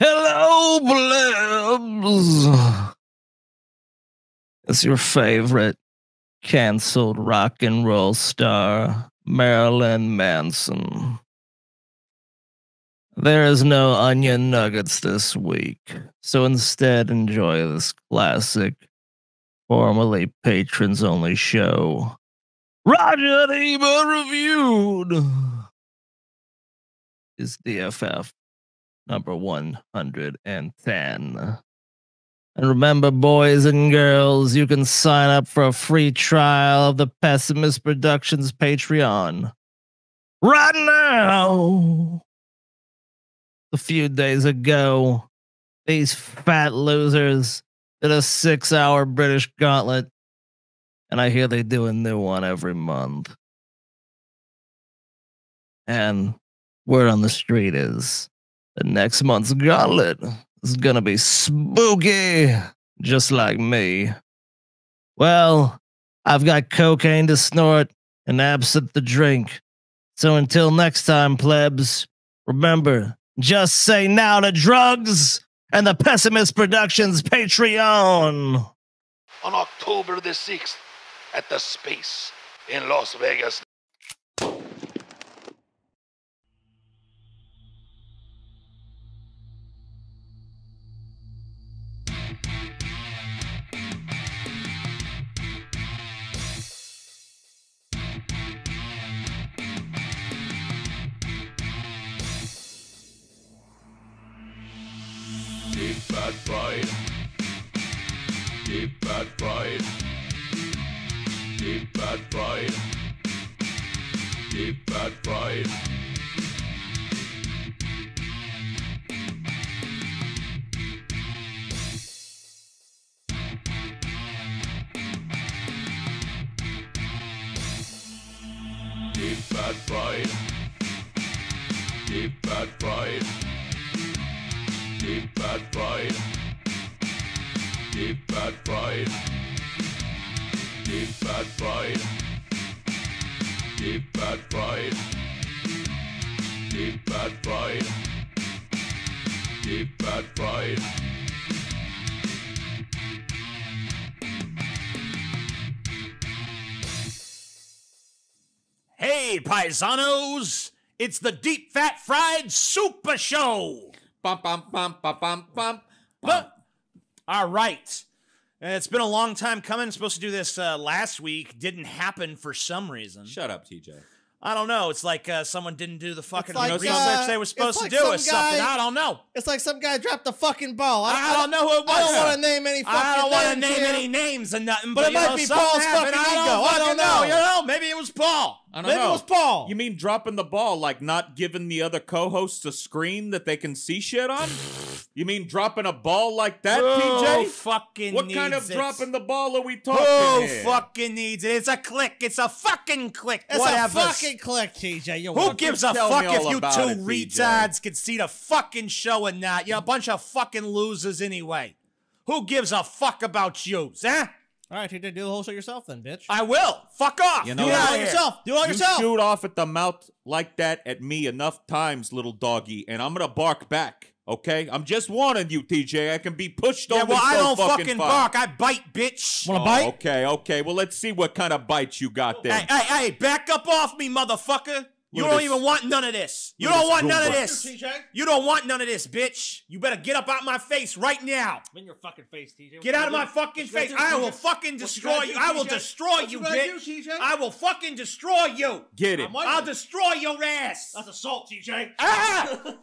Hello, Blebs. It's your favorite canceled rock and roll star, Marilyn Manson. There is no onion nuggets this week, so instead enjoy this classic, formerly patrons only show, Roger and Ebert Reviewed. Is DFF number 110. And remember, boys and girls, you can sign up for a free trial of the Pessimist Productions Patreon right now. A few days ago, these fat losers did a 6-hour British gauntlet, and I hear they do a new one every month. And word on the street is the next month's gauntlet is gonna be spooky, just like me. Well, I've got cocaine to snort and absinthe to drink. So until next time, plebs, remember, just say now to drugs and the Pessimist Productions Patreon. On October the 6th at the Space in Las Vegas. Deep fat fried. Deep fat fried. Deep fat fried. Deep fat fried. Deep fat fried. Deep fat fried. Deep fat fried. Deep fat fried. Deep fat fried. Deep fat fried. Deep fat fried. Deep fat fried. Hey, paisanos! It's the Deep Fat Fried Super Show! Bum, bum, bum, bum, bum, bum. All right. It's been a long time coming. Supposed to do this last week. Didn't happen for some reason. Shut up, TJ. I don't know. It's like someone didn't do the fucking like, research they were supposed to like do or some something. guy- I don't know. It's like some guy dropped the fucking ball. I don't know who it was. I don't want to name any fucking I don't want to names name here. any names and nothing, But it you might know, be something Paul's happened. fucking ego. I I don't don't know. You know, maybe it was Paul. I don't Maybe know. it was Paul. You mean dropping the ball, like not giving the other co-hosts a screen that they can see shit on? You mean dropping a ball like that, Who TJ? fucking What needs kind of it? dropping the ball are we talking Who here? fucking needs it? It's a click. It's a fucking click. It's Whatever. a fucking click, TJ. You're Who welcome. gives a Tell fuck me if all you about two it, TJ. retards can see the fucking show or not? You're a bunch of fucking losers anyway. Who gives a fuck about yous, eh? All right, TJ, do the whole show yourself then, bitch. I will. Fuck off. You know do it what? all yourself. Do it all You yourself. shoot off at the mouth like that at me enough times, little doggy, and I'm gonna bark back. Okay, I'm just warning you, TJ. I can be pushed Yeah, over. well, I so don't fucking far. bark. I bite, bitch. Want to bite? Okay. Well, let's see what kind of bite you got there. Hey, back up off me, motherfucker. You Look at don't this- even want none of this. You look at don't want this none of Goomba. this. TJ. You don't want none of this, bitch. You better get up out my face right now. I'm in your fucking face, TJ. Get out of my fucking face. I will fucking destroy you. I will destroy you, bitch. I will fucking destroy you. Get it. I'll destroy your ass. That's assault, TJ. Ah!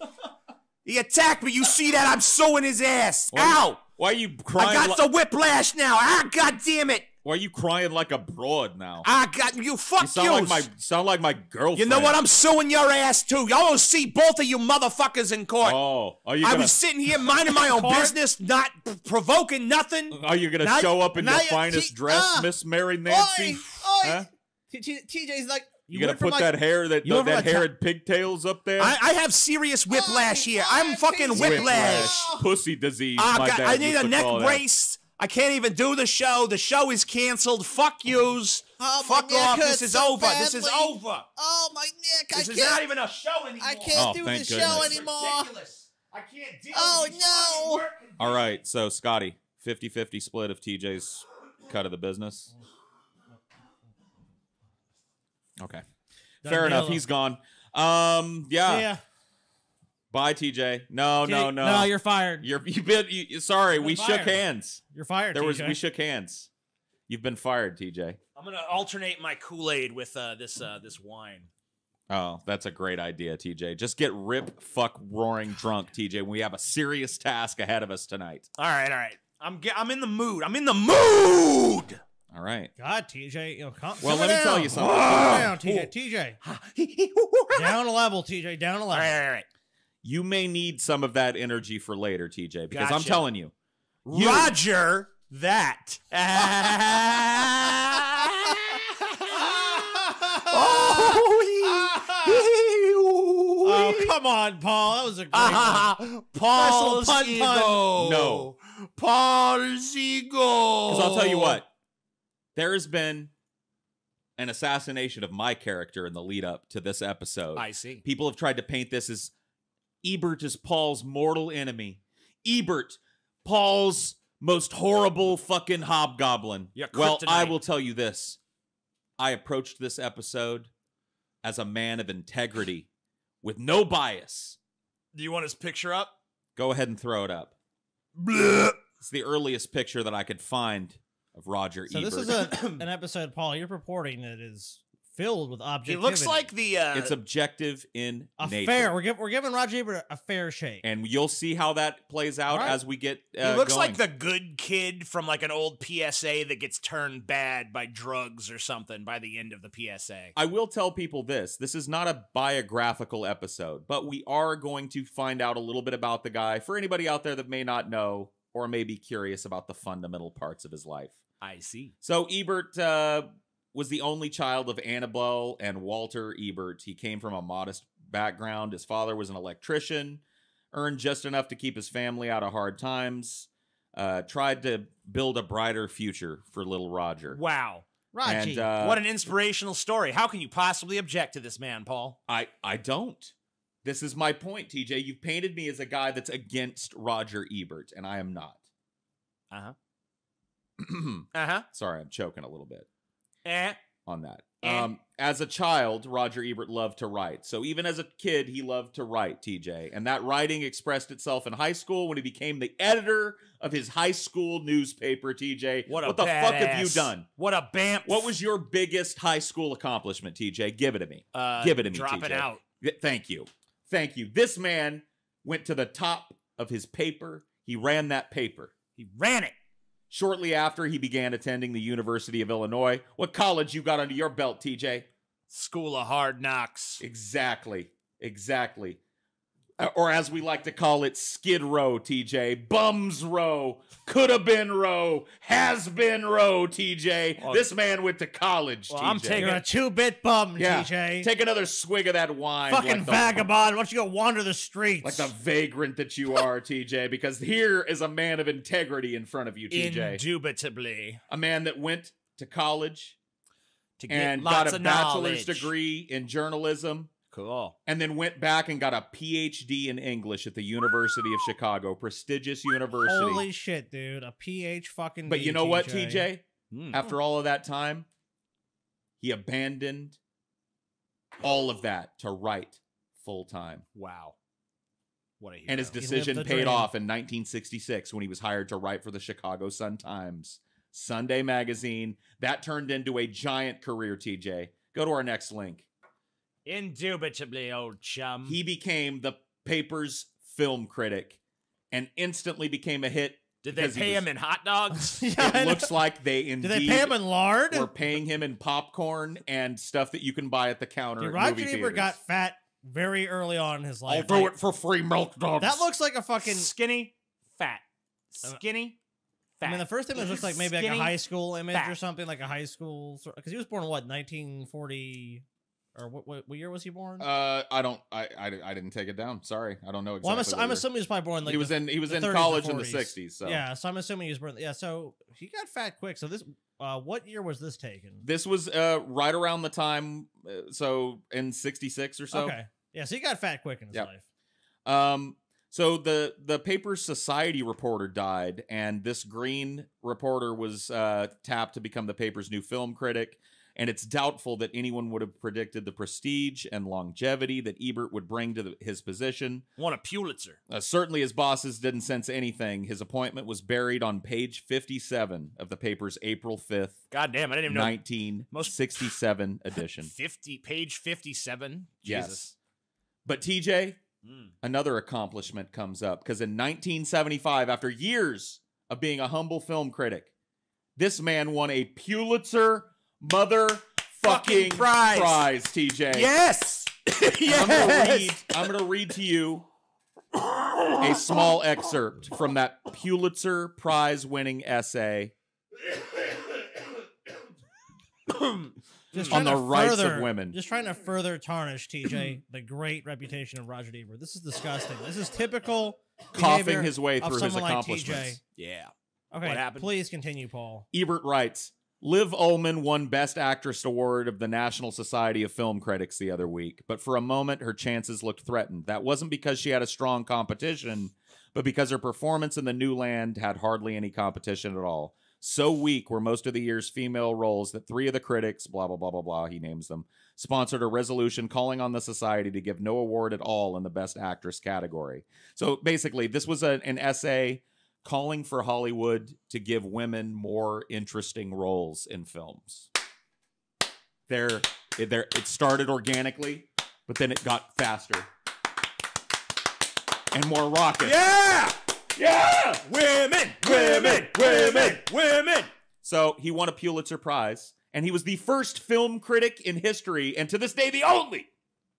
He attacked me. You see that? I'm sewing his ass. Ow! Why are you I crying? got the whiplash now. Ah, god damn it. Why are you crying like a broad now? I got you. Fuck You sound like my girlfriend. You know what? I'm suing your ass too. Y'all will see both of you motherfuckers in court. Oh, are you I gonna? was sitting here minding my own business, not provoking nothing. Are you gonna Now- show up in now your you- finest T- dress, Miss Mary Nancy? Oi! Huh? TJ's like, You gonna went from put like- that hair, that you went from that like hair and pigtails up there? I have serious whiplash here. I'm fucking TJ. whiplash. Pussy disease. I my dad need used a to neck call that. brace. I can't even do the show. The show is canceled. Fuck yous. Oh, my Fuck neck off. hurts This is so over. This is badly. over. Oh, my neck. This is not even a show anymore. I can't Oh, do the thank show goodness. anymore. Ridiculous. I can't deal Oh, with these no. fucking work All right, so Scotty, 50-50 split of TJ's cut of the business. Okay. Done Fair enough. deal. He's gone. Yeah. Yeah. Bye, TJ. No. No, you're fired. Sorry, You've we been shook fired. hands. You're fired. We TJ. shook hands. You've been fired, TJ. I'm gonna alternate my Kool-Aid with this wine. Oh, that's a great idea, TJ. Just get roaring drunk, TJ. We have a serious task ahead of us tonight. All right. I'm in the mood. I'm in the mood. All right. God, TJ, Well, simmer let me tell down. you something. Simmer down, TJ. TJ, down a level, TJ. Down a All level. right. You may need some of that energy for later, TJ, because I'm Gotcha. telling you. Roger that. Oh, come on, Paul. That was a great one. Paul Special pun. No. Paul Seagull. Because I'll tell you what, there has been an assassination of my character in the lead up to this episode. I see. People have tried to paint this as Ebert is Paul's mortal enemy. Ebert, Paul's most horrible fucking hobgoblin. Yeah, well, I kryptonite. will tell you this. I approached this episode as a man of integrity with no bias. Do you want his picture up? Go ahead and throw it up. Blech. It's the earliest picture that I could find of Roger So Ebert. this is an episode, Paul. You're purporting that is filled with It objectivity. looks like the. It's objective in a nature. fair. We're giving Roger Ebert a fair shake. And you'll see how that plays out All right. as we get He looks going. like the good kid from like an old PSA that gets turned bad by drugs or something by the end of the PSA. I will tell people this. This is not a biographical episode, but we are going to find out a little bit about the guy for anybody out there that may not know or may be curious about the fundamental parts of his life. I see. So Ebert was the only child of Annabelle and Walter Ebert. He came from a modest background. His father was an electrician, earned just enough to keep his family out of hard times, tried to build a brighter future for little Roger. Wow. Raji. And What an inspirational story. How can you possibly object to this man, Paul? I don't. This is my point, TJ. You've painted me as a guy that's against Roger Ebert, and I am not. Uh-huh. Uh-huh. Sorry, I'm choking a little bit Eh. on that. Eh. As a child, Roger Ebert loved to write. So even as a kid, he loved to write, TJ. And that writing expressed itself in high school when he became the editor of his high school newspaper, TJ. What the fuck have you badass. done? What a bamf. What was your biggest high school accomplishment, TJ? Give it to me. Give it to me, dropping TJ. out. Thank you. Thank you. This man went to the top of his paper. He ran that paper. He ran it. Shortly after, he began attending the University of Illinois. What college you got under your belt, TJ? School of Hard Knocks. Exactly. Or as we like to call it, Skid Row, TJ. Bums Row. Coulda been Row. Has been Row, TJ. Oh. This man went to college, Well, TJ. I'm taking You're a 2-bit bum, Yeah. TJ. Take another swig of that wine. Fucking like the- vagabond. Why don't you go wander the streets? Like the vagrant that you are, TJ, because here is a man of integrity in front of you, TJ. Indubitably. A man that went to college To get and lots got a of bachelor's knowledge. degree in journalism, Cool. and then went back and got a PhD in English at the University of Chicago, prestigious university. Holy shit, dude. A PH fucking But D, you know what, TJ? TJ? Hmm. After all of that time, he abandoned all of that to write full time. Wow. What a hero. And his lived decision the paid dream. off in 1966 when he was hired to write for the Chicago Sun-Times, Sunday magazine. That turned into a giant career, TJ. Go to our next link. Indubitably, old chum. He became the paper's film critic and instantly became a hit. Did they because he pay was- him in hot dogs? Yeah, I It know. looks like they Did indeed they pay him in lard? were paying him in popcorn and stuff that you can buy at the counter Dude, at Roger movie Ebert theaters. got fat very early on in his life. I'll do Like, it for free milk dogs. that looks like a fucking... Skinny, fat. Skinny, fat. I mean, the first image looks like maybe like a Skinny, high school image or fat. something, like a high school... Because he was born in, what, 1940... Or what year was he born? I didn't take it down. Sorry, I don't know exactly. well, what I'm year. assuming he was probably born like he was the, in the 30s or college in the 40s. '60s. So Yeah, so I'm assuming he was born... Yeah, so he got fat quick. So this... what year was this taken? this was right around the time. So in '66 or so. Okay. Yeah, so he got fat quick in his Yep. life. So the paper's society reporter died, and this green reporter was tapped to become the paper's new film critic. And it's doubtful that anyone would have predicted the prestige and longevity that Ebert would bring to his position. Won a Pulitzer. Certainly his bosses didn't sense anything. His appointment was buried on page 57 of the paper's April 5th, God damn, I didn't even know. 1967 edition. Page 57? Yes. Jesus. But TJ, another accomplishment comes up, because in 1975, after years of being a humble film critic, this man won a Pulitzer motherfucking prize, TJ. Yes! Yes! I'm gonna read to you a small excerpt from that Pulitzer Prize-winning essay Just on trying the to rights further- of women. Just trying to further tarnish TJ, the great reputation of Roger Ebert. This is disgusting. This is typical Coughing behavior his way of through his someone like accomplishments. Yeah. Okay, What happened? please continue, Paul. Ebert writes, Liv Ullmann won Best Actress Award of the National Society of Film Critics the other week, but for a moment her chances looked threatened. That wasn't because she had a strong competition, but because her performance in The New Land had hardly any competition at all. So weak were most of the year's female roles that 3 of the critics, blah, blah, blah, blah, blah, he names them, sponsored a resolution calling on the society to give no award at all in the Best Actress category. So basically, this was an essay calling for Hollywood to give women more interesting roles in films. It started organically, but then it got faster and more rocket. Yeah! Yeah! Women! So he won a Pulitzer Prize, and he was the first film critic in history, and to this day the only.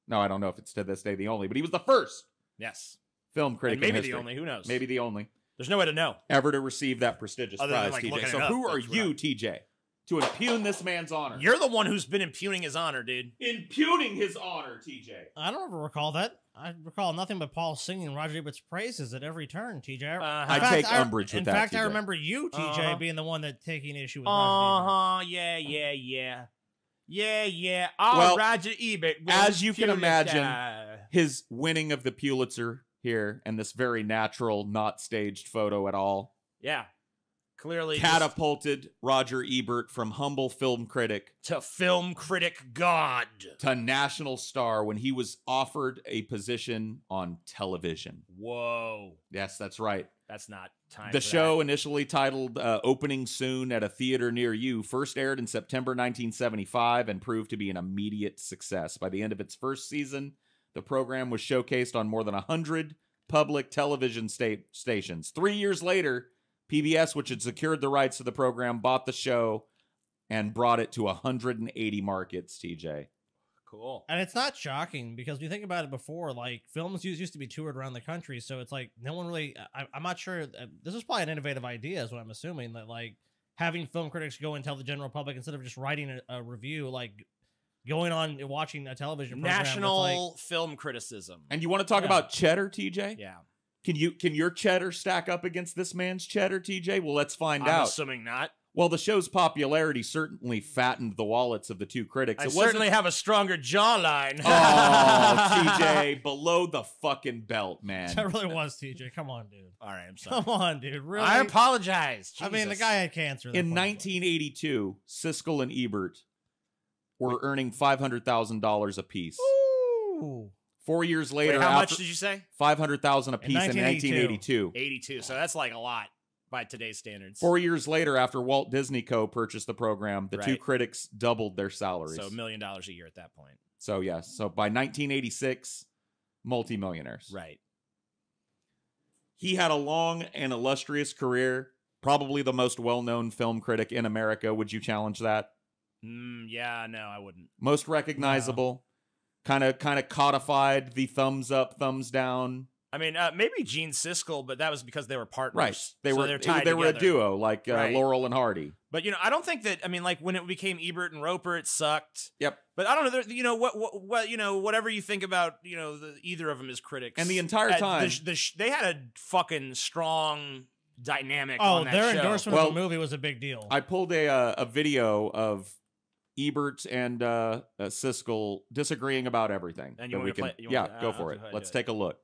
No, I don't know if it's to this day the only, but he was the first Yes. film critic And maybe in history. the only, who knows? Maybe the only There's no way to know. ever to receive that prestigious Other than, prize, like, TJ. looking So it up, who are that's what you, TJ, to impugn this man's honor? You're the one who's been impugning his honor, dude. Impugning his honor, TJ. I don't ever recall that. I recall nothing but Paul singing Roger Ebert's praises at every turn, TJ. Uh-huh. I take umbrage with in that, fact, I TJ. remember you, TJ, Uh-huh. being the one that taking issue with Roger Ebert. Yeah. Well, Roger Ebert. as you can Pulitzer. imagine, his winning of the Pulitzer here and this very natural, not staged photo at all Yeah. Clearly catapulted Roger Ebert from humble film critic to film critic god. to national star when he was offered a position on television. Whoa. Yes, that's right. That's not time The for show, initially titled Opening Soon at a Theater Near You, first aired in September 1975 and proved to be an immediate success. By the end of its first season, the program was showcased on more than 100 public television stations. 3 years later, PBS, which had secured the rights to the program, bought the show and brought it to 180 markets, TJ. Cool. And it's not shocking because when you think about it before, like films used to be toured around the country, so it's like no one really. I'm not sure. This is probably an innovative idea, is what I'm assuming, that like having film critics go and tell the general public instead of just writing a review, like going on and watching a television program. National film criticism. And you want to talk Yeah. about cheddar, TJ? Yeah. Can your cheddar stack up against this man's cheddar, TJ? Well, let's find I'm out. assuming not. Well, the show's popularity certainly fattened the wallets of the 2 critics. I It wasn't- certainly have a stronger jawline. Oh, TJ, below the fucking belt, man. That really was TJ. Come on, dude. All right, I'm sorry. Come on, dude. Really? I apologize. I mean, the Jesus. guy had cancer. In 1982, Siskel and Ebert were earning $500,000 apiece. Ooh. 4 years later, Wait, how much after did you say? $500,000 apiece in 1982. 82. So that's like a lot by today's standards. 4 years later, after Walt Disney Co. purchased the program, the 2 Right. critics doubled their salaries. So $1 million a year at that point. So yes. So by 1986, multimillionaires. Right. He had a long and illustrious career, probably the most well-known film critic in America. Would you challenge that? Yeah, no, I wouldn't. Most recognizable, kind of codified the thumbs up, thumbs down. I mean, maybe Gene Siskel, but that was because they were partners. Right. They So were they're tied they were a together. duo like Right. Laurel and Hardy. But I don't think that. I mean, like when it became Ebert and Roper, it sucked. Yep. But I don't know. What whatever you think about either of them as critics, And the entire time- they had a fucking strong dynamic. Oh, on that their show. endorsement Well, of the movie was a big deal. I pulled a video of Ebert and Siskel disagreeing about everything. And you that want we me to can, play- you want me to- go I'll for do it. it, I'll Let's do it. take a look.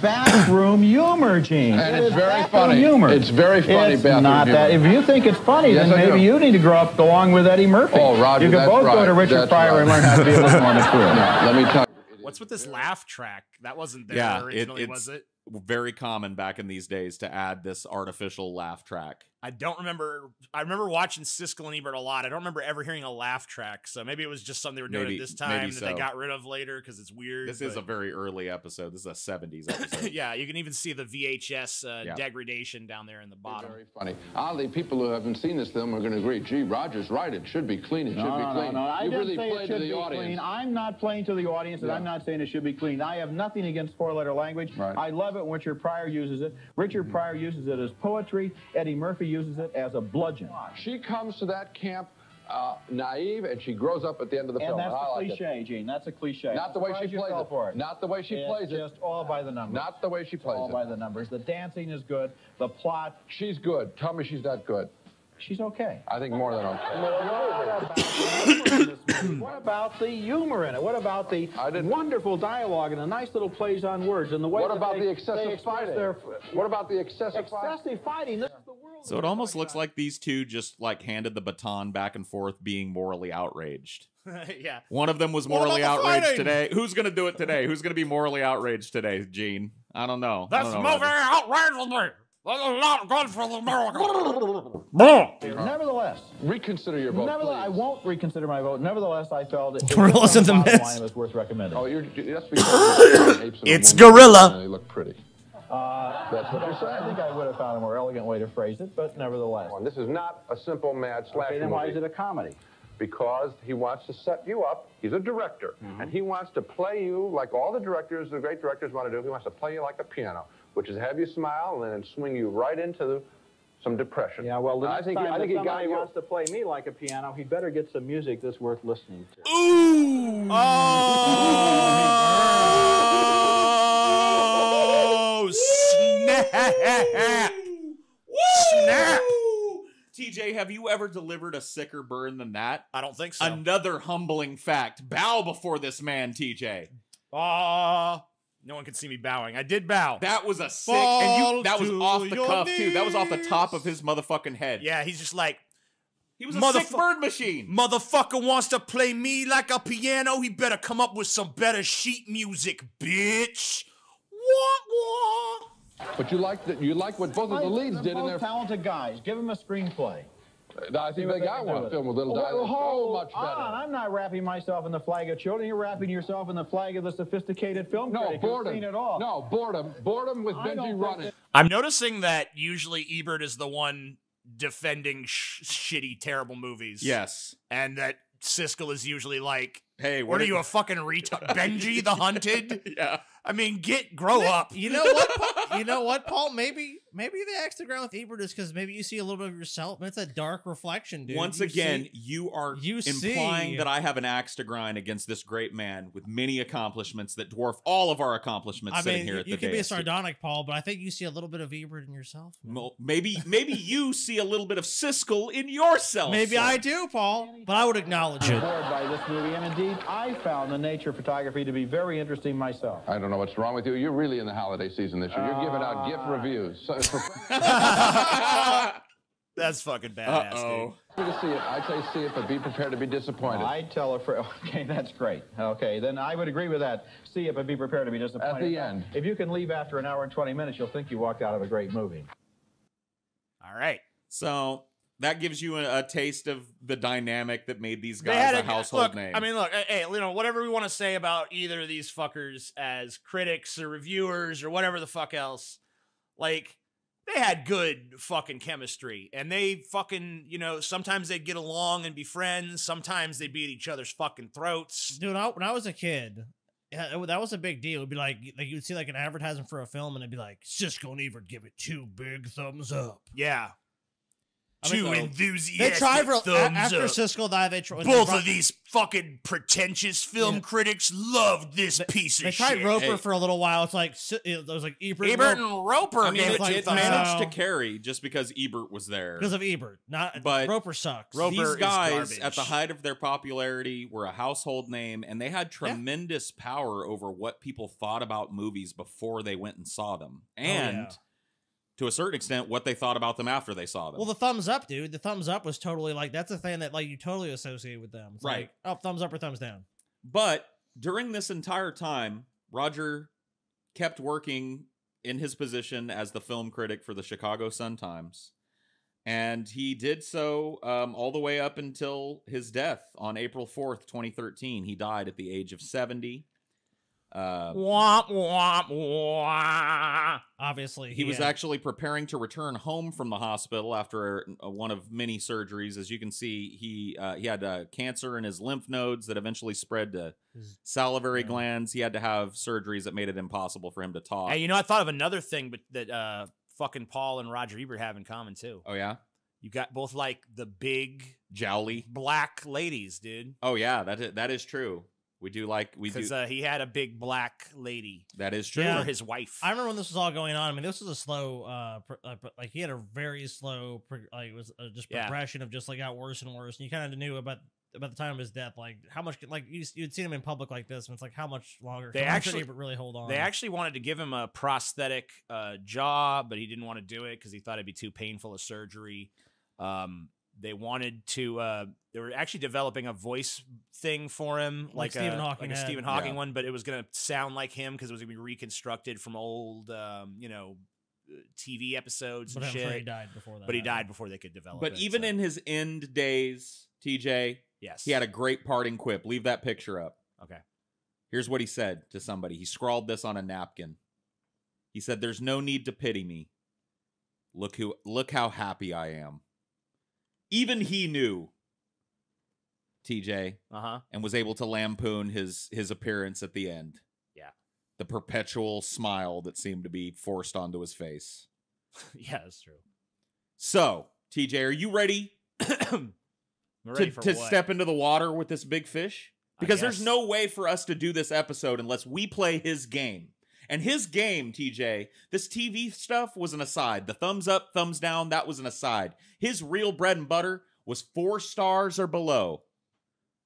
Bathroom humor, Gene. And It it's is very bathroom funny. Humor. It's very funny It's bathroom not humor. that. If you think it's funny, Yes, then I maybe do. you need to grow up along with Eddie Murphy. Oh, Roger, you can that's both go right. to Richard That's Pryor and right. learn how to be a little more mature. Now, let me tell you. What's with this laugh track? That wasn't there Yeah, originally, it's was it? very common back in these days to add this artificial laugh track. I don't remember. I remember watching Siskel and Ebert a lot. I don't remember ever hearing a laugh track. So maybe it was just something they were doing Maybe- at this time maybe that they so. got rid of later because it's weird. This is a very early episode. This is a 70s episode. yeah, you can even see the VHS Yeah. degradation down there in the bottom. Very funny. Oddly, people who haven't seen this film are going to agree. Gee, Roger's right. It should be clean. It should be clean. No, I you didn't really say played it to should the be audience. clean. I'm not playing to the audience, and Yeah. I'm not saying it should be clean. I have nothing against four-letter language. Right. I love it when Richard Pryor uses it. Richard Pryor uses it as poetry. Eddie Murphy uses it as a bludgeon. She comes to that camp naive, and she grows up at the end of the film. And that's I the like it. cliche, Gene. That's a cliche. Not the way she Surprised you plays fell it. for it. Not the way she It's plays it. just all by the numbers. Not the way she plays all it. by the numbers. The dancing is good. The plot, She's good. Tell me she's not good. she's okay. I think more than okay. What about the humor in it? What about the wonderful dialogue and the nice little plays on words and the way What that about they, the they excessive express fighting? their What about the excessive fighting? excessive fighting? This is the world. So it almost looks like these two just like handed the baton back and forth being morally outraged. yeah. One of them was What morally about the outraged fighting? today. Who's going to do it today? Who's going to be morally outraged today, Gene? I don't know. I This don't know, movie Roger. outrages me. This is not good for the America. Nevertheless, Reconsider your vote, I please. won't reconsider my vote. Nevertheless, I felt it Gorillas in the bottom Mist. line was worth recommending. Oh, that's because apes and It's a woman, gorilla. and they look pretty. That's what you're saying. I think I would have found a more elegant way to phrase it, but nevertheless. This is not a simple mad slasher Okay, then why movie. is it a comedy? Because he wants to set you up. He's a director, and he wants to play you like all the directors, the great directors want to do. He wants to play you like a piano, which is have you smile and then swing you right into some depression. Yeah, well, the I next think time he got somebody you. wants to play me like a piano, he'd better get some music that's worth listening to. Ooh! Oh, snap! Snap! TJ, have you ever delivered a sicker burn than that? I don't think so. Another humbling fact. Bow before this man, TJ. No one can see me bowing. I did bow. That was a sick, Fall that was to off the your cuff too. That was off the top of knees. his motherfucking head. Yeah, he's just like, He was a sick Motherfu- bird machine. motherfucker wants to play me like a piano. He better come up with some better sheet music, bitch. Wah, wah. But you like what both of the leads did in both their. talented guys. Give them a screenplay. I think they got one film with little dialogue. So much better. I'm not wrapping myself in the flag of children. You're wrapping yourself in the flag of the sophisticated film No, critic who's boredom. seen it all. No, boredom. Boredom with I don't Benji think running. that- I'm noticing that usually Ebert is the one defending shitty, terrible movies. Yes. And that Siskel is usually like, Hey, what are you, a fucking retard? Benji the Hunted? Yeah. I mean, grow up. You know what? Paul? You know what, Paul? Maybe the axe to ground with Ebert is because maybe you see a little bit of yourself. It's a dark reflection, dude. Once You again, see- you are you implying see- that I have an axe to grind against this great man with many accomplishments that dwarf all of our accomplishments I sitting mean, here at you the can be dais. sardonic, Paul, but I think you see a little bit of Ebert in yourself. Well, maybe you see a little bit of Siskel in yourself. Maybe sir. I do, Paul, but I would acknowledge it. Bored by this movie, and indeed, I found the nature of photography to be very interesting myself. I don't know what's wrong with you. You're really in the holiday season this year. You're giving out gift reviews. So, That's fucking badass, Uh-oh. to see it. I'd say see it, but be prepared to be disappointed. I'd tell a friend, okay, that's great. Okay, then I would agree with that. See it, but be prepared to be disappointed. At the end. If you can leave after an hour and 20 minutes, you'll think you walked out of a great movie. All right. So that gives you a taste of the dynamic that made these They guys had a household look, name. I mean, look, hey, whatever we want to say about either of these fuckers as critics or reviewers or whatever the fuck else, like, they had good fucking chemistry. And they fucking, sometimes they'd get along and be friends. Sometimes they'd be at each other's fucking throats. Dude, when I was a kid, that was a big deal. It'd be like you'd see like an advertisement for a film, and it'd be like, Siskel and Ebert give it 2 big thumbs up. Yeah. Two They enthusiastic tried for thumbs after up. Siskel died. They tried. Both of these fucking pretentious film Yeah. critics loved this piece of They tried shit. Roper for a little while. It's like there was like Ebert and Roper I mean, gave it, it it thumbs managed up. to carry just because Ebert was there. because of Ebert. Not But Roper sucks. Roper These is guys, garbage. at the height of their popularity, were a household name, and they had tremendous power over what people thought about movies before they went and saw them. And to a certain extent, what they thought about them after they saw them. Well, the thumbs up, dude. The thumbs up was totally like that's a thing that like you totally associate with them. It's Right. Like, oh, thumbs up or thumbs down. But during this entire time, Roger kept working in his position as the film critic for the Chicago Sun-Times. And he did so all the way up until his death on April 4th, 2013. He died at the age of 70. Womp, womp, womp. Obviously, He was actually preparing to return home from the hospital after one of many surgeries. As you can see, he had cancer in his lymph nodes that eventually spread to salivary glands. He had to have surgeries that made it impossible for him to talk. Hey, you know, I thought of another thing, but that fucking Paul and Roger Ebert have in common too. Oh yeah, You got both like the big jowly. black ladies, dude. Oh yeah, that is true. We do. Because he had a big black lady That is true. Yeah. for his wife. I remember when this was all going on. I mean, this was a slow, like he had a very slow, like it was just progression of just like got worse and worse. And you kind of knew about the time of his death, like how much, like you'd seen him in public like this, and it's like how much longer They how much actually- could he really hold on. They actually wanted to give him a prosthetic jaw, but he didn't want to do it because he thought it'd be too painful a surgery. They wanted to. They were actually developing a voice thing for him, Like Stephen Hawking like a had. Stephen Hawking one, but it was going to sound like him because it was going to be reconstructed from old, TV episodes but and I'm shit. sure he died before that. But he happened. died before they could develop But it. even so- in his end days, TJ, yes, he had a great parting quip. Leave that picture up. okay. Here's what he said to somebody. He scrawled this on a napkin. He said, "There's no need to pity me. Look how happy I am." Even he knew, TJ, and was able to lampoon his appearance at the end. Yeah. The perpetual smile that seemed to be forced onto his face. Yeah, that's true. So, TJ, are you ready I'm ready for to what? step into the water with this big fish? Because there's guess. no way for us to do this episode unless we play his game. And his game, TJ, this TV stuff was an aside. The thumbs up, thumbs down, that was an aside. His real bread and butter was 4 stars or below.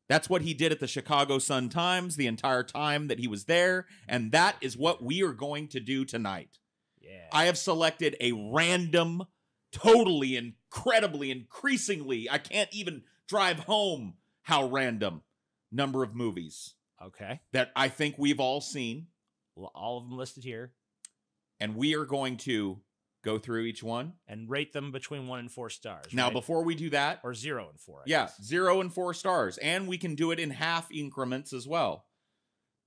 That's what he did at the Chicago Sun-Times the entire time that he was there, and that is what we are going to do tonight. Yeah. I have selected a random, totally, incredibly, increasingly, I can't even drive home how random number of movies Okay. that I think we've all seen. Well, all of them listed here, And we are going to go through each one. and rate them between 1 and 4 stars. Now, right? before we do that, or 0 and 4. I yeah, guess. 0 and 4 stars. And we can do it in half increments as well.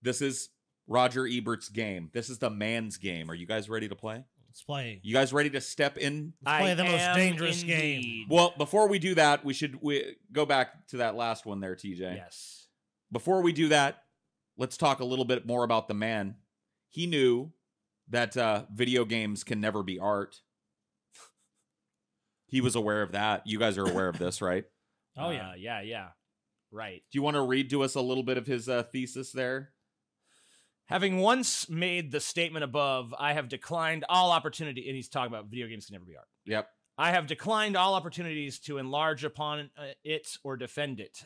This is Roger Ebert's game. This is the man's game. Are you guys ready to play? Let's play. You guys ready to step in? Let's play the most am dangerous game. indeed. Well, before we do that, we go back to that last one there, TJ. Yes. Before we do that, let's talk a little bit more about the man. He knew that video games can never be art. He was aware of that. You guys are aware of this, right? Oh yeah. Yeah. Right. Do you want to read to us a little bit of his thesis there? Having once made the statement above, I have declined all opportunity, and he's talking about video games can never be art. Yep. I have declined all opportunities to enlarge upon it or defend it.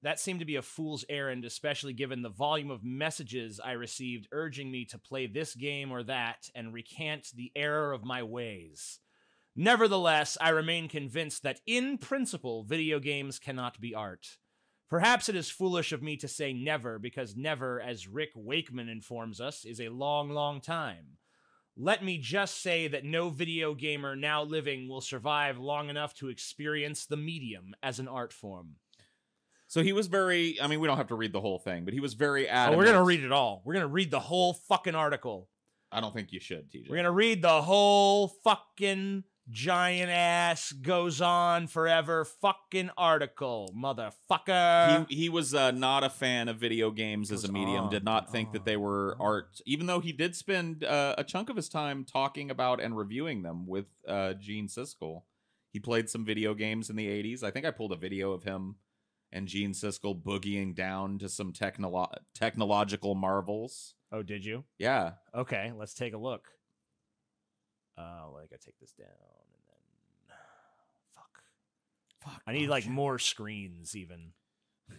That seemed to be a fool's errand, especially given the volume of messages I received urging me to play this game or that and recant the error of my ways. Nevertheless, I remain convinced that in principle, video games cannot be art. Perhaps it is foolish of me to say never, because never, as Rick Wakeman informs us, is a long, long time. Let me just say that no video gamer now living will survive long enough to experience the medium as an art form. So he was very, I mean, we don't have to read the whole thing, but he was very Oh, adamant. we're going to read it all. We're going to read the whole fucking article. I don't think you should, TJ. We're going to read the whole fucking giant ass goes on forever fucking article, motherfucker. He was not a fan of video games as a medium, did not think that they were art, even though he did spend a chunk of his time talking about and reviewing them with Gene Siskel. He played some video games in the 80s. I think I pulled a video of him and Gene Siskel boogieing down to some technological marvels. Oh, did you? Yeah. Okay, let's take a look. I gotta take this down and then fuck. I need like more screens even.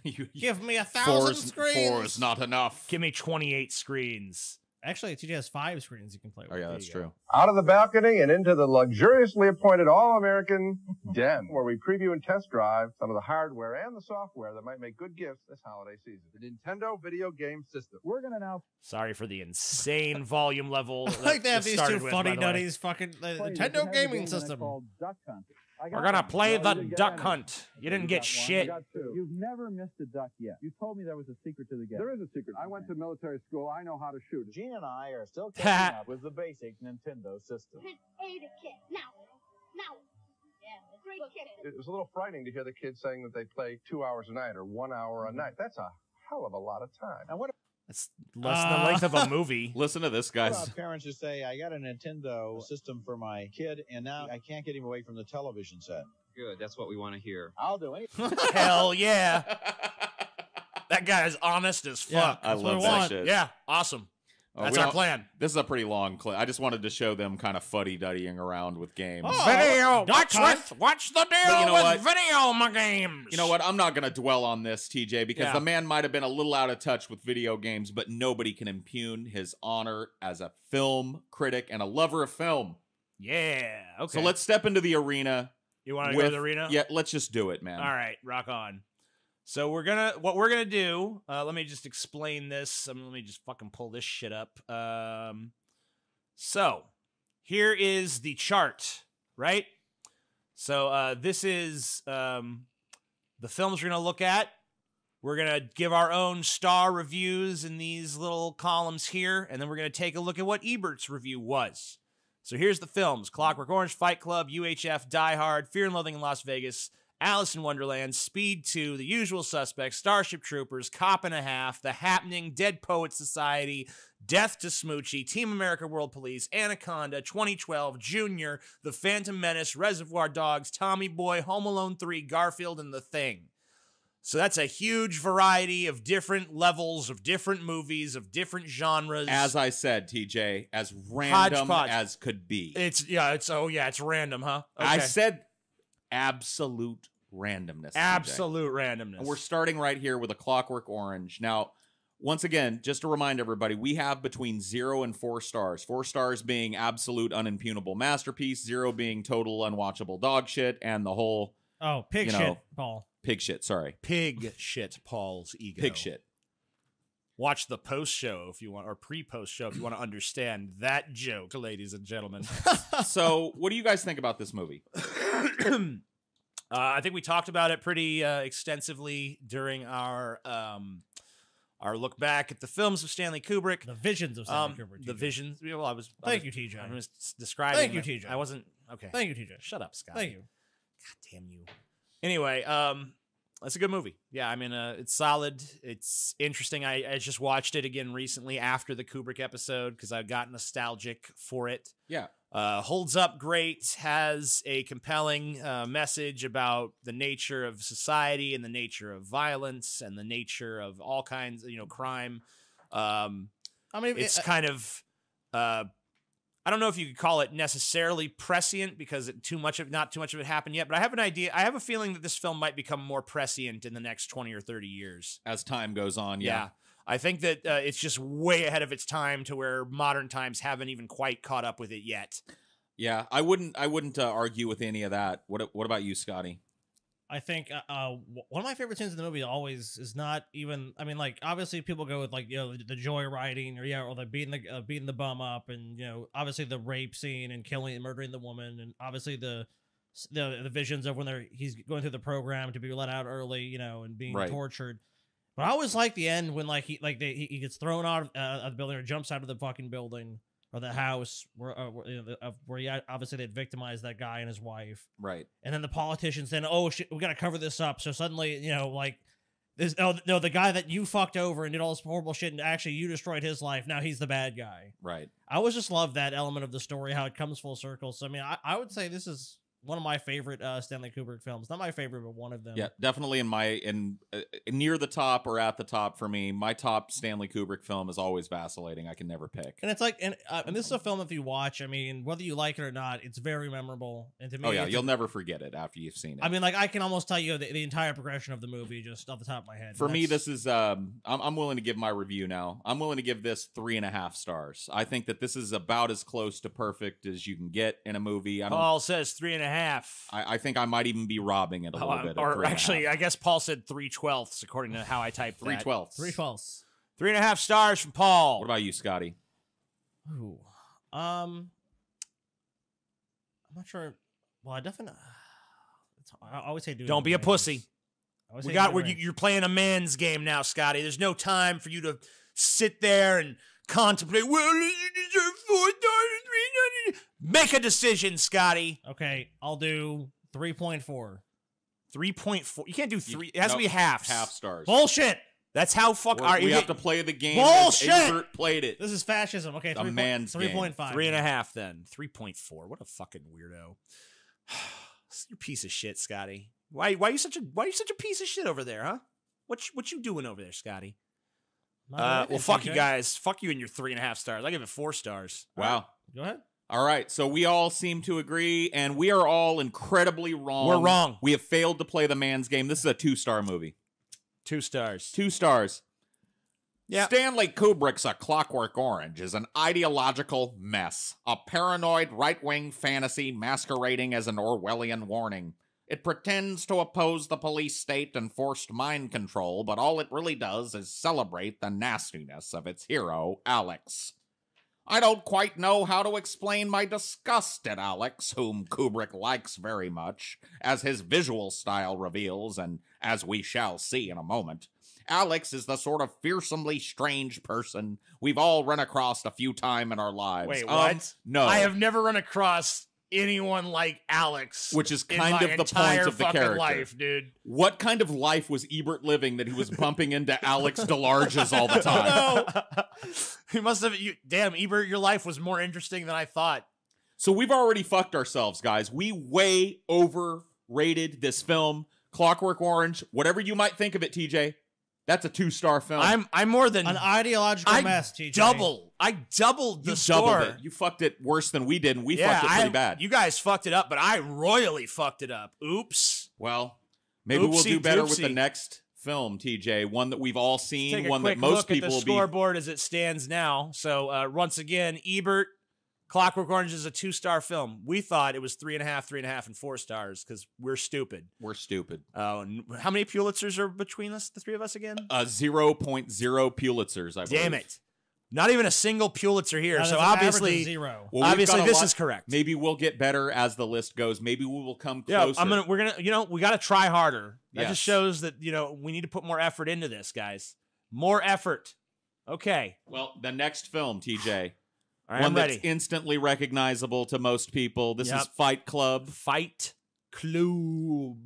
Give me 1,000 screens. 4 is not enough. Give me 28 screens. Actually, TJ has 5 screens you can play with. Oh yeah, that's true. Out of the balcony and into the luxuriously appointed all-American den, where we preview and test drive some of the hardware and the software that might make good gifts this holiday season. The Nintendo video game system. We're going to now... Sorry for the insane volume level. I like they have this these two started with, funny by the way. nutties fucking Nintendo gaming system. We're gonna play the duck hunt. You didn't get shit. You've never missed a duck yet. You told me there was a secret to the game. There is a secret. I went to military school. I know how to shoot. Gene and I are still catching up with the basic Nintendo system. Ada kid. Now. Yeah, great kid. It was a little frightening to hear the kids saying that they play 2 hours a night or 1 hour a night. That's a hell of a lot of time. And what That's less than the length of a movie. Listen to this, guys. about parents who say, I got a Nintendo system for my kid, and now I can't get him away from the television set? Good, that's what we want to hear. I'll do anything. Hell yeah. That guy is honest as fuck. I That's what love I that want. shit. Yeah, awesome. Oh, That's we our don't- plan. This is a pretty long clip. I just wanted to show them kind of fuddy-duddying around with games. Video. Duck Hunt. What's the deal But you know with what? video my games? You know what? I'm not going to dwell on this, TJ, because Yeah. the man might have been a little out of touch with video games, but nobody can impugn his honor as a film critic and a lover of film. Yeah. Okay. So let's step into the arena. You want to go to the arena? Yeah, let's just do it, man. All right, rock on. So what we're gonna do, let me just explain this. Let me just fucking pull this shit up. So here is the chart, right? So this is the films we're gonna look at. We're gonna give our own star reviews in these little columns here, and then we're gonna take a look at what Ebert's review was. So here's the films: Clockwork Orange, Fight Club, UHF, Die Hard, Fear and Loathing in Las Vegas, Alice in Wonderland, Speed 2, The Usual Suspects, Starship Troopers, Cop and a Half, The Happening, Dead Poets Society, Death to Smoochie, Team America World Police, Anaconda, 2012, Junior, The Phantom Menace, Reservoir Dogs, Tommy Boy, Home Alone 3, Garfield, and The Thing. So that's a huge variety of different levels, of different movies, of different genres. As I said, TJ, as random Hodgepodge. as could be. It's random, huh? Okay. I said absolute randomness. TJ. absolute randomness. And we're starting right here with a Clockwork Orange. Now, once again, just to remind everybody, we have between 0 and 4 stars. 4 stars being absolute unimpugnable masterpiece, 0 being total unwatchable dog shit, and the whole pig you shit, know, Paul. pig shit. Sorry, pig shit, Paul's ego. pig shit. Watch the post show if you want, or pre-post show if you want to understand that joke, ladies and gentlemen. So, what do you guys think about this movie? I think we talked about it pretty extensively during our look back at the films of Stanley Kubrick. The visions of Stanley Kubrick. The TJ. visions. Well, Thank you, TJ. I was describing. Thank you, them. TJ. I wasn't okay. Thank you, TJ. Shut up, Scott. Thank you. God damn you. Anyway, it's a good movie. Yeah, I mean, it's solid. It's interesting. I just watched it again recently after the Kubrick episode because I got nostalgic for it. Yeah. Holds up great, has a compelling message about the nature of society and the nature of violence and the nature of all kinds of, crime. I mean, It's kind of, I don't know if you could call it necessarily prescient because not too much of it happened yet, but I have an idea. I have a feeling that this film might become more prescient in the next 20 or 30 years. As time goes on, Yeah. I think that it's just way ahead of its time to where modern times haven't even quite caught up with it yet. Yeah, I wouldn't argue with any of that. What about you, Scotty? I think one of my favorite scenes in the movie always is not even. I mean, like obviously people go with like the joyriding or the beating the bum up, and obviously the rape scene and killing and murdering the woman, and obviously the visions of when he's going through the program to be let out early, and being Right. tortured. But I always like the end when he gets thrown out of the building or jumps out of the fucking building or the house where obviously they'd victimized that guy and his wife. Right. And then the politicians then, oh shit, we got to cover this up. So suddenly, the guy that you fucked over and did all this horrible shit and actually you destroyed his life. Now he's the bad guy. Right. I always just love that element of the story, how it comes full circle. So, I mean, I would say this is one of my favorite Stanley Kubrick films. Not my favorite, but one of them. Yeah, definitely near the top or at the top for me. My top Stanley Kubrick film is always vacillating. I can never pick. And it's like, and this is a film, if you watch, I mean, whether you like it or not, it's very memorable. And to me, Oh yeah, you'll never forget it after you've seen it. I mean, like, I can almost tell you the entire progression of the movie just off the top of my head. For me, this is I'm willing to give my review now. I'm willing to give this 3.5 stars. I think that this is about as close to perfect as you can get in a movie. Paul says 3.5. I think I might even be robbing it a little bit. Or actually, I guess Paul said 3/12 according to how I typed that. 3/12. 3/12. 3.5 stars from Paul. What about you, Scotty? Ooh. I'm not sure. Well, I definitely. I always say don't be a pussy. You're playing a man's game now, Scotty. There's no time for you to sit there and contemplate. Well, you deserve $4, $3.99. Make a decision, Scotty. Okay, I'll do 3.4. 3.4. You can't do 3. It has to be halves. Half stars. Bullshit. That's how we have to play the game. Bullshit. As Ebert played it. This is fascism. Okay, a man's 3.5. 3.5 then. 3.4. What a fucking weirdo. You piece of shit, Scotty. Why you such a piece of shit over there, huh? What you doing over there, Scotty? Well, fuck you guys. Fuck you and your 3.5 stars. I give it 4 stars. Wow. Go ahead. All right, so we all seem to agree, and we are all incredibly wrong. We're wrong. We have failed to play the man's game. This is a 2-star movie. 2 stars. 2 stars. Yeah. Stanley Kubrick's A Clockwork Orange is an ideological mess, a paranoid right-wing fantasy masquerading as an Orwellian warning. It pretends to oppose the police state and forced mind control, but all it really does is celebrate the nastiness of its hero, Alex. I don't quite know how to explain my disgust at Alex, whom Kubrick likes very much, as his visual style reveals, and as we shall see in a moment. Alex is the sort of fearsomely strange person we've all run across a few times in our lives. Wait, what? No. I have never run across anyone like Alex. Which is kind of the point of the character. Life, dude. What kind of life was Ebert living that he was bumping into Alex DeLarge's all the time? No. He must have. Damn, Ebert, your life was more interesting than I thought. So we've already fucked ourselves, guys. We way overrated this film. Clockwork Orange, whatever you might think of it, TJ, that's a 2-star film. I'm more than an ideological mess, TJ. I doubled the score. Doubled it. You fucked it worse than we did, and we fucked it pretty bad. You guys fucked it up, but I royally fucked it up. Oops. Well, maybe we'll do better with the next film, TJ. One that we've all seen, one that most people will be. Take a quick look at the scoreboard as it stands now. So once again, Ebert, Clockwork Orange is a 2-star film. We thought it was 3.5, 3.5, and 4 stars because we're stupid. We're stupid. How many Pulitzers are between us, the three of us again? 0.0 Pulitzers, I believe. Damn it. Not even a single Pulitzer here. So obviously, 0. Well, obviously this is correct. Maybe we'll get better as the list goes. Maybe we will come closer. Yeah, we got to try harder. That Yes. just shows that, we need to put more effort into this, guys. More effort. Okay. Well, the next film, TJ. All right, one I'm that's ready. instantly recognizable to most people. This is Fight Club. Fight Club.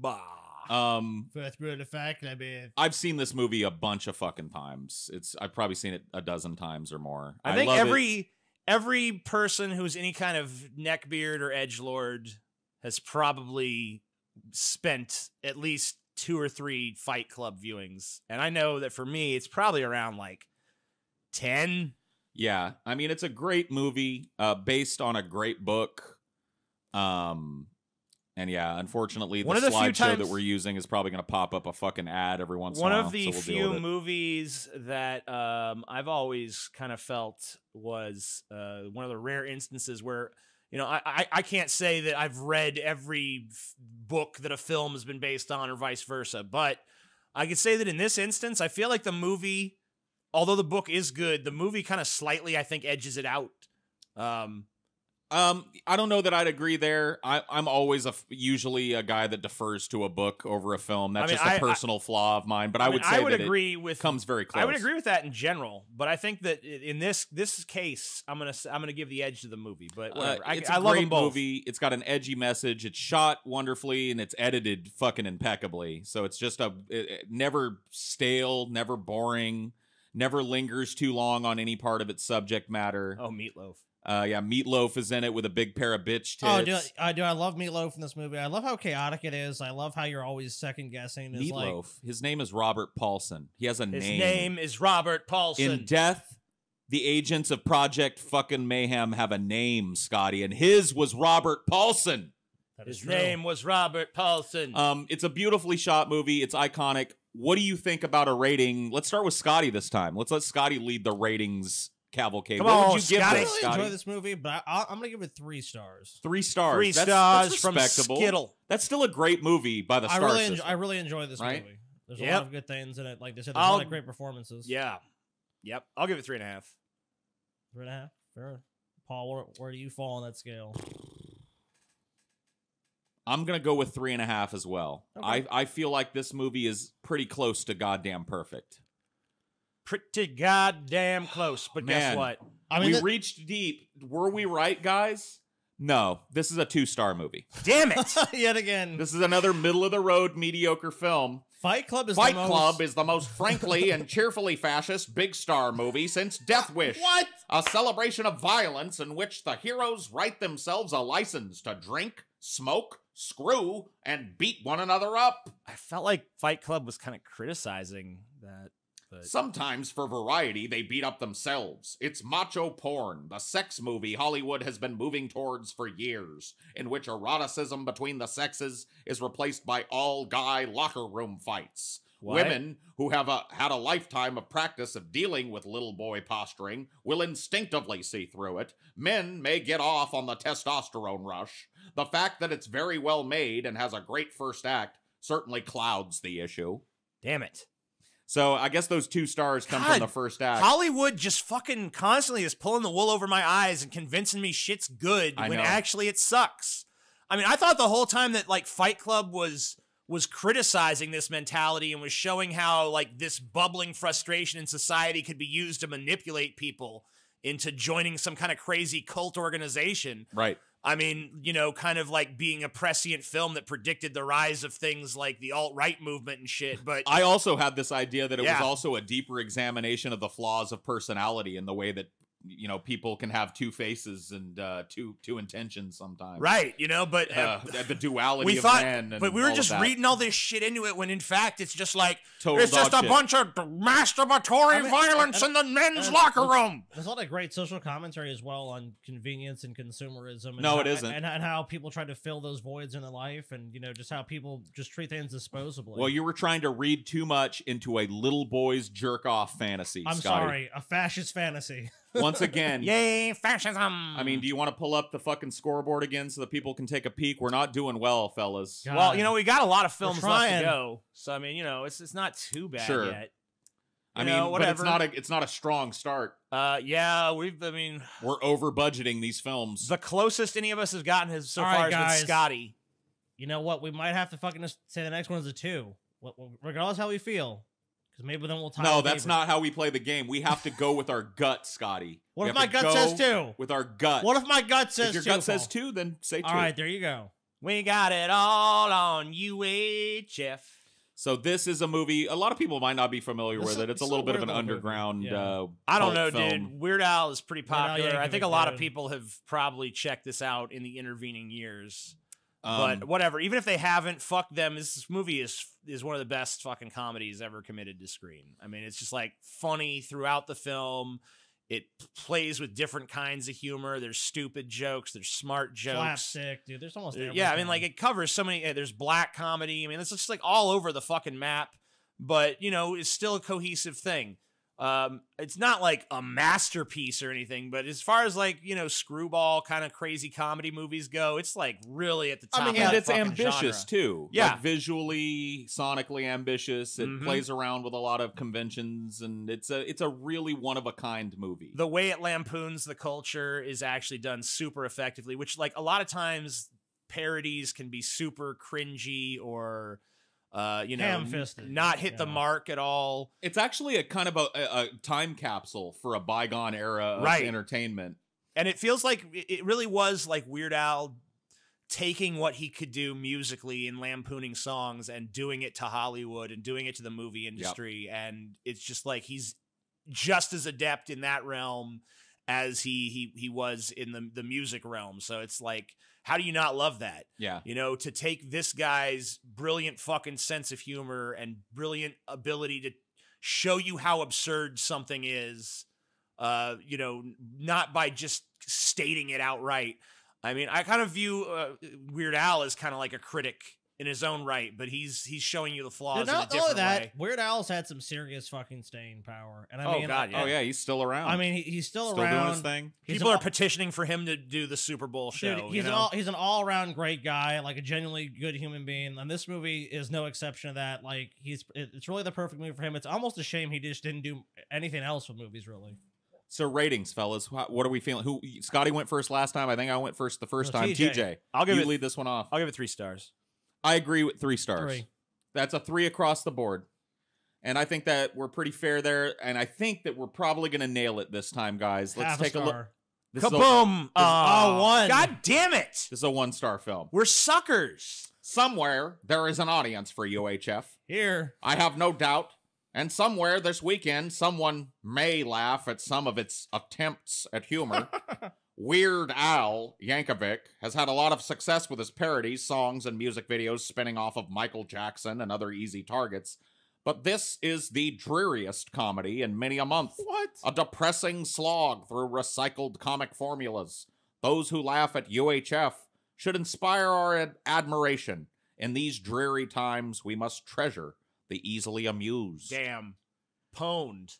First rule of Fight Club is... I've seen this movie a bunch of fucking times. I've probably seen it a dozen times or more. I think every person who's any kind of neckbeard or edgelord has probably spent at least 2 or 3 Fight Club viewings. And I know that for me, it's probably around like 10. Yeah, I mean, it's a great movie based on a great book. And yeah, unfortunately, the slideshow that we're using is probably going to pop up a fucking ad every once in a while. One of the few movies that I've always kind of felt was one of the rare instances where, I can't say that I've read every book that a film has been based on or vice versa, but I could say that in this instance, I feel like the movie, although the book is good, the movie kind of slightly, I think, edges it out. I don't know that I'd agree there. I'm always usually a guy that defers to a book over a film. That's just a personal flaw of mine. But I would say it comes very close. I would agree with that in general. But I think that in this case, I'm gonna give the edge to the movie. But whatever. It's I a love great them both. movie. It's got an edgy message. It's shot wonderfully and it's edited fucking impeccably. So it's just never stale, never boring, never lingers too long on any part of its subject matter. Oh, Meatloaf. Yeah, Meatloaf is in it with a big pair of bitch tits. Oh, I love Meatloaf in this movie. I love how chaotic it is. I love how you're always second guessing. Meatloaf. His name is Robert Paulson. He has a name. His name is Robert Paulson. In death, the agents of Project fucking Mayhem have a name, Scotty, and his was Robert Paulson. His name was Robert Paulson. It's a beautifully shot movie. It's iconic. What do you think about a rating? Let's start with Scotty this time. Let's let Scotty lead the ratings cavalcade. Come what on, would you give Scotty. this, I really Scotty? enjoy this movie, but I'm gonna give it 3 stars. 3 stars. 3 That's stars from respectable. Skittle. That's still a great movie by the Star System. I really enjoy this right? movie. There's a Yep. lot of good things in it. Like they said, there's a lot of great performances. Yeah. Yep. I'll give it 3.5. 3.5. Fair. Paul, where do you fall on that scale? I'm going to go with 3.5 as well. Okay. I feel like this movie is pretty close to goddamn perfect. Pretty goddamn close. But guess Man. what? I mean, we reached deep. Were we right, guys? No. This is a 2-star movie. Damn it. yet again, This is another middle-of-the-road mediocre film. Fight Club is Fight the most... Club is the most frankly and cheerfully fascist big star movie since Death Wish. What? A celebration of violence in which the heroes write themselves a license to drink, smoke, screw, and beat one another up. I felt like Fight Club was kind of criticizing that. But Sometimes, for variety, they beat up themselves. It's macho porn, the sex movie Hollywood has been moving towards for years, in which eroticism between the sexes is replaced by all-guy locker room fights. What? Women who have had a lifetime of practice of dealing with little boy posturing will instinctively see through it. Men may get off on the testosterone rush. The fact that it's very well made and has a great first act certainly clouds the issue. damn it. So I guess those 2 stars come from God, the first act. Hollywood just fucking constantly is pulling the wool over my eyes and convincing me shit's good I when know. actually it sucks. I mean, I thought the whole time that like Fight Club was criticizing this mentality and was showing how like this bubbling frustration in society could be used to manipulate people into joining some kind of crazy cult organization. Right. I mean, you know, kind of like being a prescient film that predicted the rise of things like the alt-right movement and shit. But I also had this idea that it was Yeah. also a deeper examination of the flaws of personality and the way that, you know, people can have 2 faces and two intentions sometimes. right, you know, but The duality we of thought, man. And but we were all just of that. reading all this shit into it when in fact it's just like Total it's just dog a shit. bunch of masturbatory violence in the men's locker room. There's a lot of great social commentary as well on convenience and consumerism. And No, how, it isn't. And how people try to fill those voids in their life, and you know, just how people just treat things disposably. Well, you were trying to read too much into a little boy's jerk-off fantasy, I'm Scotty. sorry, a fascist fantasy. Once again, Yay, fascism! I mean, do you want to pull up the fucking scoreboard again so that people can take a peek? We're not doing well, fellas. God. well, you know, we got a lot of films left to trying. go, so I mean, you know, it's not too bad Sure. yet. I You mean, know, whatever. but it's not a strong start. Yeah, We're over budgeting these films. the closest any of us has gotten has so All far right, is with guys. Scotty. You know what? We might have to fucking just say the next one is a 2, regardless how we feel, because maybe then we'll tie. No, the that's favorite. not how we play the game. We have to go with our gut, Scotty. What We if have my to gut go says 2? With our gut. What if my gut says if your 2? gut says Paul? 2, then say 2. All right, there you go. We got it all on UHF. So this is a movie. A lot of people might not be familiar This with is- it. It's a it's little a bit of weird an little movie. underground. Yeah. I don't cult know, film. dude. Weird Al is pretty Al popular. I Yankovic, think a lot of dude. people have probably checked this out in the intervening years. Um, But whatever. Even if they haven't, fuck them. This movie is one of the best fucking comedies ever committed to screen. I mean, it's just like funny throughout the film. It plays with different kinds of humor. There's stupid jokes. There's smart jokes. Slapstick, dude. There's almost everything. Yeah, I mean, like it covers so many. There's black comedy. I mean, it's just like all over the fucking map. But you know, it's still a cohesive thing. It's not like a masterpiece or anything, but as far as like, you know, screwball kind of crazy comedy movies go, it's like really at the top. I mean, of and that it's fucking ambitious genre. too. Yeah. Like visually, sonically ambitious. It Mhm. plays around with a lot of conventions, and it's a really one of a kind movie. The way it lampoons the culture is actually done super effectively, which like a lot of times parodies can be super cringy or you know, Ham-fisted. not hit the Yeah. mark at all. It's actually a kind of a time capsule for a bygone era of Right. entertainment. And it feels like it really was like Weird Al taking what he could do musically and lampooning songs and doing it to Hollywood and doing it to the movie industry. And it's just like he's just as adept in that realm as he was in the music realm. So it's like, how do you not love that? Yeah. You know, to take this guy's brilliant fucking sense of humor and brilliant ability to show you how absurd something is, you know, not by just stating it outright. I mean, I kind of view Weird Al as kind of like a critic in his own right, but he's showing you the flaws in a different way. Weird Al's had some serious fucking staying power, and I Oh, mean, God, yeah. Oh yeah, he's still around. I mean, he's still doing around. his thing. People are petitioning for him to do the Super Bowl show. Dude, you know? he's an all around great guy, like a genuinely good human being, and this movie is no exception to that. Like it's really the perfect movie for him. It's almost a shame he just didn't do anything else with movies, really. So ratings, fellas, what are we feeling? Who Scotty went first last time? I think I went first the first time. TJ, I'll give you it, lead this one off. I'll give it 3 stars. I agree with 3 stars. 3. That's a 3 across the board. And I think that we're pretty fair there. And I think that we're probably going to nail it this time, guys. Let's take a look. Kaboom! One. God damn it! This is a 1-star film. We're suckers. Somewhere there is an audience for UHF. Here. I have no doubt. And somewhere this weekend, someone may laugh at some of its attempts at humor. Weird Al Yankovic has had a lot of success with his parodies, songs, and music videos spinning off of Michael Jackson and other easy targets. But this is the dreariest comedy in many a month. What? A depressing slog through recycled comic formulas. Those who laugh at UHF should inspire our admiration. In these dreary times, we must treasure the easily amused. Damn. Pwned.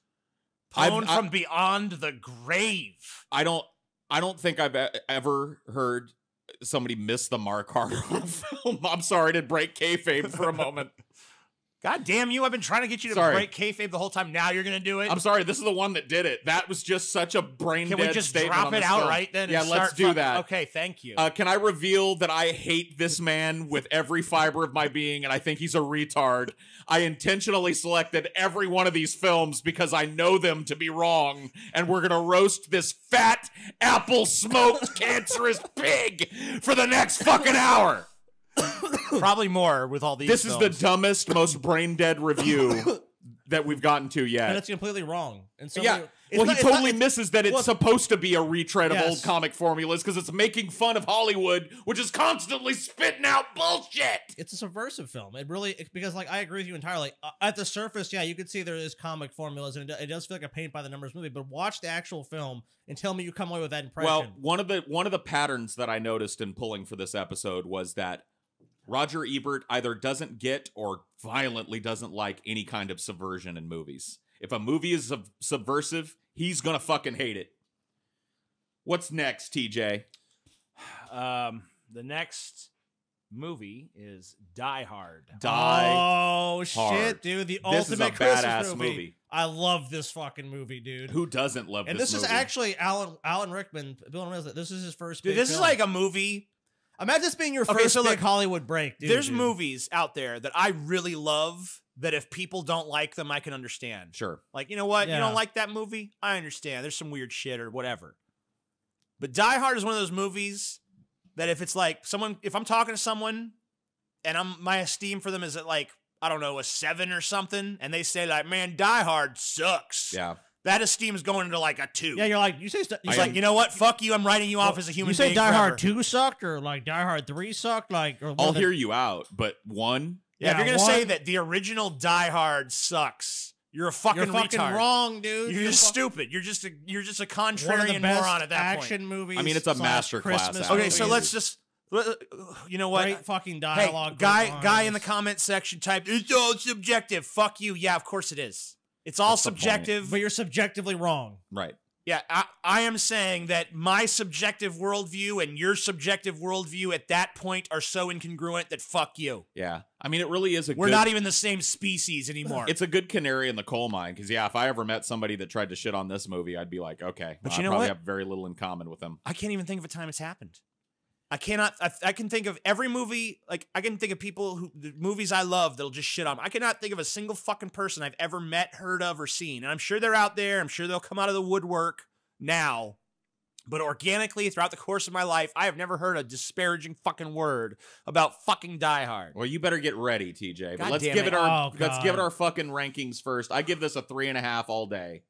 Pwned from beyond the grave. I don't think I've ever heard somebody miss the mark harder on a film. I'm sorry to break kayfabe for a moment. God damn you, I've been trying to get you to break kayfabe the whole time. Now you're going to do it? I'm sorry, this is the one that did it. That was just such a brain dead statement. Can we just drop it outright then? Yeah, let's do that. Okay, thank you. Can I reveal that I hate this man with every fiber of my being, and I think he's a retard? I intentionally selected every one of these films because I know them to be wrong, and we're going to roast this fat, apple-smoked, cancerous pig for the next fucking hour. Probably more with all these This films. is the dumbest, most brain-dead review that we've gotten to yet. And it's completely wrong. And so yeah. Well, he totally misses that it's supposed to be a retread of old comic formulas because it's making fun of Hollywood, which is constantly spitting out bullshit. It's a subversive film. It really, because like I agree with you entirely. At the surface, yeah, you can see there is comic formulas, and it does feel like a paint by the numbers movie. But watch the actual film and tell me you come away with that impression. Well, one of the patterns that I noticed in pulling for this episode was that Roger Ebert either doesn't get or violently doesn't like any kind of subversion in movies. If a movie is subversive, he's gonna fucking hate it. What's next, TJ? The next movie is Die Hard. Oh shit, dude! The ultimate Christmas badass movie. I love this fucking movie, dude. Who doesn't love and this movie? And this is actually Alan Rickman. Bill knows that this is his first. Dude, this is like a movie. Imagine this being your first big Hollywood break, dude. There's movies out there that I really love that if people don't like them, I can understand. Sure. Like, you know what? You don't like that movie? I understand. There's some weird shit or whatever. But Die Hard is one of those movies that if it's like if I'm talking to someone and my esteem for them is at like, I don't know, a 7 or something, and they say like, man, Die Hard sucks. Yeah. That esteem is going into like a 2. Yeah, you're like, you say he's like, you know what? Fuck you. I'm writing you off as a human being. You say Die Hard 2 sucked or like Die Hard 3 sucked? Like, or I'll hear you out, but 1? Yeah, if you're going to say that the original Die Hard sucks, you're a fucking retard. You're fucking wrong, dude. You're just stupid. You're just a contrarian moron at that action point. Movies. I mean, it's a masterclass. Okay, so let's just, you know what? Great fucking dialogue. Hey, guy in the comment section typed, it's all subjective. Fuck you. Yeah, of course it is. It's all subjective. But you're subjectively wrong. Right. Yeah, I am saying that my subjective worldview and your subjective worldview at that point are so incongruent that fuck you. Yeah. I mean, it really is We're not even the same species anymore. It's a good canary in the coal mine, because, yeah, if I ever met somebody that tried to shit on this movie, I'd be like, okay, but I probably have very little in common with them. I can't even think of a time it's happened. I can think of every movie, like, I can think of the movies I love that'll just shit on me. I cannot think of a single fucking person I've ever met, heard of, or seen. And I'm sure they're out there. I'm sure they'll come out of the woodwork now. But organically, throughout the course of my life, I have never heard a disparaging fucking word about fucking Die Hard. Well, you better get ready, TJ. But God let's damn give it. it our let's give it our fucking rankings first. I give this a 3.5 all day.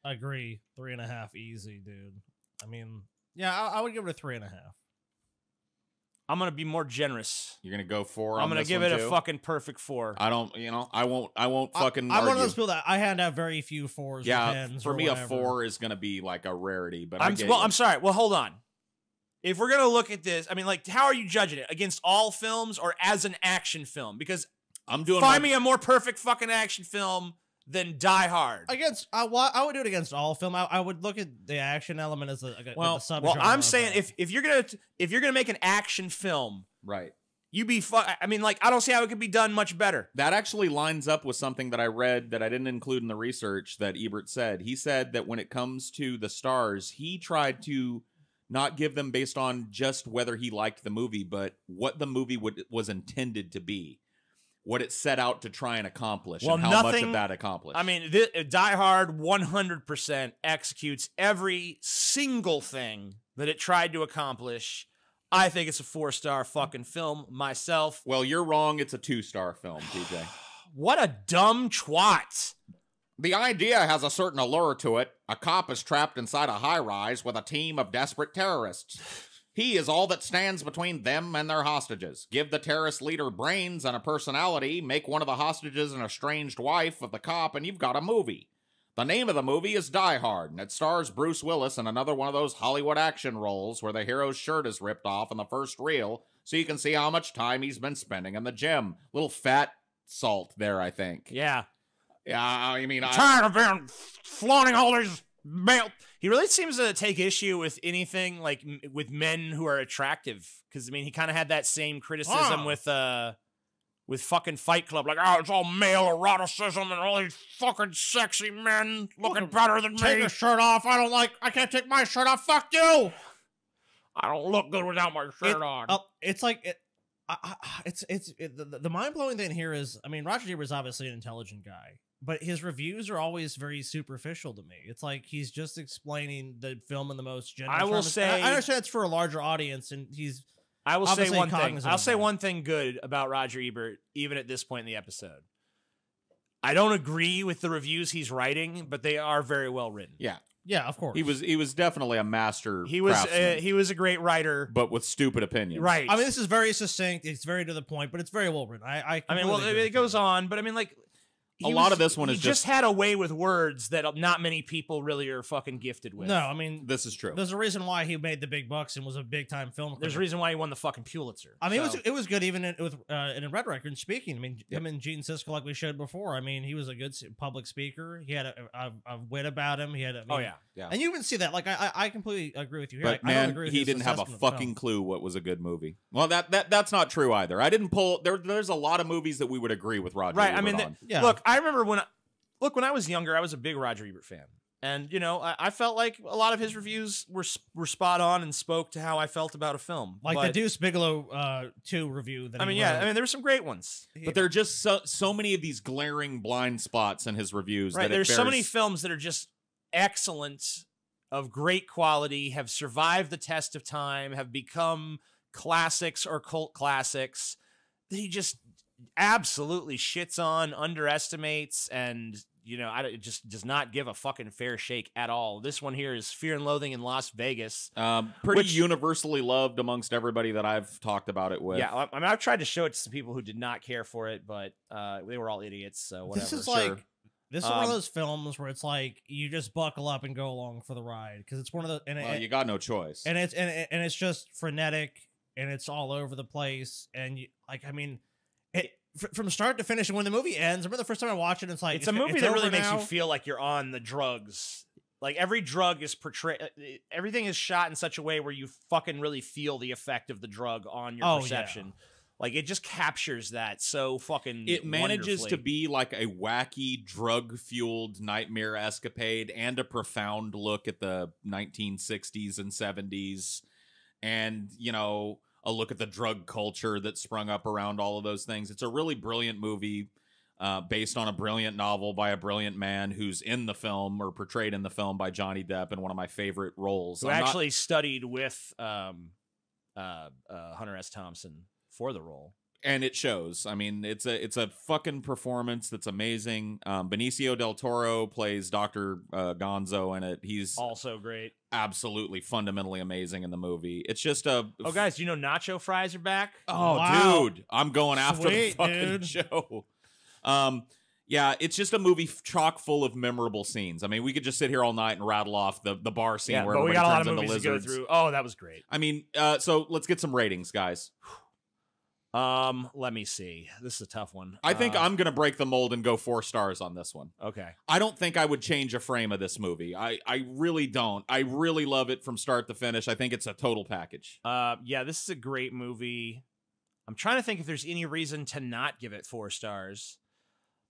I agree. 3.5 easy, dude. I mean, yeah, I would give it a 3.5. I'm gonna be more generous. You're gonna go 4. I'm gonna give it a fucking perfect 4. I don't. I won't fucking. I'm one of argue. those people that I had to have very few 4s. Yeah, or 10s for or me, whatever. a 4 is gonna be like a rarity. But I'm sorry. Well, hold on. If we're gonna look at this, I mean, like, how are you judging it? Against all films or as an action film? Because I'm doing. Find me a more perfect fucking action film than Die Hard. Against, I would do it against all film. I would look at the action element as a Well, subgenre. I'm saying if you're gonna make an action film, right. you be I mean, like, I don't see how it could be done much better. That actually lines up with something that I read that I didn't include in the research that Ebert said. He said that when it comes to the stars, he tried to not give them based on just whether he liked the movie, but what the movie was intended to be. What it set out to try and accomplish, and how much of that accomplished. I mean, Die Hard 100% executes every single thing that it tried to accomplish. I think it's a 4-star fucking film myself. Well, you're wrong. It's a 2-star film, TJ. What a dumb twat. The idea has a certain allure to it. A cop is trapped inside a high-rise with a team of desperate terrorists. He is all that stands between them and their hostages. Give the terrorist leader brains and a personality, make one of the hostages an estranged wife of the cop, and you've got a movie. The name of the movie is Die Hard, and it stars Bruce Willis in another one of those Hollywood action roles where the hero's shirt is ripped off in the first reel, so you can see how much time he's been spending in the gym. Little fat salt there, I think. Yeah. Yeah, I mean, tired of being flaunting all these male. He really seems to take issue with anything like with men who are attractive, because I mean, he kind of had that same criticism with fucking Fight Club, like, oh, it's all male eroticism and all these fucking sexy men looking better than me. Take your shirt off. I can't take my shirt off. Fuck you. I don't look good without my shirt on. It's like the mind blowing thing here is, I mean, Roger Ebert is obviously an intelligent guy, but his reviews are always very superficial to me. It's like he's just explaining the film in the most general I will terms. say, I understand it's for a larger audience, and he's. I will say one thing. cognizant I'll of say that. one thing good about Roger Ebert, even at this point in the episode. I don't agree with the reviews he's writing, but they are very well written. yeah. Yeah, of course. He was definitely a master. He was craftsman, a great writer, but with stupid opinions. right? I mean, this is very succinct. It's very to the point, but it's very well written. I mean, well, completely agree it with goes you. on, but I mean, like, A lot of this one he is just had a way with words that not many people really are fucking gifted with. No, I mean, This is true. there's a reason why he made the big bucks and was a big time film critic. There's a reason why he won the fucking Pulitzer. I mean, so. it was good even in Red Record speaking. I mean, him and Gene Siskel, like we showed before. I mean, he was a good public speaker. He had a wit about him. He had, Oh yeah. and you even see that. Like I completely agree with you here. But I don't man, agree with he his didn't have a assessment of the fucking film. clue what was a good movie. Well, that's not true either. I didn't pull. There's a lot of movies that we would agree with Roger. Right. Ebert I mean, on. Yeah. look, I remember when I was younger, I was a big Roger Ebert fan. And, you know, I felt like a lot of his reviews were spot on and spoke to how I felt about a film. Like but, the Deuce Bigelow 2 review. That I mean, yeah, I mean, there were some great ones. But there are just so many of these glaring blind spots in his reviews. Right. That There's so many films that are just excellent, of great quality, have survived the test of time, have become classics or cult classics that he just absolutely shits on, underestimates, and, you know, it just does not give a fucking fair shake at all. This one here is Fear and Loathing in Las Vegas. Pretty universally loved amongst everybody that I've talked about it with. Yeah, I mean, I've tried to show it to some people who did not care for it, but they were all idiots, so whatever. This is like this is one of those films where it's like you just buckle up and go along for the ride because it's one of the you got no choice. and it's just frenetic and it's all over the place and you, like I mean it from start to finish and when the movie ends. I remember the first time I watched it, it's like it's a movie that really over makes now. you feel like you're on the drugs. Like every drug is portrayed, everything is shot in such a way where you fucking really feel the effect of the drug on your perception. Yeah. Like it just captures that so fucking. It manages wonderfully. to be like a wacky, drug-fueled nightmare escapade and a profound look at the 1960s and 70s, and you know, a look at the drug culture that sprung up around all of those things. It's a really brilliant movie, based on a brilliant novel by a brilliant man who's in the film or portrayed in the film by Johnny Depp in one of my favorite roles. Who actually studied with Hunter S. Thompson for the role. and it shows. I mean, it's a fucking performance that's amazing. Benicio del Toro plays Dr. Gonzo in it. He's Also great. absolutely fundamentally amazing in the movie. It's just a Oh, guys, do you know nacho fries are back? oh, Wow. dude, I'm going after the Sweet, fucking dude. show. Yeah, it's just a movie chock full of memorable scenes. I mean, we could just sit here all night and rattle off the bar scene Yeah, where but we everybody got a lot turns of into movies to go lizards. through. Oh, that was great. I mean, so let's get some ratings, guys. Let me see. This is a tough one. I think I'm gonna break the mold and go 4 stars on this one. Okay. I don't think I would change a frame of this movie. I really don't. I really love it from start to finish. I think it's a total package. Yeah, this is a great movie. I'm trying to think if there's any reason to not give it 4 stars.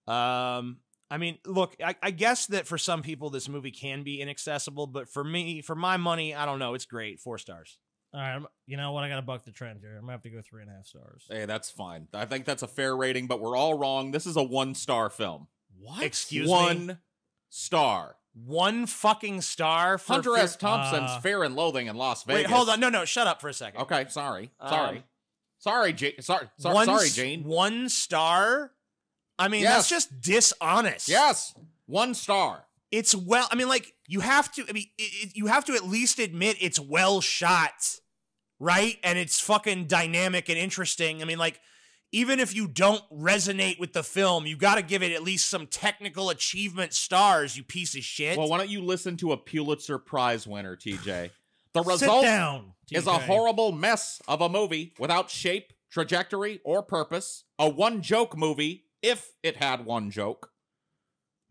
I mean, look, I guess that for some people this movie can be inaccessible, but for me, for my money, I don't know. It's great. 4 stars. All right, you know what? I gotta buck the trend here. I'm gonna have to go 3.5 stars. Hey, that's fine. I think that's a fair rating, but we're all wrong. This is a 1-star film. What? Excuse me? 1 star. 1 fucking star for Hunter S. Thompson's Fear and Loathing in Las Vegas. Wait, hold on. No, shut up for a second. Okay, sorry. Um, Sorry, Jane. 1 star? I mean, Yes. that's just dishonest. Yes, 1 star. It's I mean, like, you have to, you have to at least admit it's well shot, right? And it's fucking dynamic and interesting. I mean, like, even if you don't resonate with the film, you got to give it at least some technical achievement stars, you piece of shit. Well, why don't you listen to a Pulitzer Prize winner, TJ? The Sit result down, is a TJ. horrible mess of a movie without shape, trajectory, or purpose. A one-joke movie, if it had one joke.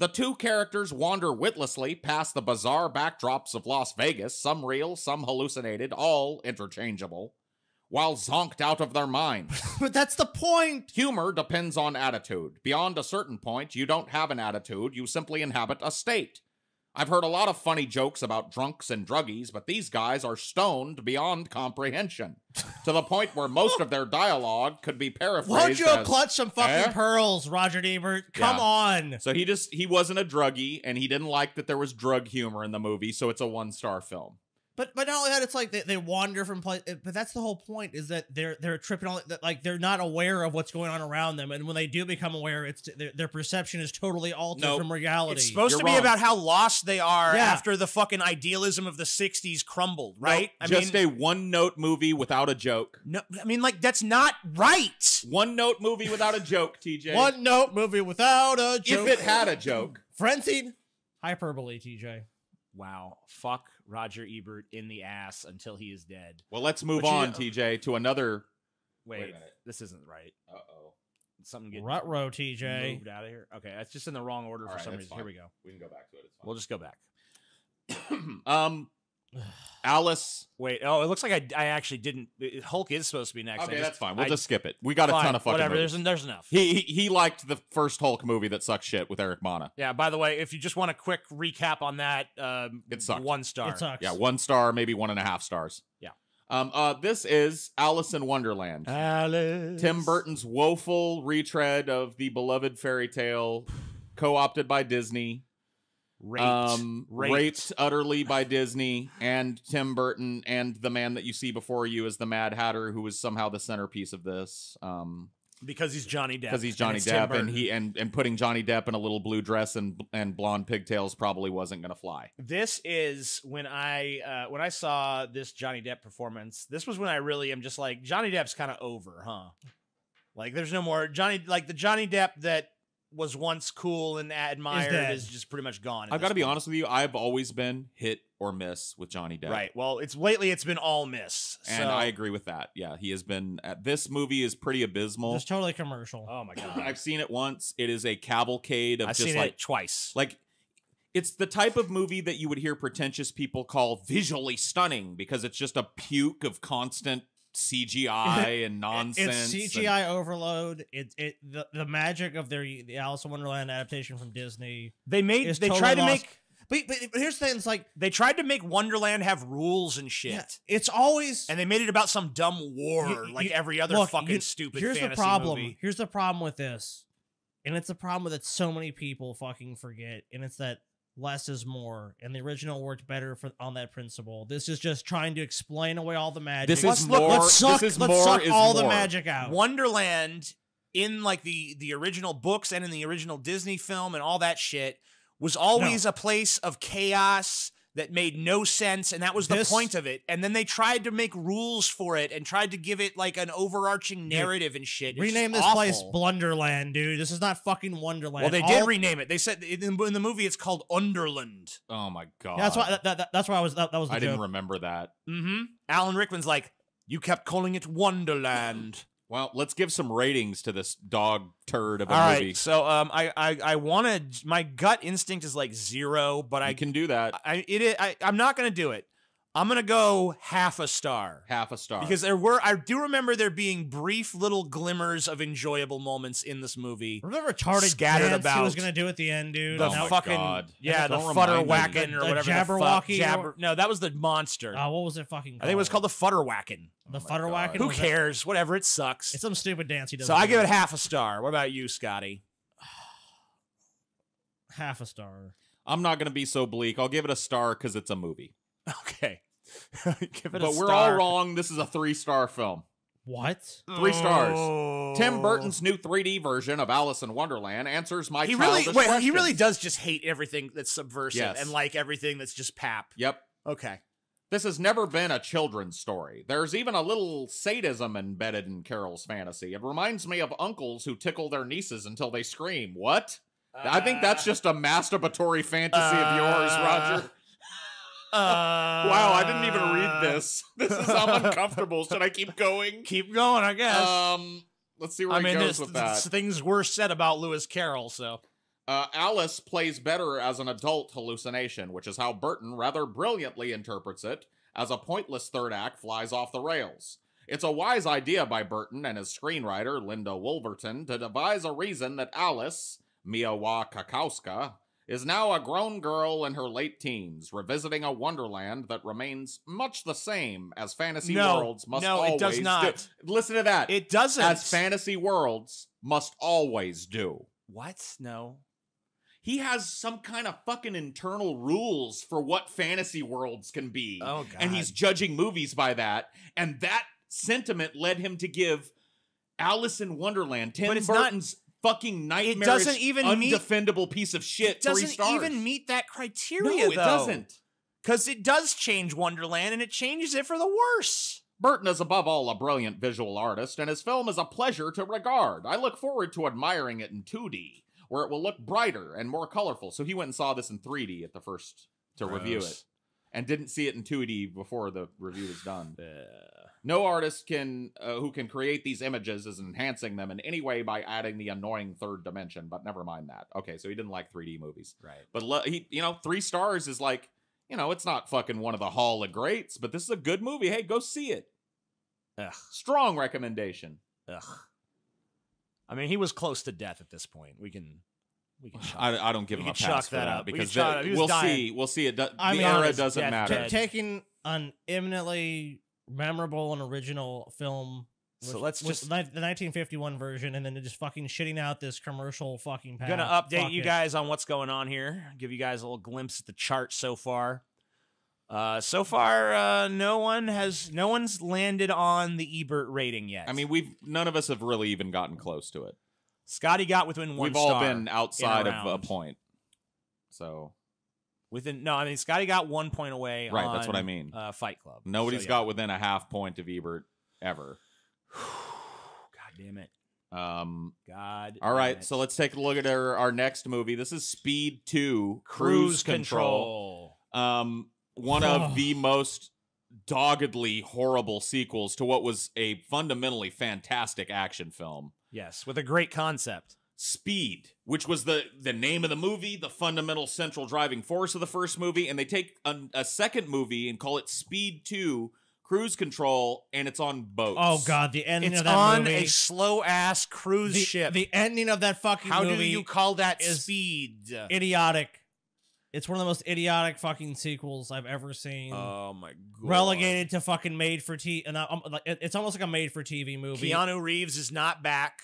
The 2 characters wander witlessly past the bizarre backdrops of Las Vegas, some real, some hallucinated, all interchangeable, while zonked out of their minds. But that's the point. Humor depends on attitude. Beyond a certain point, you don't have an attitude, you simply inhabit a state. I've heard a lot of funny jokes about drunks and druggies, but these guys are stoned beyond comprehension, to the point where most of their dialogue could be paraphrased Won't you as, clutch some fucking pearls, Roger Ebert? Come Yeah. on. So he wasn't a druggie, and he didn't like that there was drug humor in the movie, so it's a 1-star film. But not only that, it's like they wander from place. But that's the whole point, is that they're tripping on, like they're not aware of what's going on around them, and when they do become aware, it's their perception is totally altered Nope. from reality. It's supposed You're to be wrong. about how lost they are Yeah. after the fucking idealism of the 60s crumbled, right? Just a one-note movie without a joke. No, I mean, like, that's not right. One-note movie without a joke, TJ. One note movie without a joke. If it had a joke. frenzied hyperbole, TJ. Wow. Fuck Roger Ebert in the ass until he is dead. Well, let's move But you- on, TJ, to another... Wait, Wait a minute. this isn't right. Uh-oh. Something getting Ruh-roh, TJ. moved out of here. Okay, that's just in the wrong order All for right, some that's reason. fine. Here we go. We can go back to it. It's fine. We'll just go back. Alice. Wait. Oh, it looks like I actually didn't. Hulk is supposed to be next. Okay, that's fine. We'll just skip it. We got a fine, ton of fucking whatever. movies. There's enough. He liked the first Hulk movie that sucked shit with Eric Bana. Yeah. By the way, if you just want a quick recap on that, It sucked. 1 star. It sucks. Yeah, 1 star, maybe 1.5 stars. Yeah. This is Alice in Wonderland. Alice. Tim Burton's woeful retread of the beloved fairy tale, co-opted by Disney. Raped utterly by Disney and Tim Burton, and the man that you see before you is the Mad Hatter, who is somehow the centerpiece of this. Because he's Johnny Depp. Because he's Johnny it's Tim Depp, and Burton. and putting Johnny Depp in a little blue dress and blonde pigtails probably wasn't going to fly. This is when I saw this Johnny Depp performance. This was when I really am just like, Johnny Depp's kind of over, huh? Like, there's no more Johnny. Like, the Johnny Depp that was once cool and admired is just pretty much gone. I've got to be honest with you. I've always been hit or miss with Johnny Depp. Right. Well, lately it's been all miss. And so. I agree with that. Yeah, he has been. This movie is pretty abysmal. It's totally commercial. Oh my god. I've seen it once. It is a cavalcade of I've just seen like it twice. like. It's the type of movie that you would hear pretentious people call visually stunning because it's just a puke of constant CGI and nonsense. It's CGI overload. The magic of the Alice in Wonderland adaptation from Disney. They totally tried to lost. make. But here's the thing: it's like They tried to make Wonderland have rules and shit. yeah, it's always And they made it about some dumb war, like every other look, fucking stupid Here's fantasy the problem. movie. Here's the problem with this, and it's the problem that so many people fucking forget, and it's that less is more, and the original worked better on that principle. This is just trying to explain away all the magic. This is Let's suck all the more. magic out. Wonderland, in like the original books and in the original Disney film and all that shit, was always a place of chaos that made no sense, and that was the point of it. And then they tried to make rules for it and tried to give it like an overarching narrative and shit. It's rename this awful. place Blunderland, dude. This is not fucking Wonderland. Well, they did rename it. They said in the movie it's called Underland. Oh my god. Yeah, that's why I was that was the I joke. didn't remember that. Mm-hmm. Alan Rickman's like, you kept calling it Wonderland. Well, let's give some ratings to this dog turd of a All movie. right, so I wanted, my gut instinct is like 0, but I can do that. I'm not gonna do it. I'm gonna go half a star. Half a star. Because I do remember there being brief little glimmers of enjoyable moments in this movie. Remember retarded scattered dance about he was gonna do at the end, dude? the Oh my fucking God. yeah, the Don't futter remind me. whacking or The whatever. Jabberwocky or- No, that was the monster. What was it fucking called? I think it was called the futter whacking. The Oh my futter God. whacking. Who cares? Whatever. It sucks. It's some stupid dance he does. So I give it half a star. What about you, Scotty? half a star. I'm not going to be so bleak. I'll give it a star because it's a movie. Okay. Give it But we're all wrong. This is a 3-star film. What? 3 stars. Oh. Tim Burton's new 3D version of Alice in Wonderland answers my He childish really questions. does just hate everything that's subversive Yes. and like everything that's just pap. Yep. Okay. This has never been a children's story. There's even a little sadism embedded in Carol's fantasy. It reminds me of uncles who tickle their nieces until they scream. What? I think that's just a masturbatory fantasy of yours, Roger. Wow, I didn't even read this. I'm uncomfortable. Should I keep going? Keep going, I guess. Let's see where he goes with that. Things were said about Lewis Carroll, so. Alice plays better as an adult hallucination, which is how Burton rather brilliantly interprets it, as a pointless third act flies off the rails. It's a wise idea by Burton and his screenwriter, Linda Wolverton, to devise a reason that Alice, Miawa Kakowska, is now a grown girl in her late teens, revisiting a Wonderland that remains much the same as fantasy worlds must always it does not. do. Listen to that. It doesn't. As fantasy worlds must always do. What? No. He has some kind of fucking internal rules for what fantasy worlds can be. Oh, God. And he's judging movies by that. And that sentiment led him to give Alice in Wonderland, Tim Burton's fucking nightmarish, undefendable piece of shit, 3 stars. It doesn't even meet that criteria, No, it doesn't. Because it does change Wonderland, and it changes it for the worse. Burton is above all a brilliant visual artist, and his film is a pleasure to regard. I look forward to admiring it in 2D, where it will look brighter and more colorful. So he went and saw this in 3D at the first to review it, and didn't see it in 2D before the review was done. No artist who can create these images is enhancing them in any way by adding the annoying third dimension, but never mind that. Okay, so he didn't like 3D movies. Right. But he, 3 stars is like, it's not fucking one of the Hall of Greats, but this is a good movie. Hey, go see it. Ugh. Strong recommendation. Ugh. I mean, he was close to death at this point. We can chalk, I don't give him a pass for that because we'll see. We'll see. The era doesn't matter. Taking an eminently memorable and original film, so let's just the 1951 version, and then just fucking shitting out this commercial fucking path. Gonna update you guys on what's going on here. Give you guys a little glimpse at the chart so far. No one's landed on the Ebert rating yet. I mean, none of us have really even gotten close to it. Scotty got within 1 We've star. all been outside of a point. So Scotty got 1 point away. Right, on, that's what I mean. Fight Club. Nobody's got within a half point of Ebert ever. God damn it. God. All right, so let's take a look at our next movie. This is Speed 2: Cruise Control. One of the most doggedly horrible sequels to what was a fundamentally fantastic action film. Yes, with a great concept. Speed, which was the name of the movie, the fundamental central driving force of the first movie, and they take a second movie and call it Speed 2: Cruise Control, and it's on boats. Oh god, the ending of that movie. It's on a slow-ass cruise ship. The ending of that fucking movie. How do you call that speed? Idiotic. It's one of the most idiotic fucking sequels I've ever seen. Oh my god! Relegated to fucking made for TV, and it's almost like a made for TV movie. Keanu Reeves is not back.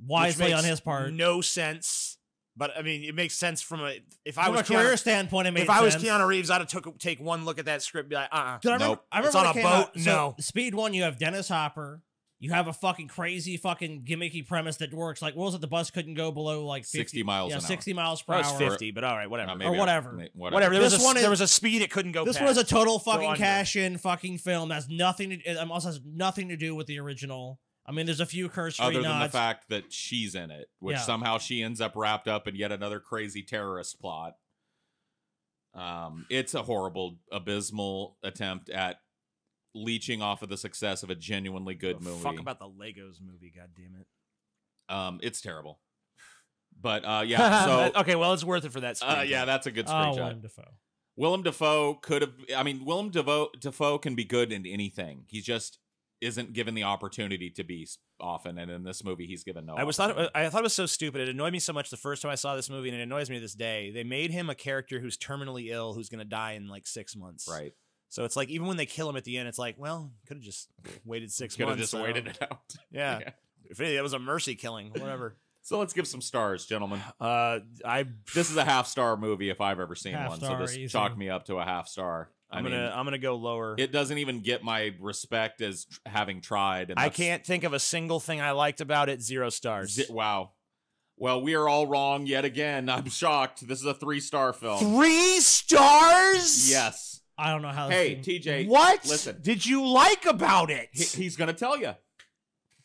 Wisely on his part. No sense. But I mean, it makes sense from a if I From was a career Keanu, take if I was Keanu Reeves, I'd have take one look at that script, and be like, Dude, I remember, Nope. I remember It's on when a it came boat? out, so No. Speed 1, you have Dennis Hopper. You have a fucking crazy fucking gimmicky premise that works. Like, what was it? The bus couldn't go below like 50, 60 miles yeah, an hour. 60 miles per that was hour. 50, but all right, whatever. Maybe Or whatever. Whatever. There This was one there is- was a speed it couldn't go This past. one is a total Go fucking under. cash-in fucking film. That's nothing to. It also has nothing to do with the original. I mean, there's a few cursory Other than the nods. fact that she's in it, which Yeah. somehow she ends up wrapped up in yet another crazy terrorist plot. It's a horrible, abysmal attempt at leeching off of the success of a genuinely good movie. Fuck about the Legos movie, god damn it. It's terrible. But yeah, so okay, well, it's worth it for that. yeah, that's a good Oh, screenshot. Willem Dafoe. Willem Dafoe could have. I mean, Willem Dafoe can be good in anything. He just isn't given the opportunity to be often, and in this movie, he's given no. I thought it was so stupid. It annoyed me so much the first time I saw this movie, and it annoys me to this day. They made him a character who's terminally ill, who's going to die in like 6 months. Right. So it's like even when they kill him at the end, it's like, well, could have just waited 6 Could months. have just waited it out. Yeah. Yeah. If it was a mercy killing, whatever. So let's give some stars, gentlemen. I This is a half-star movie if I've ever seen Half one. star, So this easy. chalked me up to a half star. I'm gonna go lower. It doesn't even get my respect as having tried. And I that's- can't think of a single thing I liked about it. 0 stars. Wow. Well, we are all wrong yet again. I'm shocked. This is a 3-star film. 3 stars? Yes. I don't know how. Hey, this TJ. What Listen. did you like about it? He's going to tell you.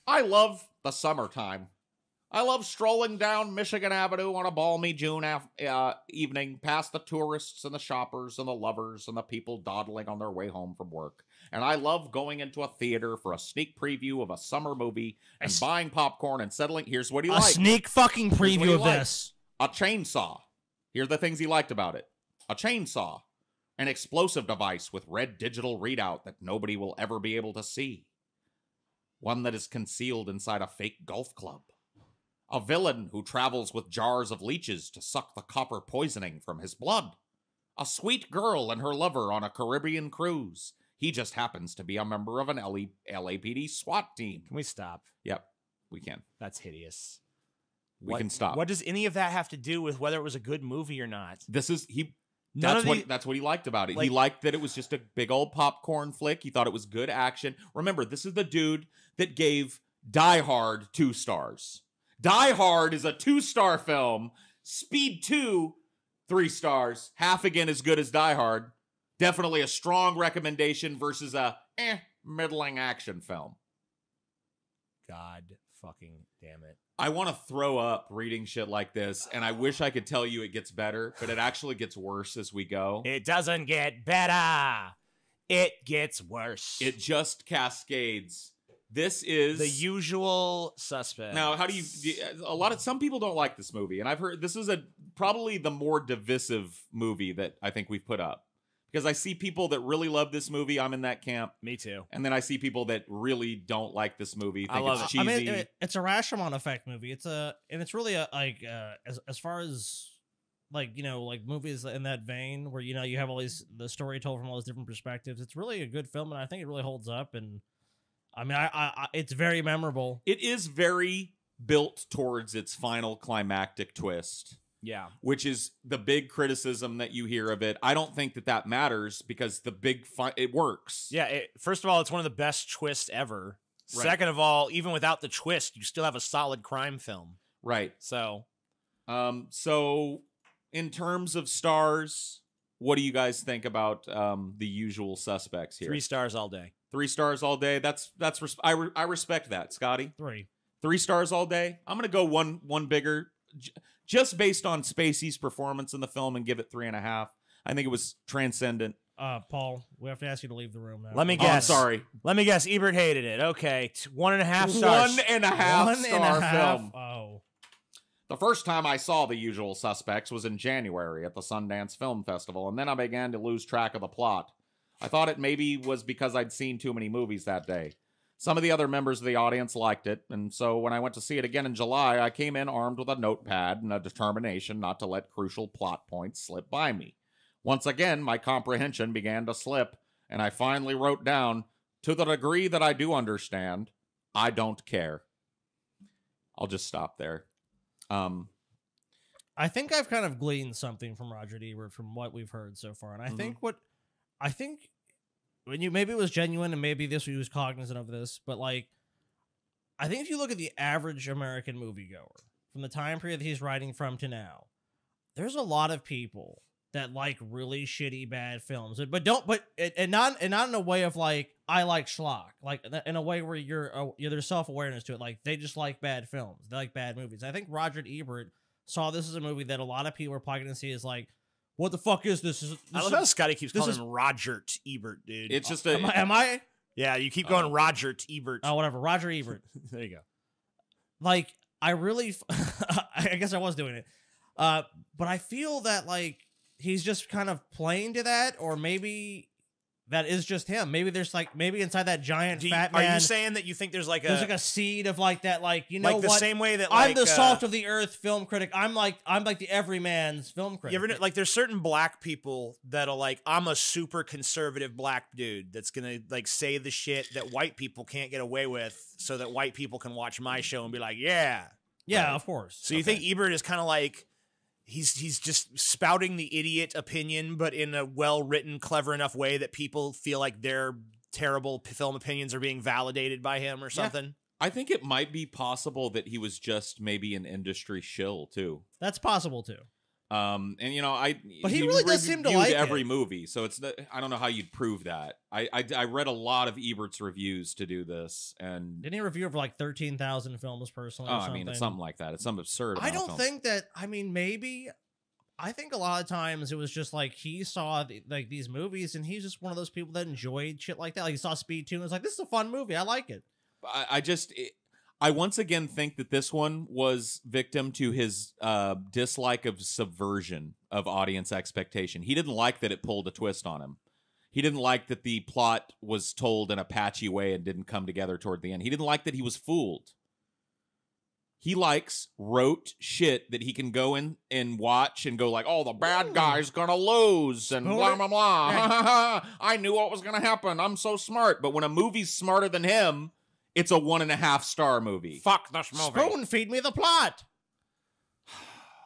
I love the summertime. I love strolling down Michigan Avenue on a balmy June evening past the tourists and the shoppers and the lovers and the people dawdling on their way home from work. And I love going into a theater for a sneak preview of a summer movie and buying popcorn and settling. Here's what he a liked. sneak fucking Here's what he preview of liked. this. A chainsaw. Here are the things he liked about it. A chainsaw. An explosive device with red digital readout that nobody will ever be able to see. One that is concealed inside a fake golf club. A villain who travels with jars of leeches to suck the copper poisoning from his blood. A sweet girl and her lover on a Caribbean cruise. He just happens to be a member of an LAPD SWAT team. Can we stop? Yep, we can. That's hideous. We can stop. What does any of that have to do with whether it was a good movie or not? This is None That's of what that's what he liked about it. like- He liked that it was just a big old popcorn flick. He thought it was good action. Remember, this is the dude that gave Die Hard 2 stars. Die Hard is a 2-star film. Speed 2, 3 stars. Half again as good as Die Hard. Definitely a strong recommendation versus a middling action film. God fucking damn it. I want to throw up reading shit like this, and I wish I could tell you it gets better, but it actually gets worse as we go. It doesn't get better. It gets worse. It just cascades. This is The Usual Suspects. now. How do you? Some people don't like this movie, and I've heard this is probably the more divisive movie that I think we've put up, because I see people that really love this movie. I'm in that camp, Me too. and then I see people that really don't like this movie. I Think love it's it. I cheesy. mean, it's a Rashomon effect movie. It's really as far as like movies in that vein where you have all the story told from all these different perspectives. It's really a good film, and I think it really holds up. And I mean, I it's very memorable. It is very built towards its final climactic twist, Yeah. which is the big criticism that you hear of it. I don't think that matters because the big it works. Yeah. First of all, it's one of the best twists ever. Right. Second of all, even without the twist, you still have a solid crime film. Right. So So in terms of stars, what do you guys think about The Usual Suspects here? 3 stars all day. 3 stars all day. I respect that, Scotty. 3. 3 stars all day. I'm gonna go one bigger, just based on Spacey's performance in the film, and give it 3.5. I think it was transcendent. Paul, we have to ask you to leave the room now. Let me Oh, I'm guess. sorry. Let me guess. Ebert hated it. Okay. 1.5 stars. 1.5 star film. Oh, The first time I saw The Usual Suspects was in January at the Sundance Film Festival, and then I began to lose track of the plot. I thought it maybe was because I'd seen too many movies that day. Some of the other members of the audience liked it, and so when I went to see it again in July, I came in armed with a notepad and a determination not to let crucial plot points slip by me. Once again, my comprehension began to slip, and I finally wrote down, to the degree that I do understand, I don't care. I'll just stop there. I I think I've kind of gleaned something from Roger Ebert from what we've heard so far, and I think when maybe it was genuine, and maybe he was cognizant of this, but like, I think if you look at the average American moviegoer from the time period that he's writing from to now, there's a lot of people that like really shitty bad films, but not in a way of like I like schlock, like in a way where there's self-awareness to it, like they just like bad films, they like bad movies. I think Roger Ebert saw this as a movie that a lot of people are probably going to see as like, what the fuck is this? I love how Scotty keeps calling him Roger Ebert, dude. It's just am I? Yeah, you keep going Roger Ebert. Oh, whatever, Roger Ebert. There you go. Like, I really, I guess I was doing it, but I feel that like he's just kind of playing to that, or maybe that is just him. Maybe there's like, maybe inside that giant fat man. Are you saying that you think there's like a seed of like that, like, you know, like the what? same way that I'm the salt of the earth film critic. I'm like the everyman's film critic. You ever like there's certain black people that'll like, I'm a super conservative black dude that's gonna like say the shit that white people can't get away with, so that white people can watch my show and be like, yeah, right. Of course. So you think Ebert is kind of like, he's just spouting the idiot opinion, but in a well-written, clever enough way that people feel like their terrible film opinions are being validated by him or something? Yeah. I think it might be possible that he was just maybe an industry shill too. That's possible too. And you know, but he really does seem to like every movie, so it's I don't know how you'd prove that. I read a lot of Ebert's reviews to do this, and didn't he review over like 13,000 films personally? Oh, I mean, it's something like that. It's some absurd. I don't think that. I mean, maybe. I think a lot of times it was just like he saw like these movies, and he's just one of those people that enjoyed shit like that. Like he saw Speed 2 and was like, "This is a fun movie. I like it." I once again think that this one was victim to his dislike of subversion of audience expectation. He didn't like that it pulled a twist on him. He didn't like that the plot was told in a patchy way and didn't come together toward the end. He didn't like that he was fooled. He likes rote shit that he can go in and watch and go like, oh, the bad guy's gonna lose and blah, blah, blah. Yeah. I knew what was gonna happen. I'm so smart. But when a movie's smarter than him, it's a 1.5-star movie. Fuck this movie. Spoon feed me the plot.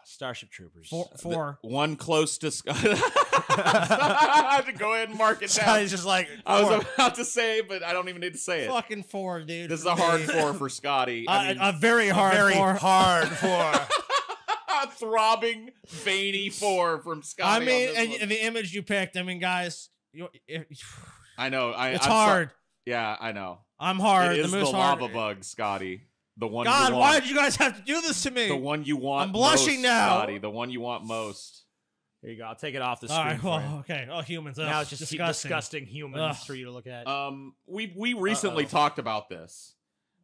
Starship Troopers. Four. One close to I have to go ahead and mark it down. He's just like, I was about to say, but I don't even need to say it. Fucking 4, dude. This is a hard 4 for Scotty. A very hard 4. Hard 4. Throbbing, veiny 4 from Scotty. I mean, and the image you picked. I mean, guys, I know. It's hard. Yeah, I know. I'm hard. It is the hard. lava bug, Scotty. The one. God, why did you guys have to do this to me? The one you want. I'm blushing most, now, Scotty. The one you want most. Here you go. I'll take it off the screen. All right. Well, okay. Oh, humans. Now it's just disgusting humans for you to look at. We recently talked about this,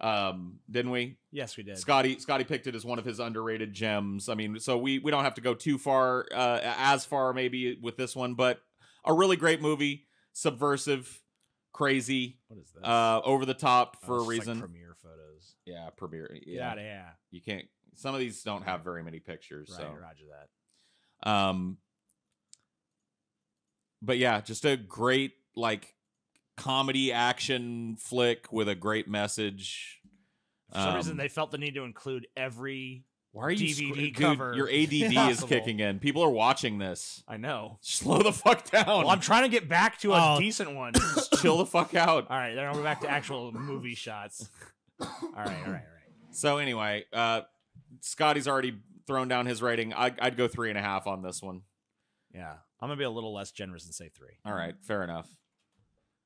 didn't we? Yes, we did. Scotty picked it as one of his underrated gems. I mean, so we don't have to go too far, as far maybe with this one, but a really great movie, subversive, crazy. What is this? Over the top for a reason. Like Premiere photos. Yeah, Premiere. Yeah, You can't. Some of these don't have very many pictures. Right, so roger that. But yeah, just a great like comedy action flick with a great message. For some reason, they felt the need to include every DVD Dude, cover. Your ADD is kicking in. People are watching this. I know. Slow the fuck down. Well, I'm trying to get back to a decent one. Just chill the fuck out. All right, then I'll go back to actual movie shots. All right. So anyway, Scotty's already thrown down his rating. I'd go 3.5 on this one. Yeah, I'm gonna be a little less generous and say 3. All right, fair enough.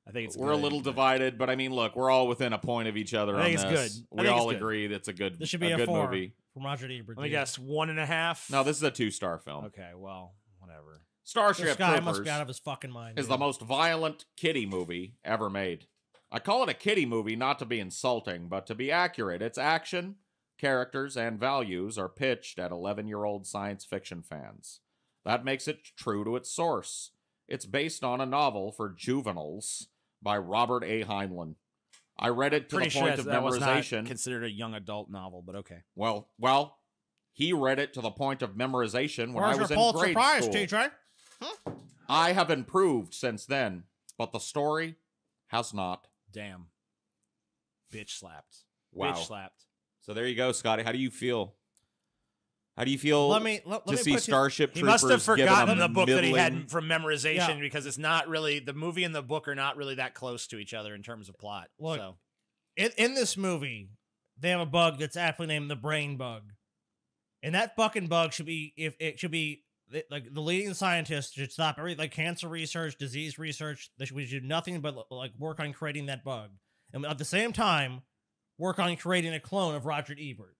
I think it's. We're a little divided, but I mean, look, we're all within a point of each other. I think on it's this. good. We all agree that's a good. This should be a good 4 movie from Roger Ebert. Let me guess, 1.5. No, this is a 2-star film. Okay, well, whatever. Starship This guy Troopers must be out of his fucking mind. is the most violent kiddie movie ever made. I call it a kiddie movie not to be insulting, but to be accurate. Its action, characters, and values are pitched at 11-year-old science fiction fans. That makes it true to its source. It's based on a novel for juveniles by Robert A. Heinlein. I read it to the point of that was memorization. not considered a young adult novel, but okay. Well, he read it to the point of memorization when I was in Pulitzer grade Prize, school. teacher? Huh? I have improved since then, but the story has not. Damn. Bitch slapped. Wow. Bitch slapped. So there you go, Scotty. How do you feel? How do you feel let me to see Starship He Troopers? must have forgotten the book that he middling- had from memorization Yeah. because it's not really the movie and the book are not really that close to each other in terms of plot. Look, so in this movie, they have a bug that's aptly named the brain bug, and that fucking bug should be like the leading scientist should stop every like cancer research, disease research. We should do nothing but like work on creating that bug, and at the same time, work on creating a clone of Roger Ebert.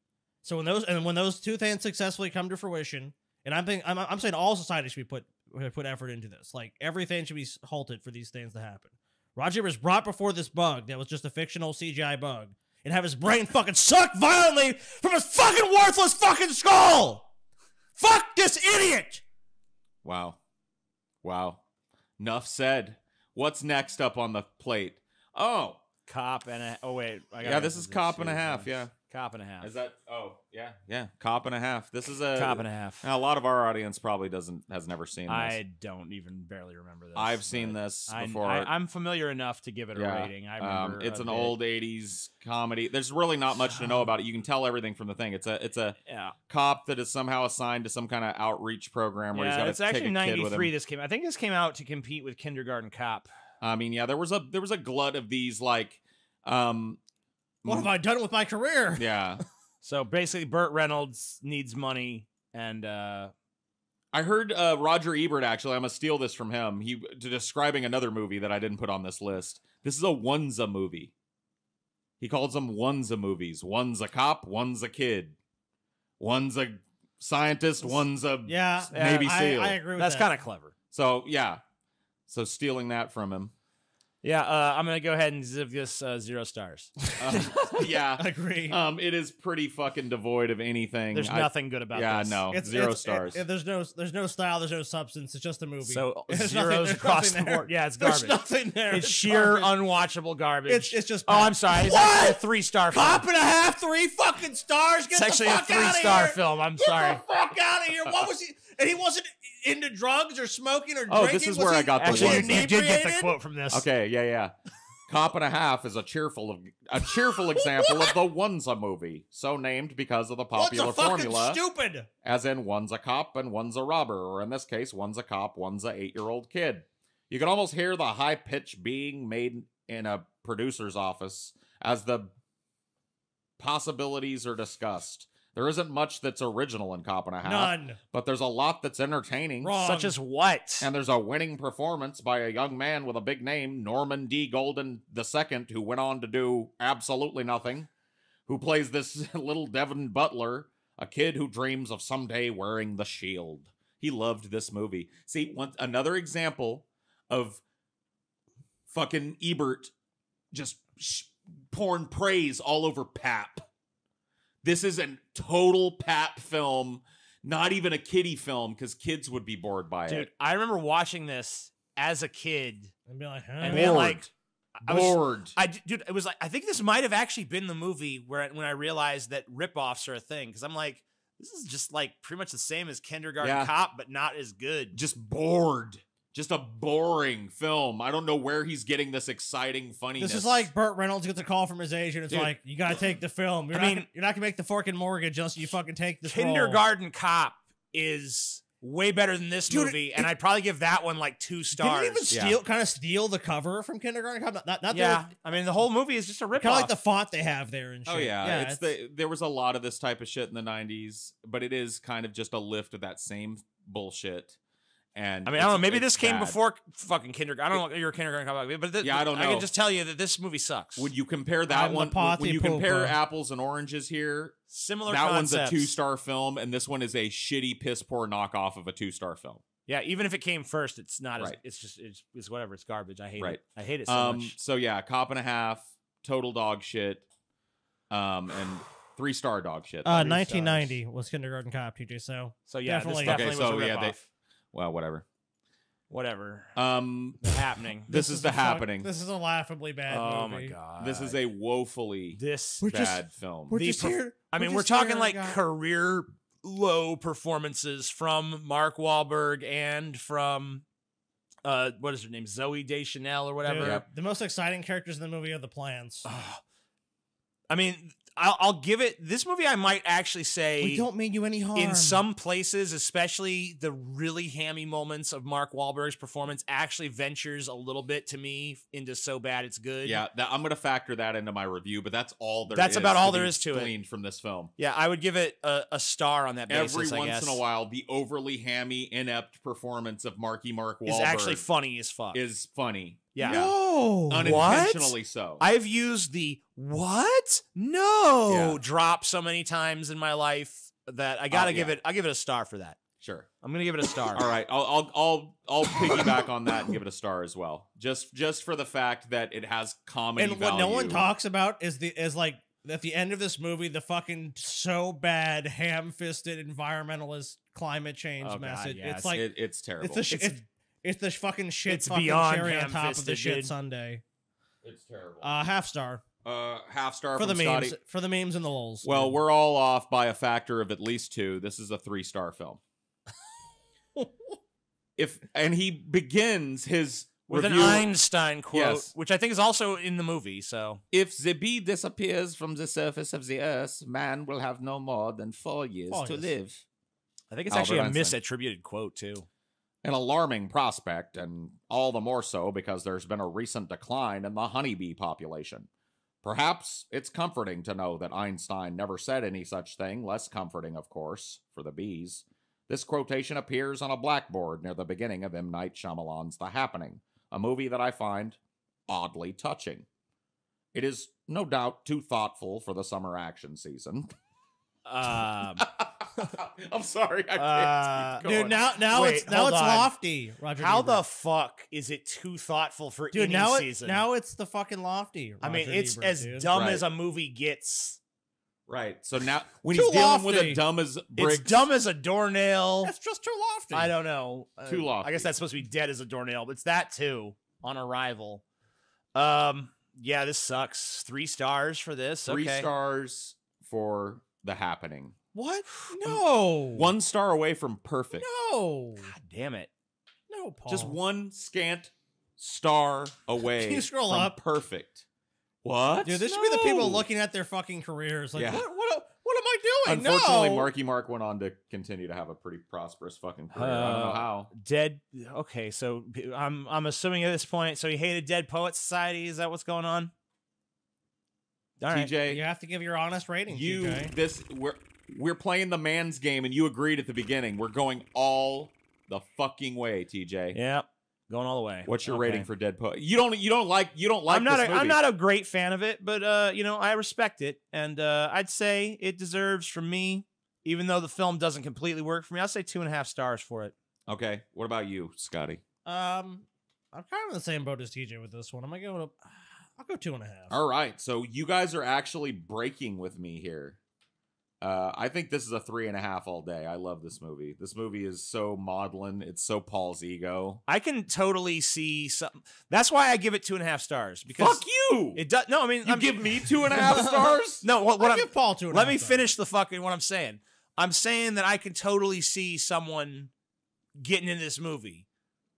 So when those two things successfully come to fruition, and I'm saying all society should be put effort into this. Like everything should be halted for these things to happen. Roger was brought before this bug that was just a fictional CGI bug, and have his brain fucking sucked violently from his fucking worthless fucking skull. Fuck this idiot. Wow. Enough said. What's next up on the plate? Oh, Cop and a... Oh, wait. yeah, this is Cop and a Half, yeah. Cop and a Half. Is that... Oh, yeah. Cop and a Half. This is a... Cop and a Half. Now, a lot of our audience probably has never seen this. I don't even barely remember this. I've seen this before. I'm familiar enough to give it a rating. I remember it's an bit. old 80s comedy. There's really not much to know about it. You can tell everything from the thing. It's a cop that is somehow assigned to some kind of outreach program where he's got to it's take actually a kid with 93 him. this came. I think this came out to compete with Kindergarten Cop. I mean, yeah, there was a glut of these like What have I done with my career? yeah. So basically Burt Reynolds needs money and I heard Roger Ebert, actually, I'm going to steal this from him. Describing another movie that I didn't put on this list. This is a one's-a movie. He calls them one's-a movies. One's a cop, one's a kid. One's a scientist, one's a Navy SEAL. I agree with that's that. kind of clever. So, yeah. So, stealing that from him. Yeah, I'm going to go ahead and give this 0 stars. Yeah. Agree. It is pretty fucking devoid of anything. There's nothing good about this. Yeah, no. 0 stars. There's no style, there's no substance. It's just a movie. So There's zeros nothing across the there. board. Yeah, it's garbage. There's nothing there. It's sheer garbage. unwatchable garbage. It's just. Oh, I'm sorry. It's What? actually a 3-star film. Cop and a Half, 3 fucking stars. Get It's actually the a fuck out of 3-star here. film. I'm Get sorry. the fuck out of here. What was he? And he wasn't into drugs or smoking or Oh, drinking. this is Was where he- I got the Actually, one. you did get the inebriated? quote from this. Okay, yeah. Cop and a Half is a cheerful example of the One's-a movie, so named because of the popular What's a fucking formula, stupid? as in one's a cop and one's a robber, or in this case, one's a cop, one's a 8-year-old kid. You can almost hear the high pitch being made in a producer's office as the possibilities are discussed. There isn't much that's original in Cop and a Half. None. But there's a lot that's entertaining. Wrong. Such as what? And there's a winning performance by a young man with a big name, Norman D. Golden II, who went on to do absolutely nothing, who plays this little Devin Butler, a kid who dreams of someday wearing the shield. He loved this movie. See, another example of fucking Ebert just pouring praise all over Pap. This is a total Pap film, not even a kiddie film, because kids would be bored by Dude, it. I remember watching this as a kid And be like, huh? and being like, Bored. Dude, it was like, I think this might have actually been the movie when I realized that ripoffs are a thing. Because I'm like, this is just like pretty much the same as Kindergarten Cop, but not as good. Just bored. Just a boring film. I don't know where he's getting this exciting funniness. This is like Burt Reynolds gets a call from his agent. It's Dude. like, you gotta take the film. You're not gonna make the fucking mortgage unless you fucking take this role. Kindergarten Cop is way better than this Dude, movie, and I'd probably give that one like 2 stars. Didn't it even kind of steal the cover from Kindergarten Cop? Not yeah, I mean, the whole movie is just a ripoff. kind of like the font they have there and shit. Oh yeah, it's there was a lot of this type of shit in the 90s, but it is kind of just a lift of that same bullshit. And I mean, I don't know. Maybe it's this came bad. before fucking Kindergarten. I don't know. You're a Kindergarten Cop, but I don't know. I can just tell you that this movie sucks. Would you compare that I'm the one? potty When you compare pooper. apples and oranges here, Similar that concepts. one's a 2-star film, and this one is a shitty piss poor knockoff of a 2-star film. Yeah, even if it came first, it's not. Right. It's whatever. It's garbage. I hate Right. it. I hate it so much. So yeah, Cop and a Half, total dog shit, and 3-star dog shit. 1990 was Kindergarten Cop, TJ. So Yeah, definitely. this definitely so was a yeah, ripoff. well, whatever. Whatever. The happening. This is the happening. This is a laughably bad Oh movie. my god. This is a woefully this bad film. We're The just perf- here. I mean, we're we're just talking here, like guys. career low performances from Mark Wahlberg and from what is her name? Zoe Deschanel or whatever. Dude, the most exciting characters in the movie are the plants. I mean, I'll give it this movie. I might actually say We don't mean you any harm. in some places, especially the really hammy moments of Mark Wahlberg's performance, actually ventures a little bit to me into so bad it's good. Yeah, I'm going to factor that into my review, but that's all there is. That's about all there be is to it. gleaned from this film. Yeah, I would give it a star on that basis. Every I once guess. in a while, the overly hammy, inept performance of Mark Wahlberg is actually funny as fuck. Is funny. Yeah. No. Unintentionally so. I've used the what? No drop so many times in my life that I gotta give it. I'll give it a star for that. Sure. I'm gonna give it a star. All right. I'll piggyback on that and give it a star as well. Just for the fact that it has comedy And what no one value. talks about is like at the end of this movie, the fucking so bad, ham-fisted environmentalist climate change Oh, God, message. yes. It's like it's terrible. it's the fucking shit. It's fucking beyond cherry on top of the ham-fisted, shit dude. sundae. It's terrible. Half star Half star for the from memes. Scotty. For the memes and the lulz. Well, we're all off by a factor of at least 2. This is a 3-star film. And he begins his with review, an Einstein quote, Yes. which I think is also in the movie. So If the bee disappears from the surface of the earth, man will have no more than 4 years 4 to years. live. I think it's Albert actually a Einstein. misattributed quote too. An alarming prospect, and all the more so because there's been a recent decline in the honeybee population. Perhaps it's comforting to know that Einstein never said any such thing, less comforting, of course, for the bees. This quotation appears on a blackboard near the beginning of M. Night Shyamalan's The Happening, a movie that I find oddly touching. It is no doubt too thoughtful for the summer action season. I'm sorry, I can't keep going. Dude, now Wait, it's hold on. lofty. Roger How Ebert. the fuck is it too thoughtful for dude? any Now season? now it's the fucking lofty. I mean, Roger it's Ebert, as dude. dumb Right. as a movie gets. Right, so now when Too he's dealing with lofty. a dumb as bricks, It's dumb as a doornail. That's just too lofty. I don't know. Too lofty. I guess that's supposed to be dead as a doornail, but it's that too on arrival. Yeah, this sucks. 3 stars for this. 3 okay. stars for The Happening. What? No. 1 star away from perfect. No. God damn it. No, Paul. Just 1 scant star away Can you scroll from up? perfect. What? Dude, this should be the people No. looking at their fucking careers. Like, Yeah. what am I doing? Unfortunately, no. Marky Mark went on to continue to have a pretty prosperous fucking career. I don't know how. Dead. Okay, so I'm assuming at this point, so he hated Dead Poets Society. Is that what's going on? All right. TJ, You have to give your honest rating. you TJ. we're playing the man's game, and you agreed at the beginning. We're going all the fucking way, TJ. Yep. Going all the way. What's your Okay. rating for Dead Poet? You don't like I'm not this movie. I'm not a great fan of it, but I respect it, and I'd say it deserves from me, even though the film doesn't completely work for me. I'll say 2.5 stars for it. Okay. What about you, Scotty? I'm kind of in the same boat as TJ with this one. I'll go 2.5. All right. So you guys are actually breaking with me here. I think this is a 3.5 all day. I love this movie. This movie is so maudlin. It's so Paul's ego. I can totally see some. That's why I give it 2.5 stars because Fuck you. it does. No, I mean, You give me 2.5 stars? No, what I'll I'm give Paul 2.5 let me stars. finish the fucking what I'm saying. I'm saying that I can totally see someone getting in this movie.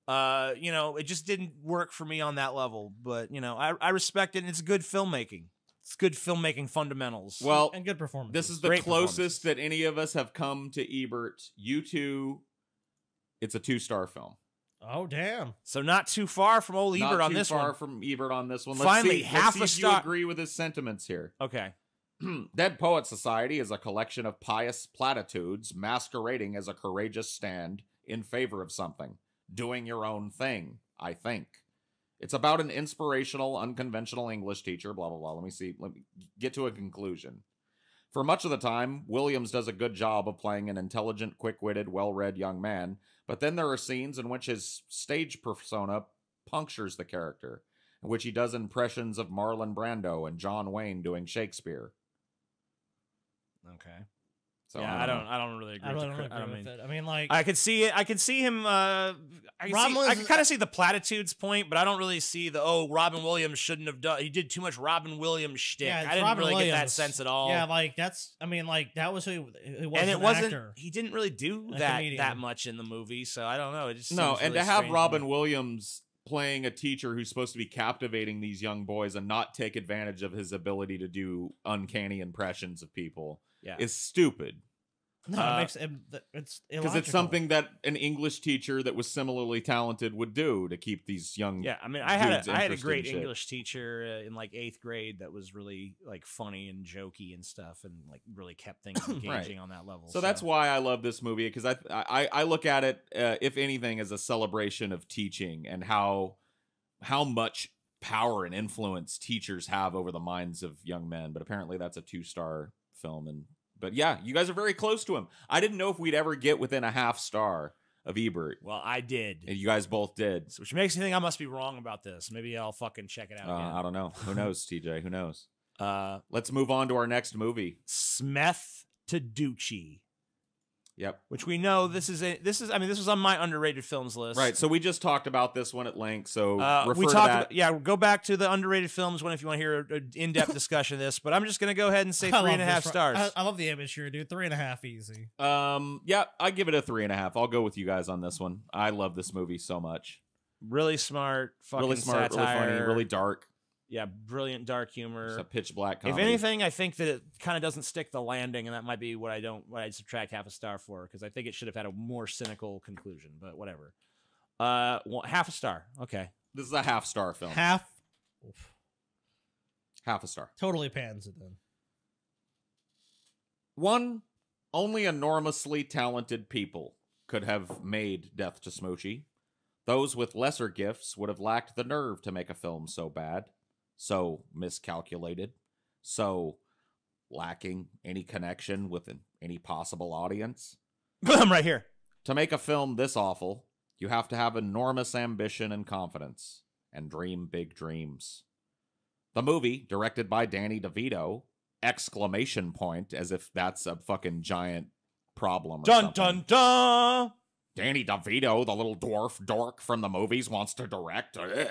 It just didn't work for me on that level, but I respect it, and it's good filmmaking. It's good filmmaking fundamentals. Well, And good performance. this is the Great closest that any of us have come to Ebert. You two, it's a 2-star film. Oh, damn. So not too far from old Ebert Not on too this far one. from Ebert on this one. Finally, let's half see a if star- you agree with his sentiments here. Okay. Dead Poet Society is a collection of pious platitudes masquerading as a courageous stand in favor of something. Doing your own thing, I think. It's about an inspirational, unconventional English teacher, blah, blah, blah. Let me get to a conclusion. For much of the time, Williams does a good job of playing an intelligent, quick-witted, well-read young man, but then there are scenes in which his stage persona punctures the character, in which he does impressions of Marlon Brando and John Wayne doing Shakespeare. Okay. So Yeah, I don't really agree. I really with don't the agree cri- with it. I mean, like, I could see it. I could see him. I can kind of see the platitudes point, but I don't really see the Robin Williams shouldn't have done. He did too much Robin Williams shtick. yeah, it's I didn't Robin really get that Williams. sense at all. Yeah, like, that's, I mean, like, that was who he was. and it an wasn't. actor. He didn't really do A that comedian. that much in the movie, so I don't know. It just No, seems and really to have strange Robin me. Williams playing a teacher who's supposed to be captivating these young boys and not take advantage of his ability to do uncanny impressions of people is stupid. No, it makes it's because it's something that an English teacher that was similarly talented would do to keep these young. Yeah, I mean, I had a great English teacher in like 8th grade that was really like funny and jokey and stuff, and like really kept things engaging on that level. So that's why I love this movie, because I look at it, if anything, as a celebration of teaching and how much power and influence teachers have over the minds of young men. But apparently, that's a 2-star film. But yeah, you guys are very close to him. I didn't know if we'd ever get within a half star of Ebert. Well, I did. And you guys both did. Which makes me think I must be wrong about this. Maybe I'll fucking check it out again. I don't know. Who knows, TJ? Who knows? Let's move on to our next movie. Smeth to Ducci. Yep. Which we know this was on my underrated films list. Right. So we just talked about this one at length. So refer we to talked that. go back to the underrated films one if you want to hear an in-depth discussion of this. But I'm just going to go ahead and say 3.5 stars. I love the image here, dude. 3.5 easy. Yeah, I give it a 3.5. I'll go with you guys on this one. I love this movie so much. Really smart, fucking really smart, satire. really funny, really dark. Yeah, brilliant dark humor. It's a pitch black comedy. If anything, I think that it kind of doesn't stick the landing, and that might be what I'd subtract half a star for, because I think it should have had a more cynical conclusion. But whatever. Half a star. Okay. This is a half-star film. Half a star. Totally pans it then. One, only enormously talented people could have made Death to Smoochy. Those with lesser gifts would have lacked the nerve to make a film so bad, so miscalculated, so lacking any connection with any possible audience. I'm right here. To make a film this awful, you have to have enormous ambition and confidence, and dream big dreams. The movie, directed by Danny DeVito, ! As if that's a fucking giant problem or something. Dun, dun, dun! Danny DeVito, the little dwarf dork from the movies, wants to direct. Ugh.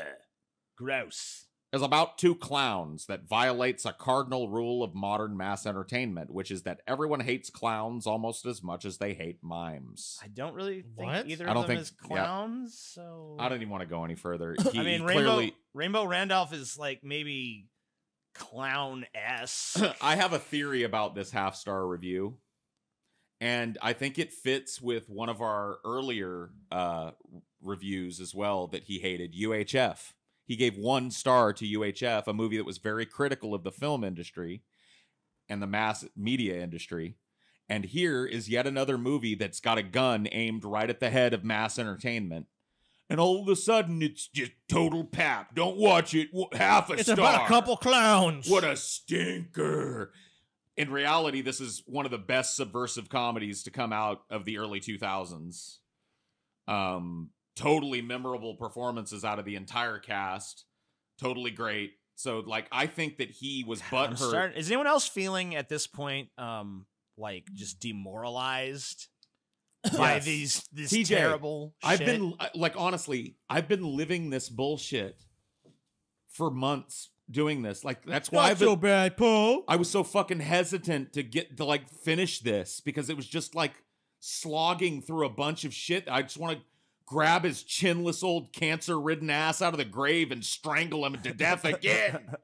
Gross. Is about 2 clowns that violates a cardinal rule of modern mass entertainment, which is that everyone hates clowns almost as much as they hate mimes. I don't really think either I don't of them think, is clowns, so... I don't even want to go any further. I mean, Rainbow Randolph is like maybe clown-esque. I have a theory about this half-star review, and I think it fits with one of our earlier reviews as well that he hated, UHF. He gave 1 star to UHF, a movie that was very critical of the film industry and the mass media industry. And here is yet another movie that's got a gun aimed right at the head of mass entertainment. And all of a sudden, it's just total pap. Don't watch it. Half a star. It's about a couple clowns. What a stinker. In reality, this is one of the best subversive comedies to come out of the early 2000s. Totally memorable performances out of the entire cast. Totally great. So, like, I think that he was butthurt. Is anyone else feeling at this point, like, just demoralized by this TJ, terrible shit? I've been, like, honestly, I've been living this bullshit for months doing this. Like, that's why Not so bad, Paul. I was so fucking hesitant to like, finish this because it was just, like, slogging through a bunch of shit. I just want to grab his chinless old cancer-ridden ass out of the grave and strangle him to death again.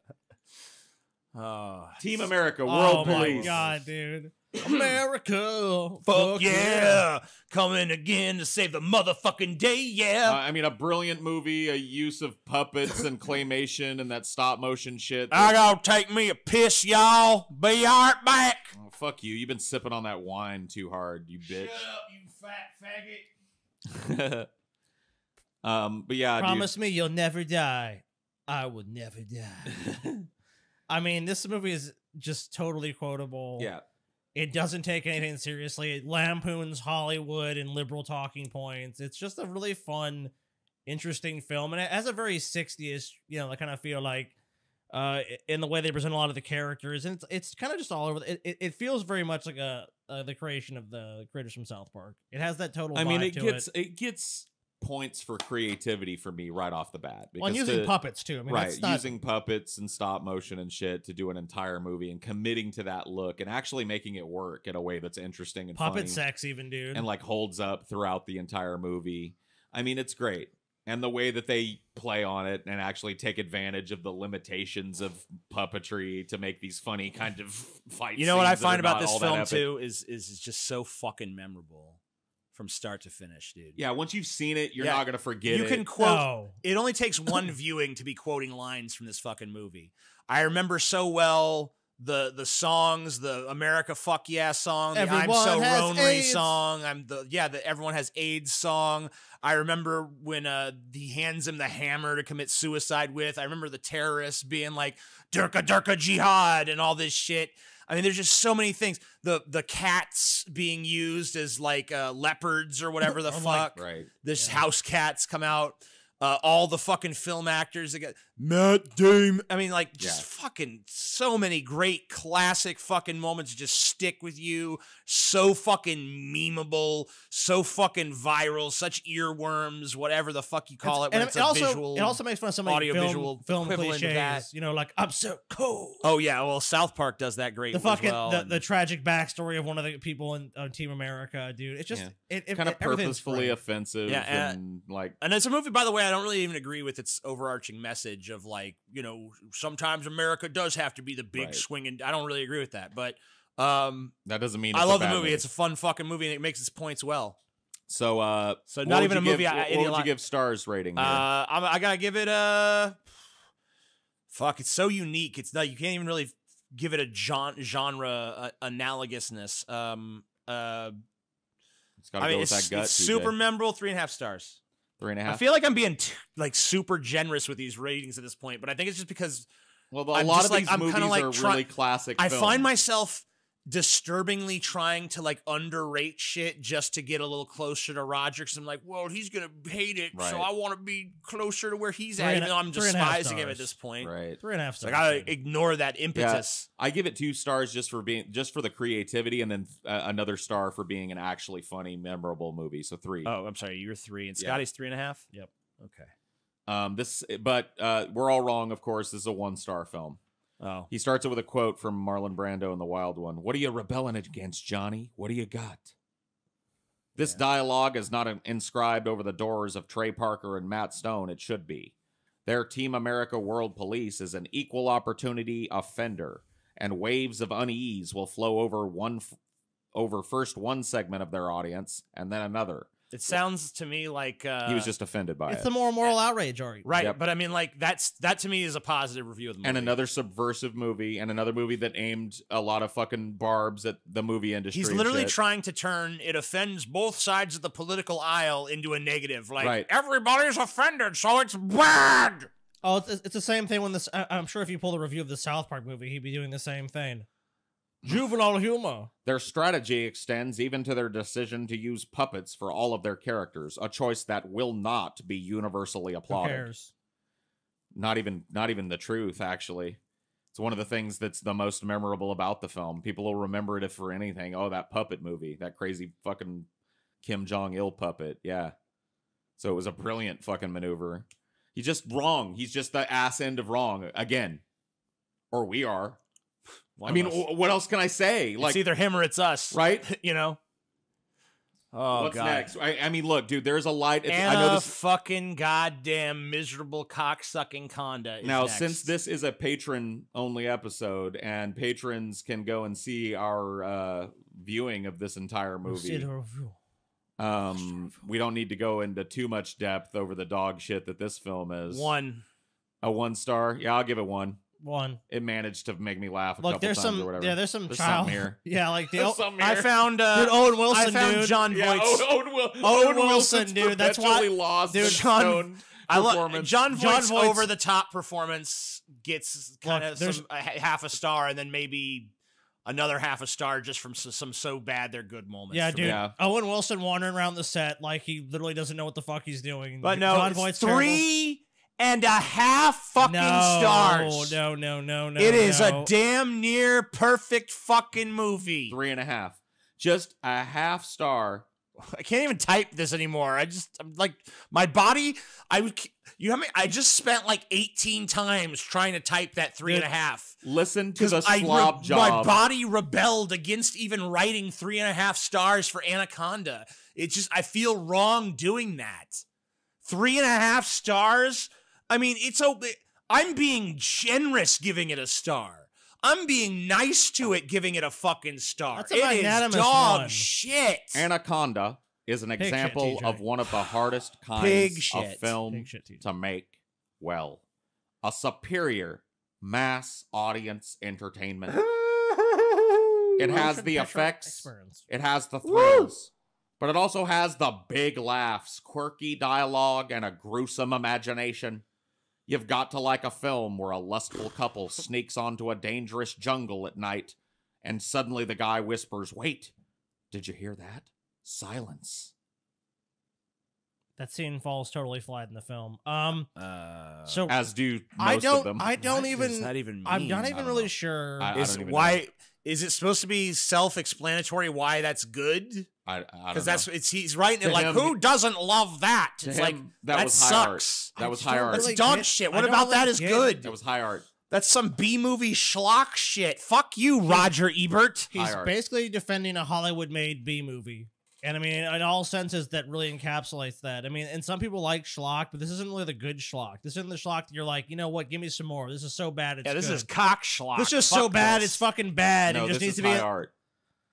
Team America, World Police. Oh my god, dude. America. Fuck yeah. Coming again to save the motherfucking day, yeah. I mean, a brilliant movie, a use of puppets and claymation and that stop-motion shit. I gotta take me a piss, y'all. Be right back. Oh, fuck you. You've been sipping on that wine too hard, you bitch. Shut up, you fat faggot. But yeah, Promise me you'll never die. I will never die. I mean, this movie is just totally quotable. Yeah. It doesn't take anything seriously. It lampoons Hollywood and liberal talking points. It's just a really fun, interesting film. And it has a very 60s, I kind of feel like, in the way they present a lot of the characters. And it's kind of just all over. It feels very much like the creation of the creators from South Park. It has that total vibe it gets points for creativity for me right off the bat. Well, and using puppets too. I mean, right, using puppets and stop motion and shit to do an entire movie and committing to that look and actually making it work in a way that's interesting and puppet funny. sex even, dude. And like holds up throughout the entire movie. I mean, it's great. And the way that they play on it and actually take advantage of the limitations of puppetry to make these funny kind of fight You know what I scenes that find are about not this all that film epic. too is it's just so fucking memorable from start to finish, dude. Yeah, once you've seen it, you're Yeah, not going to forget You it. can quote. No. It only takes one viewing to be quoting lines from this fucking movie. I remember so well the songs, the America Fuck Yeah song, the I'm Everyone So has Lonely AIDS. song, the Everyone Has AIDS song. I remember when he hands him the hammer to commit suicide with. I remember the terrorists being like Durka Durka Jihad and all this shit. I mean, there's just so many things. The cats being used as like leopards or whatever the Or fuck. like- Right. This house cats come out. All the fucking film actors that got Matt Damon. I mean, like, just fucking so many great classic fucking moments just stick with you. So fucking memeable, so fucking viral, such earworms, whatever the fuck you call it when it's a visual. It also makes fun of so many audiovisual film equivalent of cliches. that. You know, like I'm so cool. Oh yeah, well South Park does that great. The as fucking well, the tragic backstory of one of the people on Team America, dude. It's just it kind of everything's purposefully great. offensive Yeah, and like. And it's a movie, by the way, I don't really even agree with its overarching message of like, you know, sometimes America does have to be the big Right. swinging. I don't really agree with that, but That doesn't mean I it's love a the bad movie. It's a fun fucking movie, and it makes its points well. So not what even would a you movie give- I What would ideolo- you give stars rating here? I gotta give it a fuck. It's so unique. It's not. You can't even really give it a genre analogousness. It's got to I go mean, with that gut. it's TJ. super memorable. 3.5 stars. 3.5. I feel like I'm being like super generous with these ratings at this point, but I think it's just because Well, I'm a lot just of like- these I'm movies kinda like are try- really classic. I films. find myself disturbingly trying to like underrate shit just to get a little closer to Roger, because I'm like, well, he's gonna hate it, so Right. I want to be closer to where he's Three at, and even a- though I'm 3.5 despising him at stars. this point. right. 3.5 So I stars. gotta ignore that impetus. I give it 2 stars just for the creativity, and then another star for being an actually funny, memorable movie. So 3. Oh, I'm sorry, you're 3, and Yeah. Scotty's 3.5. Yep. Okay. But we're all wrong. Of course, this is a 1-star film. Oh, He starts it with a quote from Marlon Brando in The Wild One. "What are you rebelling against, Johnny? What do you got?" This dialogue is not inscribed over the doors of Trey Parker and Matt Stone. It should be. Their Team America World Police is an equal opportunity offender, and waves of unease will flow over first one segment of their audience and then another. it sounds to me like He was just offended by It's it. the moral outrage argument. right, Yep. but I mean, like that to me is a positive review of the movie. And another subversive movie, and another movie that aimed a lot of fucking barbs at the movie industry. He's and literally shit. trying to turn it offends both sides of the political aisle into a negative. Like Right. everybody's offended, so it's bad. Oh, it's the same thing when this. I'm sure if you pull the review of the South Park movie, he'd be doing the same thing. Juvenile humor. Their strategy extends even to their decision to use puppets for all of their characters, a choice that will not be universally Who applauded. cares? Not even the truth, actually. It's one of the things that's the most memorable about the film. People will remember it if for anything. Oh, that puppet movie, that crazy fucking Kim Jong-il puppet. Yeah. So it was a brilliant fucking maneuver. He's just wrong. He's just the ass end of wrong again. Or we are. I mean, what else can I say? It's either him or it's us, right? You know. Oh, What's God. next? I mean, look, dude. There's a light. I Anna know this. fucking goddamn miserable cocksucking Conda. Is Now, next. since this is a patron-only episode, and patrons can go and see our viewing of this entire See movie, the review. we don't need to go into too much depth over the dog shit that this film is. 1. A 1 star? Yeah, I'll give it 1. 1. It managed to make me laugh a Look, couple there's times some. or whatever. Yeah, there's some There's child something here. Yeah, like the. There's something I here. found Dude, Owen Wilson, I found dude. John Yeah, Voight's. Owen Wilson, dude, that's why- perpetually lost dude, in John- Stone I love performance. John Voight's Voight's- over the top performance gets kind Look, of there's- half a star, and then maybe another half a star just from some so bad they're good moments. Yeah, for dude. me. Yeah. Owen Wilson wandering around the set like he literally doesn't know what the fuck he's doing. But no, John it's Voight's 3.5 fucking terrible. stars. No. It is no. a damn near perfect fucking movie. 3.5. Just a half star. I can't even type this anymore. I'm like, my body, you know how many, I just spent like 18 times trying to type that 3.5. Listen to the Because slob job. my body rebelled against even writing 3.5 stars for Anaconda. It just, I feel wrong doing that. 3.5 stars. I mean, I'm being generous giving it a star. I'm being nice to it giving it a fucking star. That's a It is magnanimous dog one. shit. Anaconda is an shit, example TJ. of one of the hardest Pig kinds of shit. film Pig shit, TJ. to make well. A superior mass audience entertainment. It has Motion the picture effects, experience. it has the thrills, but it also has the big laughs, quirky dialogue, and a gruesome imagination. You've got to like a film where a lustful couple sneaks onto a dangerous jungle at night, and suddenly the guy whispers, "Wait, did you hear that? Silence." That scene falls totally flat in the film. So As do I most don't. of them. I don't What even. does that even mean? I'm not I even don't really know. sure. I Is don't even why know. is it supposed to be self-explanatory why that's good? I don't Because know. that's he's writing it To like, him- who doesn't love that? To It's him, like that was high art. sucks. That was I high don't art. That's really dog get- shit. I What don't about really that is get good? That was high art. That's some B-movie schlock shit. Fuck you, Roger Ebert. He's High art. basically defending a Hollywood-made B movie, and I mean, in all senses, that really encapsulates that. I mean, and some people like schlock, but this isn't really the good schlock. This isn't the schlock that you're like, you know what? Give me some more. This is so bad. It's Yeah, this good. is cock schlock. This is just Fuck so bad. this. It's fucking bad. No, it just this needs is to be. high art.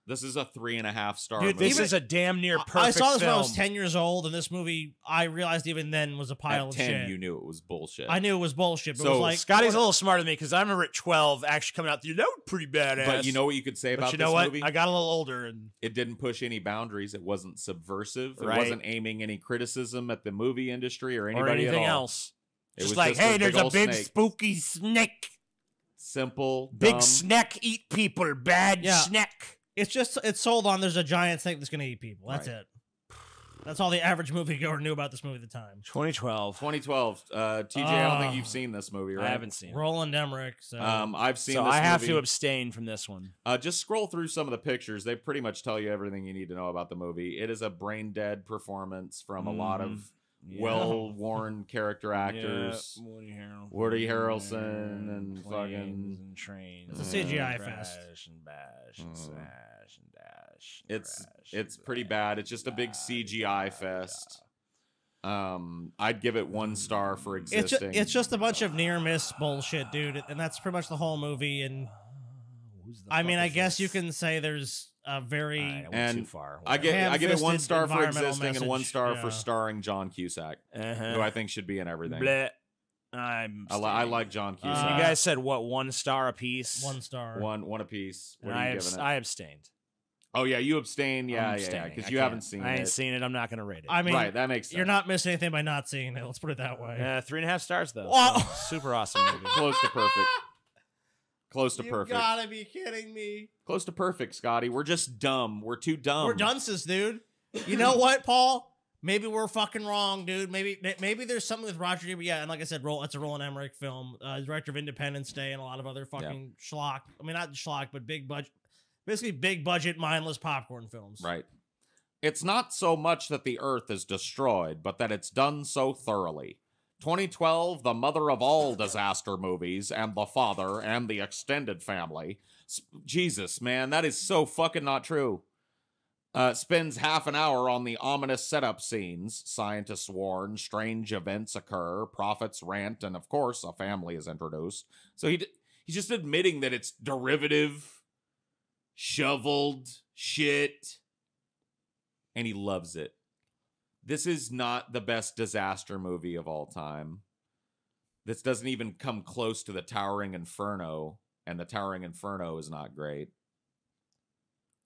This is a 3.5 star Dude, movie. This is a damn near perfect I saw this film. when I was 10 years old, and this movie, I realized even then, was a pile At of 10, shit. you knew it was bullshit. I knew it was bullshit, but it So, was like Scotty's a little smarter than me because I remember at 12 actually coming out. That was pretty badass. But you know what you could say But about you this know what? movie? I got a little older and It didn't push any boundaries. It wasn't subversive. It Right. wasn't aiming any criticism at the movie industry or anybody or anything at all. else. It Just was like, just hey, there's a old big snake. spooky snake. Simple, Big dumb. snake eat people. Bad Yeah. snake. it's sold on there's a giant snake that's gonna eat people. That's Right. it. That's all the average moviegoer knew about this movie at the time. 2012. 2012. TJ, I don't think Oh. you've seen this movie, right? I haven't seen it. Roland Emmerich. So I've seen So this I have movie. to abstain from this one. Just scroll through some of the pictures. They pretty much tell you everything you need to know about the movie. It is a brain dead performance from a lot of well-worn character actors. Woody Harrelson and fucking. and trains. It's a CGI fest. And bash and sash and dash. It's pretty bad. It's just a big CGI fest. I'd give it 1 star for existing. it's just a bunch of near miss bullshit, dude, and that's pretty much the whole movie. And I mean, I guess you can say there's a very I went And too far. I give it 1 ham-fisted star for environmental existing and 1 message, star yeah. for starring John Cusack, who I think should be in everything. Bleh. I'm. I like John Cusack. You guys said what? 1 star apiece. 1 star. one apiece. What And are you giving it? I abstained. Oh yeah, you abstain. Yeah, I'm yeah, abstaining. because I you can't. haven't seen I ain't it. seen it. I'm not gonna rate it. I mean, Right, that makes sense. you're not missing anything by not seeing it. Let's put it that way. 3.5 stars though. Wow. So, super awesome movie. Close to perfect. Close to You perfect. gotta be kidding me. Close to perfect, Scotty. We're just dumb. We're too dumb. We're dunces, dude. You know what, Paul? Maybe we're fucking wrong, dude. Maybe there's something with Roger Ebert. Yeah, and like I said, it's a Roland Emmerich film. Director of Independence Day and a lot of other fucking schlock. I mean, not schlock, but big budget. Basically, big budget, mindless popcorn films. Right. It's not so much that the Earth is destroyed, but that it's done so thoroughly. 2012, the mother of all disaster movies, and the father, and the extended family. Jesus, man, that is so fucking not true. Spends half an hour on the ominous setup scenes. Scientists warn, strange events occur, prophets rant, and of course, a family is introduced. So he's just admitting that it's derivative, shoveled shit, and he loves it. This is not the best disaster movie of all time. This doesn't even come close to the Towering Inferno, and the Towering Inferno is not great.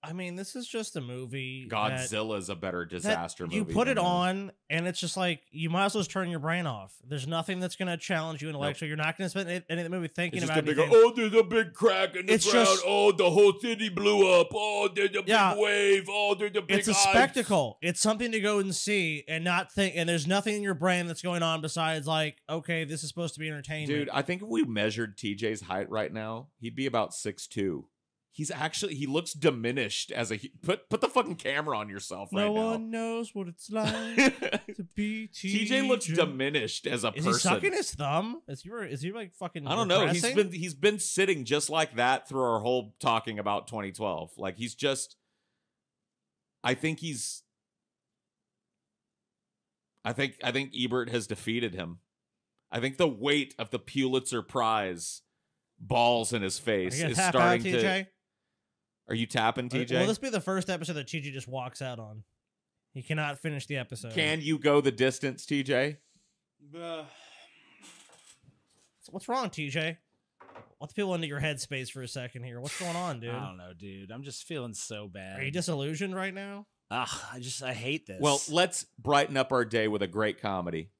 I mean, this is just a movie. Godzilla is a better disaster movie. You put than it this. on, and it's just like, you might as well just turn your brain off. There's nothing that's going to challenge you intellectually. You're not going to spend any of the movie thinking It's just about gonna be anything. go, oh, there's a big crack in the It's ground. just- Oh, the whole city blew up. Oh, there's a Yeah. big wave. Oh, there's a big It's a ice. spectacle. It's something to go and see and not think. And there's nothing in your brain that's going on besides like, okay, this is supposed to be entertainment. Dude, I think if we measured TJ's height right now, he'd be about 6'2". He looks diminished as a put the fucking camera on yourself right no now. one knows what it's like to be TJ looks diminished as a Is person. he sucking his thumb? Is he like fucking? I don't know. repressing? He's been sitting just like that through our whole talking about 2012. Like he's just. I think he's. I think Ebert has defeated him. I think the weight of the Pulitzer Prize balls in his face is starting to. Are you tapping, TJ? Will this be the first episode that TJ just walks out on? He cannot finish the episode. Can you go the distance, TJ? What's wrong, TJ? Let's people into your headspace for a second here. What's going on, dude? I don't know, dude. I'm just feeling so bad. Are you disillusioned right now? I hate this. Well, let's brighten up our day with a great comedy.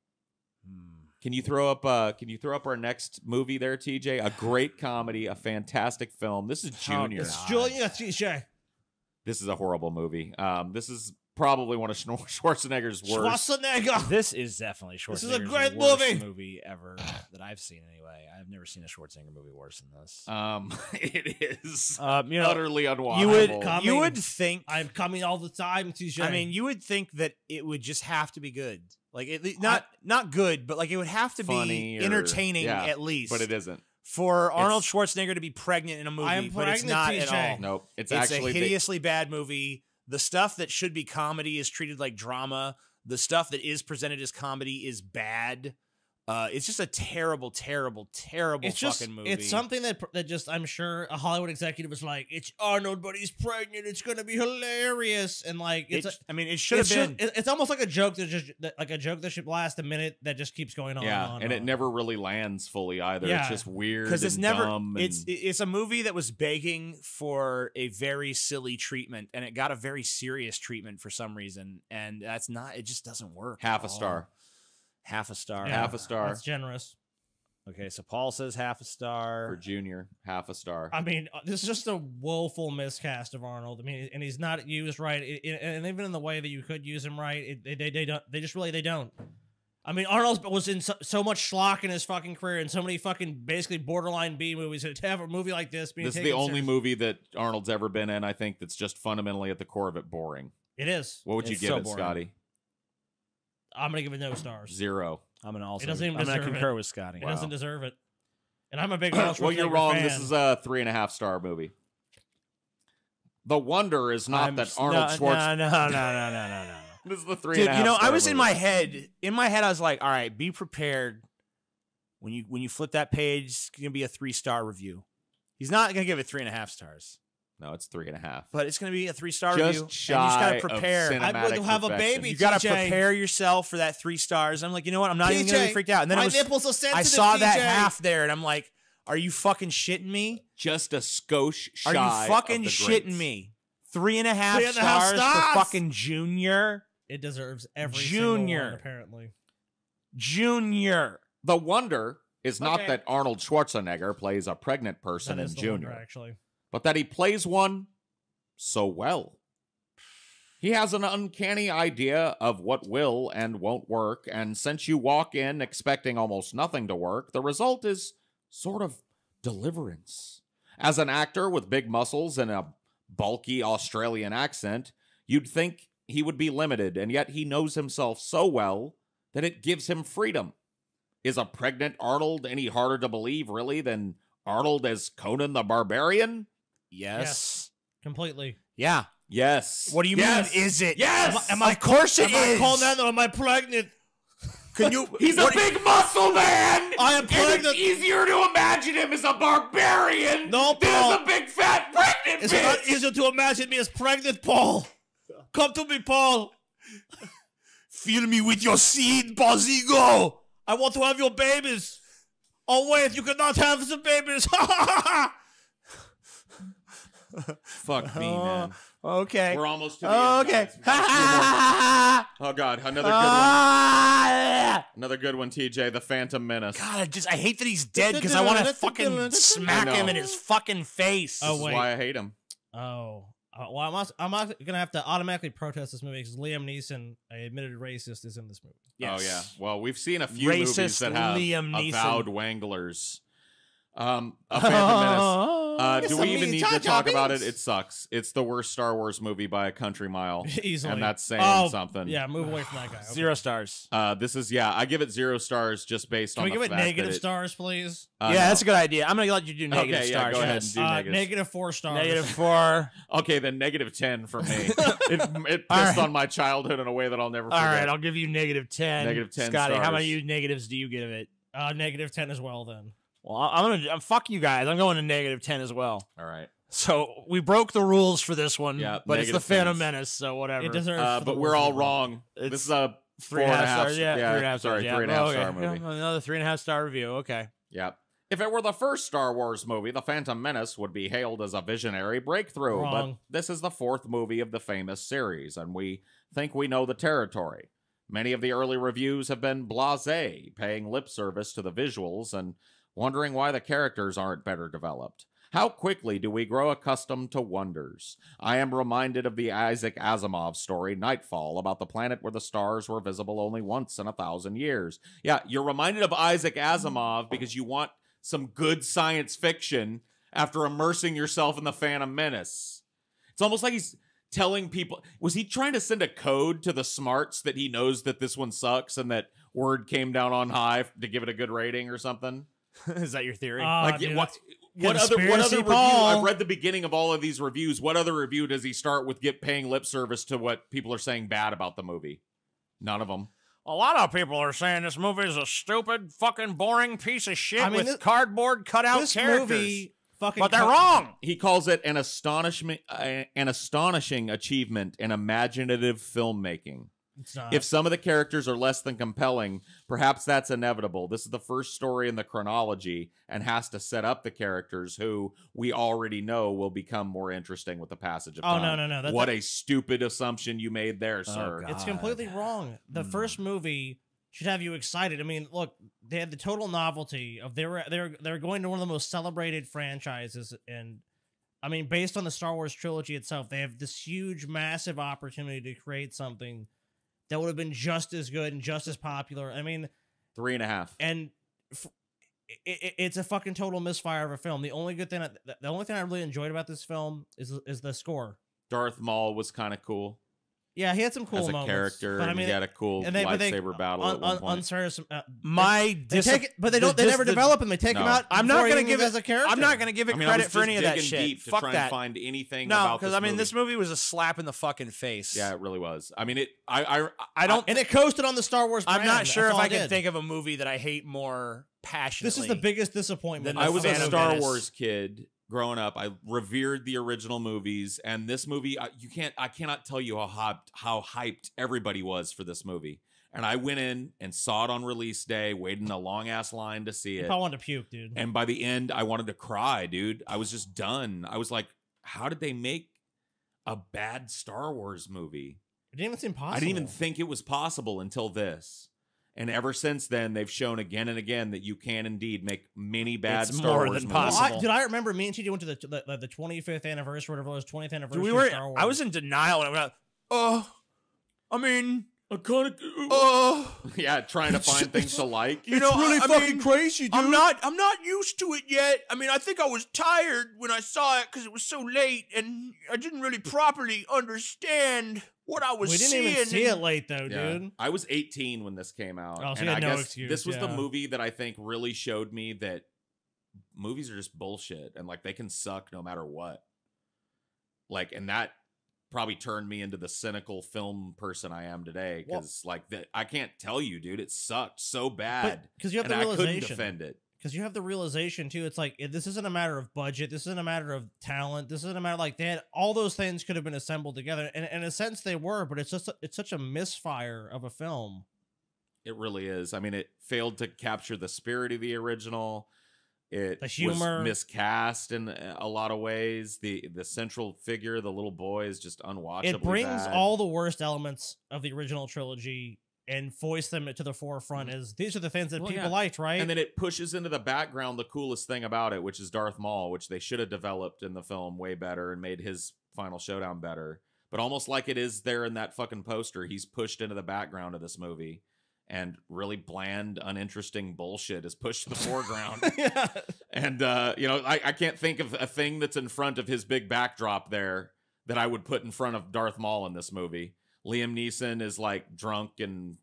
Can you throw up our next movie there, TJ? A great comedy, a fantastic film. This is Junior. It's Julia, TJ. This is a horrible movie. This is probably one of Schwarzenegger's worst. Schwarzenegger. This is definitely Schwarzenegger's This is a great worst movie ever that I've seen. Anyway, I've never seen a Schwarzenegger movie worse than this. It is you know, utterly unwatchable. You would think I'm coming all the time, TJ. I mean, you would think that it would just have to be good. Like not good, but like it would have to funny be entertaining at least. But it isn't. For Arnold Schwarzenegger to be pregnant in a movie, but it's not at all. Nope. It's actually a hideously bad movie. The stuff that should be comedy is treated like drama. The stuff that is presented as comedy is bad. It's just a terrible, terrible, terrible fucking movie. It's something that just, I'm sure a Hollywood executive was like, it's Arnold, but he's pregnant. It's going to be hilarious. And like, it should have been. It's almost like a joke that should last a minute that just keeps going on. Yeah, and on. It never really lands fully either. Yeah. It's just weird because it's never. Dumb it's a movie that was begging for a very silly treatment, and it got a very serious treatment for some reason, and that's not. It just doesn't work. Half a star. Half a star. Yeah, half a star. That's generous. Okay, so Paul says half a star. For Junior, half a star. I mean, this is just a woeful miscast of Arnold. I mean, and he's not used right, and even in the way that you could use him right, they don't. They just really don't. I mean, Arnold was in so much schlock in his fucking career, and so many fucking basically borderline B movies. To have a movie like this being this is the only movie that Arnold's ever been in. I think that's just fundamentally at the core of it boring. It is. What would you give it, Scotty? I'm gonna give it no stars. 0. I'm gonna also. It doesn't even I'm gonna deserve concur it. with Scotty. It doesn't deserve it. And I'm a big Arnold Schwarzenegger Well, you're wrong. fan. This is a 3.5 star movie. The wonder is not that Arnold Schwarzenegger. No. This is the 3.5. Dude, you know, I was movie. in my head. In my head, I was like, all right, be prepared. When you flip that page, it's gonna be a 3-star review. He's not gonna give it 3.5 stars. No, it's 3.5. But it's gonna be a 3-star just review. Shy and you just gotta prepare. I would have a baby. You gotta TJ. prepare yourself for that 3 stars. I'm like, you know what? I'm not even gonna be freaked out. And then my nipples are sensitive, I saw that TJ. half there, and I'm like, are you fucking shitting me? Just a skosh shy. Are you fucking of the shitting greats. me? 3.5 stars for fucking Junior. It deserves every Junior. single one, apparently. Junior. The wonder is not Okay. that Arnold Schwarzenegger plays a pregnant person That in is the Junior, wonder, actually. but that he plays one so well. He has an uncanny idea of what will and won't work, and since you walk in expecting almost nothing to work, the result is sort of deliverance. As an actor with big muscles and a bulky Australian accent, you'd think he would be limited, and yet he knows himself so well that it gives him freedom. Is a pregnant Arnold any harder to believe, really, than Arnold as Conan the Barbarian? Yes. Completely. Yeah. Yes. What do you mean, is it? Yes! Of course it is. Am I pregnant? Can you? He's a big muscle man! I am And pregnant. it's easier to imagine him as a barbarian No, than Paul. as a big fat pregnant It's bitch! not easier to imagine me as pregnant, Paul. Come to me, Paul. Fill me with your seed, Bozigo. I want to have your babies. Oh, wait, you cannot have the babies. Fuck me, man. Okay. We're almost to the end, Okay. guys. We got a few more. Oh, God. Another good one. Another good one, TJ. The Phantom Menace. God, I hate that he's dead because I want to fucking smack him in his fucking face. This is why I hate him. Oh. Well, I'm going to have to automatically protest this movie because Liam Neeson, a admitted racist, is in this movie. Yes. Oh, yeah. Well, we've seen a few Racist movies that have Liam Neeson. avowed wanglers. A Phantom Menace. Do we even need to talk about it? It sucks. It's the worst Star Wars movie by a country mile. Easily. And that's saying something. Yeah, move away from that guy. Okay. 0 stars. This is, I give it 0 stars just based Can on we the give it fact negative that stars, please? Yeah, that's a good idea. I'm going to let you do negative Okay, stars. go ahead and yes. do negatives. Negative 4 stars. Negative 4. Okay, then negative 10 for me. It pissed on my childhood in a way that I'll never forget. All right, I'll give you negative 10. Negative 10 Scotty, how stars. many negatives do you give it? Negative 10 as well, then. Well, fuck you guys. I'm going to negative 10 as well. All right. So we broke the rules for this one, Yeah, but it's the negative Phantom 10s. Menace, so whatever. It deserves. But we're all wrong. It's This is a 3.5 stars. Yeah, 3.5 stars. sorry, Yeah. 3.5 Oh, okay. star movie. Yeah, another 3.5 star review. Okay. Yep. If it were the first Star Wars movie, The Phantom Menace would be hailed as a visionary breakthrough. Wrong. But this is the 4th movie of the famous series, and we think we know the territory. Many of the early reviews have been blasé, paying lip service to the visuals and wondering why the characters aren't better developed. How quickly do we grow accustomed to wonders? I am reminded of the Isaac Asimov story, Nightfall, about the planet where the stars were visible only once in 1,000 years. Yeah, you're reminded of Isaac Asimov because you want some good science fiction after immersing yourself in the Phantom Menace. It's almost like he's telling people, was he trying to send a code to the smarts that he knows that this one sucks and that word came down on high to give it a good rating or something? Is that your theory? Dude, what other review? Paul. I've read the beginning of all of these reviews. What other review does he start with paying lip service to what people are saying bad about the movie? None of them. A lot of people are saying this movie is a stupid, fucking boring piece of shit with this, cardboard cutout this characters. Movie fucking but they're wrong. He calls it an astonishing achievement in imaginative filmmaking. It's not. If some of the characters are less than compelling, perhaps that's inevitable. This is the first story in the chronology and has to set up the characters who we already know will become more interesting with the passage of time. No. What a stupid assumption you made there, sir. God. It's completely wrong. The first movie should have you excited. I mean, look, they had the total novelty of they're going to one of the most celebrated franchises, and I mean, based on the Star Wars trilogy itself, they have this huge, massive opportunity to create something that would have been just as good and just as popular. I mean, 3.5. And it's a fucking total misfire of a film. The only thing I really enjoyed about this film is the score. Darth Maul was kind of cool. Yeah, he had some cool as a moments, character, but I and mean, he had a cool lightsaber battle at one point. They never develop him. They take him out. I'm not going to give it as a character. I'm not going to give it credit for any of that shit. Deep to Fuck try that. And find anything. No, about because this I mean, movie. this movie was a slap in the fucking face. Yeah, it really was. I mean, I don't, and it coasted on the Star Wars brand. I'm not sure That's if all I it can did. think of a movie that I hate more passionately. This is the biggest disappointment. Then I was a Phantom Star Menace. Wars kid growing up. I revered the original movies, and this movie, I cannot tell you how hyped everybody was for this movie. And I went in and saw it on release day, waited in a long ass line to see it. I wanted to puke, dude. And by the end, I wanted to cry, dude. I was just done. I was like, how did they make a bad Star Wars movie? It didn't even seem possible. I didn't even think it was possible until this. And ever since then, they've shown again and again that you can indeed make many bad It's Star more Wars than movies. possible. I remember me and TJ went to the 25th anniversary, whatever it was, 20th anniversary Dude, of Star Wars. I was in denial, and I went, I mean, Yeah, trying to find things to like. you know, I mean, crazy, dude. I'm not used to it yet. I mean, I think I was tired when I saw it because it was so late, and I didn't really properly understand what I was We didn't seeing. even see it late though, Yeah. dude. I was 18 when this came out. Oh, so and you had I no guess excuse, this was the yeah. movie that I think really showed me that movies are just bullshit and like they can suck no matter what. Like, and that probably turned me into the cynical film person I am today. Because I can't tell you, dude, it sucked so bad. Because you have and the I couldn't realization. defend it. Because you have the realization too. It's like this isn't a matter of budget. This isn't a matter of talent. This isn't a matter like they had all those things could have been assembled together. And in a sense they were, but it's such a misfire of a film. It really is. I mean, it failed to capture the spirit of the original. It The humor. was miscast in a lot of ways. The central figure, the little boy, is just unwatchable. It brings all the worst elements of the original trilogy and voice them to the forefront as these are the things that people liked, right? And then it pushes into the background the coolest thing about it, which is Darth Maul, which they should have developed in the film way better and made his final showdown better. But almost like it is there in that fucking poster, he's pushed into the background of this movie. and really bland, uninteresting bullshit is pushed to the foreground. Yeah. And, you know, I can't think of a thing that's in front of his big backdrop there that I would put in front of Darth Maul in this movie. Liam Neeson is like drunk and,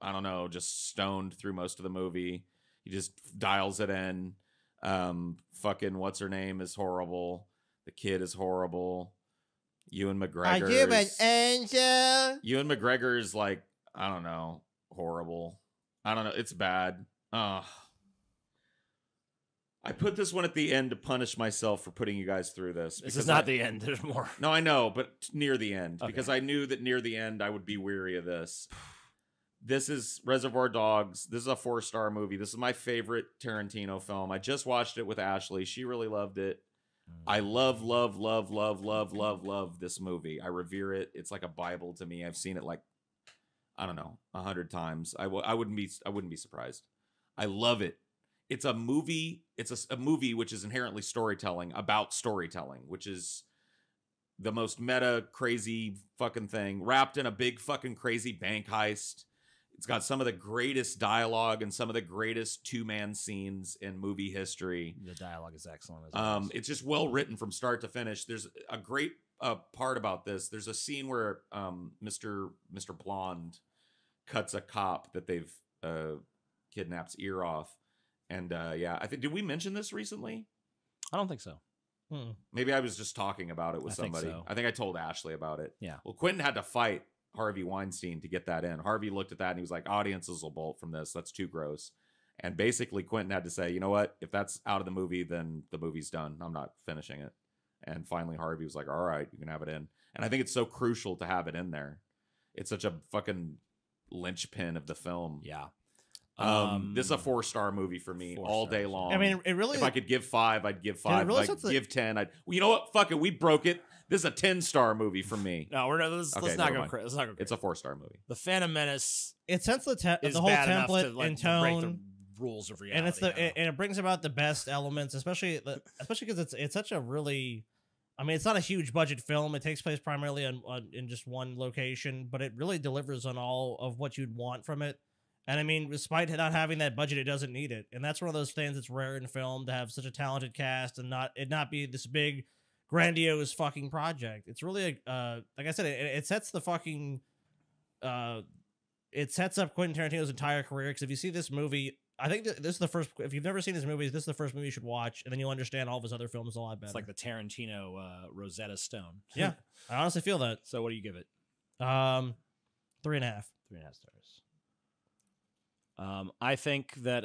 I don't know, just stoned through most of the movie. He just dials it in. Fucking what's her name is horrible. The kid is horrible. Ewan McGregor. Are you an angel? Ewan McGregor is like, I don't know, horrible. I don't know. It's bad. I put this one at the end to punish myself for putting you guys through this. This is not the end. There's more. No, I know, but near the end. Okay. Because I knew that near the end I would be weary of this. This is Reservoir Dogs. This is a 4-star movie. This is my favorite Tarantino film. I just watched it with Ashley. She really loved it. I love this movie. I revere it. It's like a Bible to me. I've seen it like, I don't know, 100 times. I wouldn't be surprised. I love it. It's a movie. It's a movie which is inherently storytelling about storytelling, which is the most meta, crazy fucking thing wrapped in a big fucking crazy bank heist. It's got some of the greatest dialogue and some of the greatest two-man scenes in movie history. The dialogue is excellent. As well. It's just well written from start to finish. There's a great part about this. There's a scene where Mr. Blonde cuts a cop that they've kidnapped's ear off. And yeah, I think, did we mention this recently? I don't think so. Maybe I was just talking about it with somebody. Think so. I think I told Ashley about it. Yeah. Well, Quentin had to fight Harvey Weinstein to get that in. Harvey looked at that and he was like, audiences will bolt from this. That's too gross. And basically Quentin had to say, you know what? If that's out of the movie, then the movie's done. I'm not finishing it. And finally Harvey was like, all right, you can have it in. And I think it's so crucial to have it in there. It's such a fucking linchpin of the film. Yeah. This is a 4-star movie for me all day long. I mean, it really. If I could give 5, I'd give 5. really If I could give 10, I'd. Well, you know what? Fuck it. We broke it. This is a 10-star movie for me. No, we're not. Let's not never go mind. crazy. Let's not go crazy. It's a 4-star movie. The Phantom Menace It sets the is whole bad enough template to, like, and to break the tone, rules of reality. and it's and it brings about the best elements, especially because it's such a really. I mean, it's not a huge budget film. It takes place primarily in just one location, but it really delivers on all of what you'd want from it. And I mean, despite not having that budget, it doesn't need it. And that's one of those things that's rare in film, to have such a talented cast and not be this big, grandiose fucking project. It's really like I said, it sets the fucking it sets up Quentin Tarantino's entire career. Because if you see this movie, I think this is the first. If you've never seen his movies, this is the first movie you should watch, and then you'll understand all of his other films a lot better. It's like the Tarantino Rosetta Stone. Yeah, I honestly feel that. So what do you give it? 3.5. 3.5 stars. I think that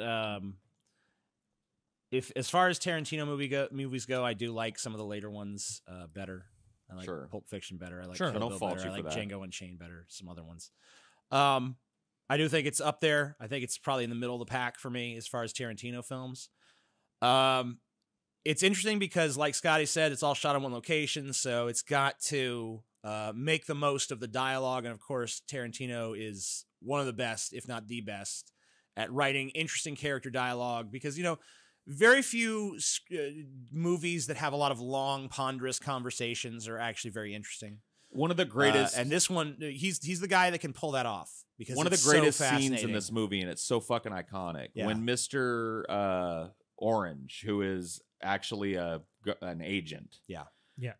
if as far as Tarantino movies go, I do like some of the later ones better. I like Pulp Fiction better. I like Sure. Kill Don't Bill fault better. you I for like that. Django Unchained better. Some other ones. I do think it's up there. I think it's probably in the middle of the pack for me as far as Tarantino films. It's interesting because, like Scotty said, it's all shot on one location, so it's got to make the most of the dialogue. And of course, Tarantino is one of the best, if not the best, at writing interesting character dialogue, because, you know, very few movies that have a lot of long, ponderous conversations are actually very interesting. One of the greatest, and this one, he's the guy that can pull that off, because one of the it's greatest so scenes in this movie, and it's so fucking iconic. Yeah. When Mr. Orange, who is actually an agent, Yeah.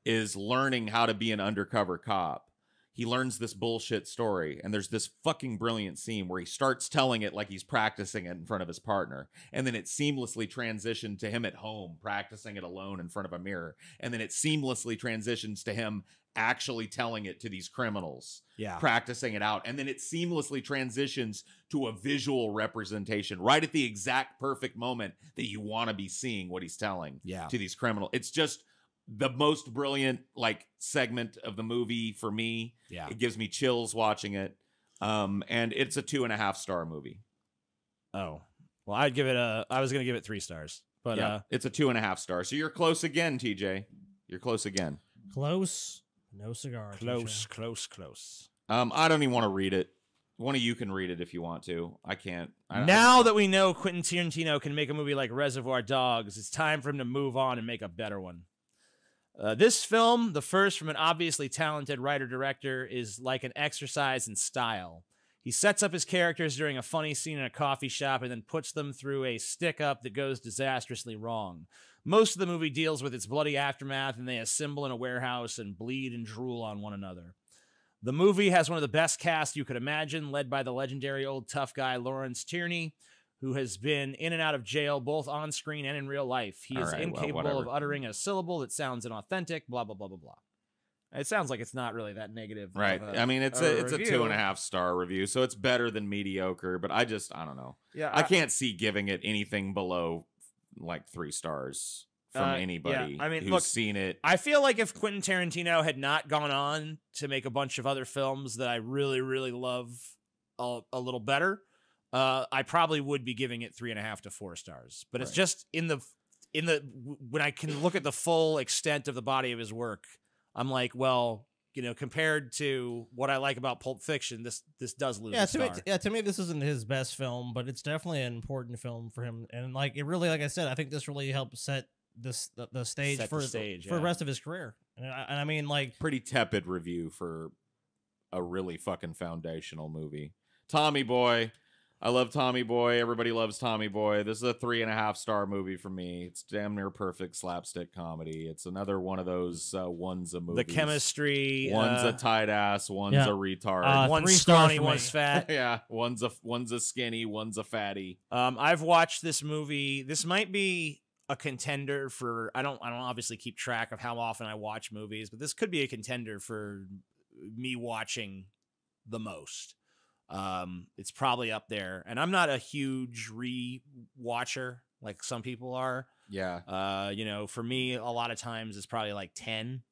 is learning how to be an undercover cop. He learns this bullshit story, and there's this fucking brilliant scene where he starts telling it like he's practicing it in front of his partner, and then it seamlessly transitioned to him at home practicing it alone in front of a mirror, and then it seamlessly transitions to him actually telling it to these criminals, practicing it out, and then it seamlessly transitions to a visual representation right at the exact perfect moment that you want to be seeing what he's telling to these criminals. It's just the most brilliant like segment of the movie for me. Yeah. It gives me chills watching it. And it's a 2.5 star movie. Oh, well, I was going to give it 3 stars, but yeah, it's a 2.5 stars. So you're close again, TJ. You're close again. Close. No cigar. Close. I don't even want to read it. One of you can read it if you want to. I can't. Now that we know Quentin Tarantino can make a movie like Reservoir Dogs, it's time for him to move on and make a better one. This film, the first from an obviously talented writer-director, is like an exercise in style. He sets up his characters during a funny scene in a coffee shop and then puts them through a stick-up that goes disastrously wrong. Most of the movie deals with its bloody aftermath, and they assemble in a warehouse and bleed and drool on one another. The movie has one of the best casts you could imagine, led by the legendary old tough guy Lawrence Tierney, who has been in and out of jail both on screen and in real life. He is incapable of uttering a syllable that sounds inauthentic, blah, blah, blah, blah, blah. It sounds like it's not really that negative. Right. I mean, it's a 2.5 star review, so it's better than mediocre, but I don't know. Yeah, I can't see giving it anything below like 3 stars from anybody who's seen it. I feel like if Quentin Tarantino had not gone on to make a bunch of other films that I really, really love a little better, I probably would be giving it 3.5 to 4 stars. But it's just in the when I can look at the full extent of the body of his work, I'm like, well, you know, compared to what I like about Pulp Fiction, this does lose a star. To me, this isn't his best film, but it's definitely an important film for him. And like, it really, like I said, I think this really helped set the stage for the rest of his career. And I mean, like, pretty tepid review for a really fucking foundational movie. Tommy Boy. I love Tommy Boy. Everybody loves Tommy Boy. This is a 3.5 star movie for me. It's damn near perfect slapstick comedy. It's another one of those one's a movie. The chemistry. One's a tight ass. One's a retard. One's scrawny. One's fat. Yeah. One's a skinny. One's a fatty. I've watched this movie. This might be a contender for. I don't obviously keep track of how often I watch movies, but this could be a contender for me watching the most. It's probably up there, and I'm not a huge re-watcher like some people are. Yeah. You know, for me, a lot of times it's probably like 10.